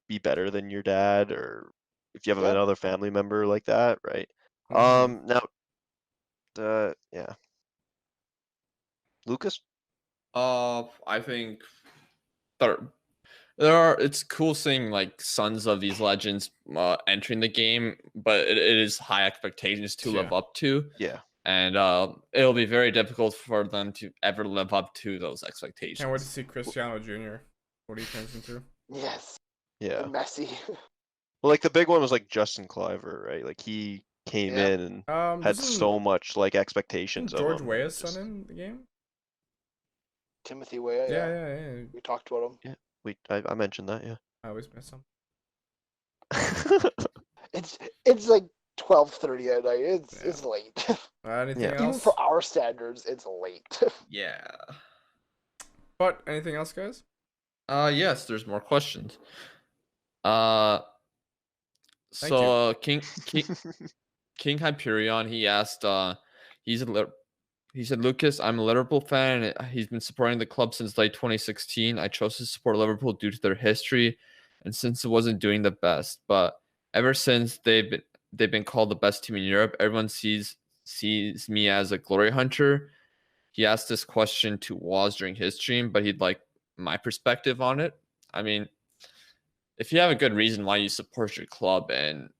be better than your dad, or if you have another family member like that, right? Now, Lucas. I think it's cool seeing like sons of these legends entering the game, but it is high expectations to live up to. Yeah. And it'll be very difficult for them to ever live up to those expectations. Can't wait to see Cristiano Jr. What he turns into. Yes. Yeah. Messi. Well, like the big one was like Justin Kluivert, right? Like he came in and had so much like expectations of him. George Weah's son in the game? Timothy Weah. Yeah. We talked about him. Yeah. I mentioned that, yeah. I always miss him. It's like 12:30 at night. It's late. Anything else? Even for our standards, it's late. Yeah. But anything else, guys? Yes, there's more questions. So King Hyperion, he asked, He said, Lucas, I'm a Liverpool fan, and he's been supporting the club since late 2016. I chose to support Liverpool due to their history, and since it wasn't doing the best. But ever since they've been called the best team in Europe, everyone sees me as a glory hunter. He asked this question to Woz during his stream, but he'd like my perspective on it. I mean, if you have a good reason why you support your club, and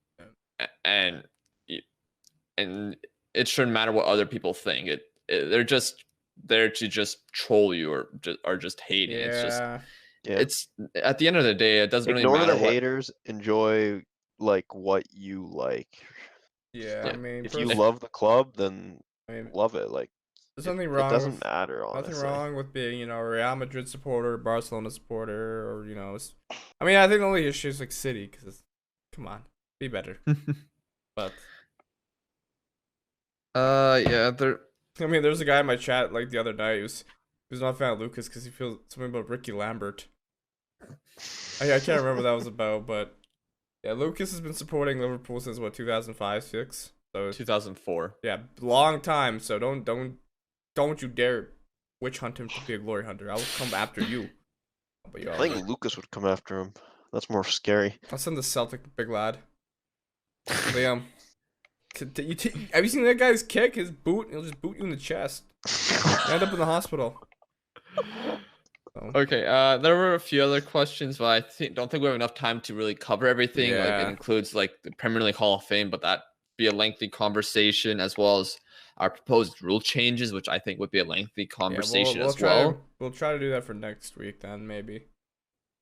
it shouldn't matter what other people think. They're just there to just troll you or just hating. Yeah. It's at the end of the day, it doesn't Ignore really matter. The haters, enjoy like what you like. Yeah, I mean, if you love the club, then love it. Like, there's nothing wrong. It doesn't matter. Honestly, nothing wrong with being, a Real Madrid supporter, Barcelona supporter, or I mean, I think the only issue is like City, because come on, be better. But yeah, I mean, there's a guy in my chat like the other night who's not a fan of Lucas because he feels something about Ricky Lambert. I can't remember what that was about, but yeah, Lucas has been supporting Liverpool since what, 2005-6. So 2004. Yeah, long time. So don't you dare witch hunt him to be a glory hunter. I will come after you. I think Lucas would come after him. That's more scary. I'll send the Celtic big lad. Liam. Have you seen that guy's kick? His boot? He'll just boot you in the chest. You end up in the hospital. Okay, there were a few other questions, but I don't think we have enough time to really cover everything. Yeah. Like, it includes like the Premier League Hall of Fame, but that'd be a lengthy conversation, as well as our proposed rule changes, which I think would be a lengthy conversation as well. We'll try to do that for next week then, maybe.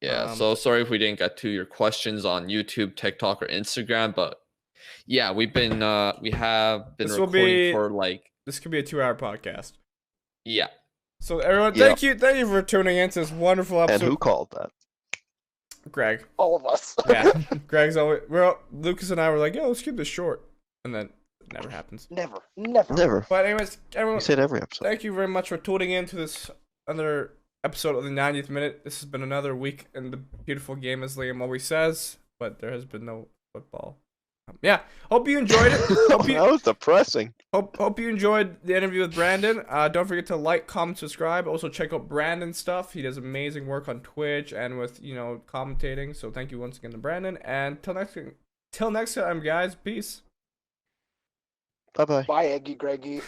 Yeah, so sorry if we didn't get to your questions on YouTube, TikTok, or Instagram, but yeah, we have been recording for like... This could be a 2-hour podcast. Yeah. So everyone, thank you for tuning in to this wonderful episode. And who called that? Greg. All of us. Yeah. Greg's always... Lucas and I were like, yeah, let's keep this short. And then it never happens. Never. But anyways, everyone... You said every episode. Thank you very much for tuning in to this another episode of the 90th Minute. This has been another week in the beautiful game, as Liam always says. But there has been no football. Yeah, hope you enjoyed it. That was depressing. Hope you enjoyed the interview with Brandon. Don't forget to like, comment, subscribe. Also check out Brandon's stuff. He does amazing work on Twitch and with commentating. So thank you once again to Brandon. And till next time, guys. Peace. Bye. Bye, Eggy Greggy.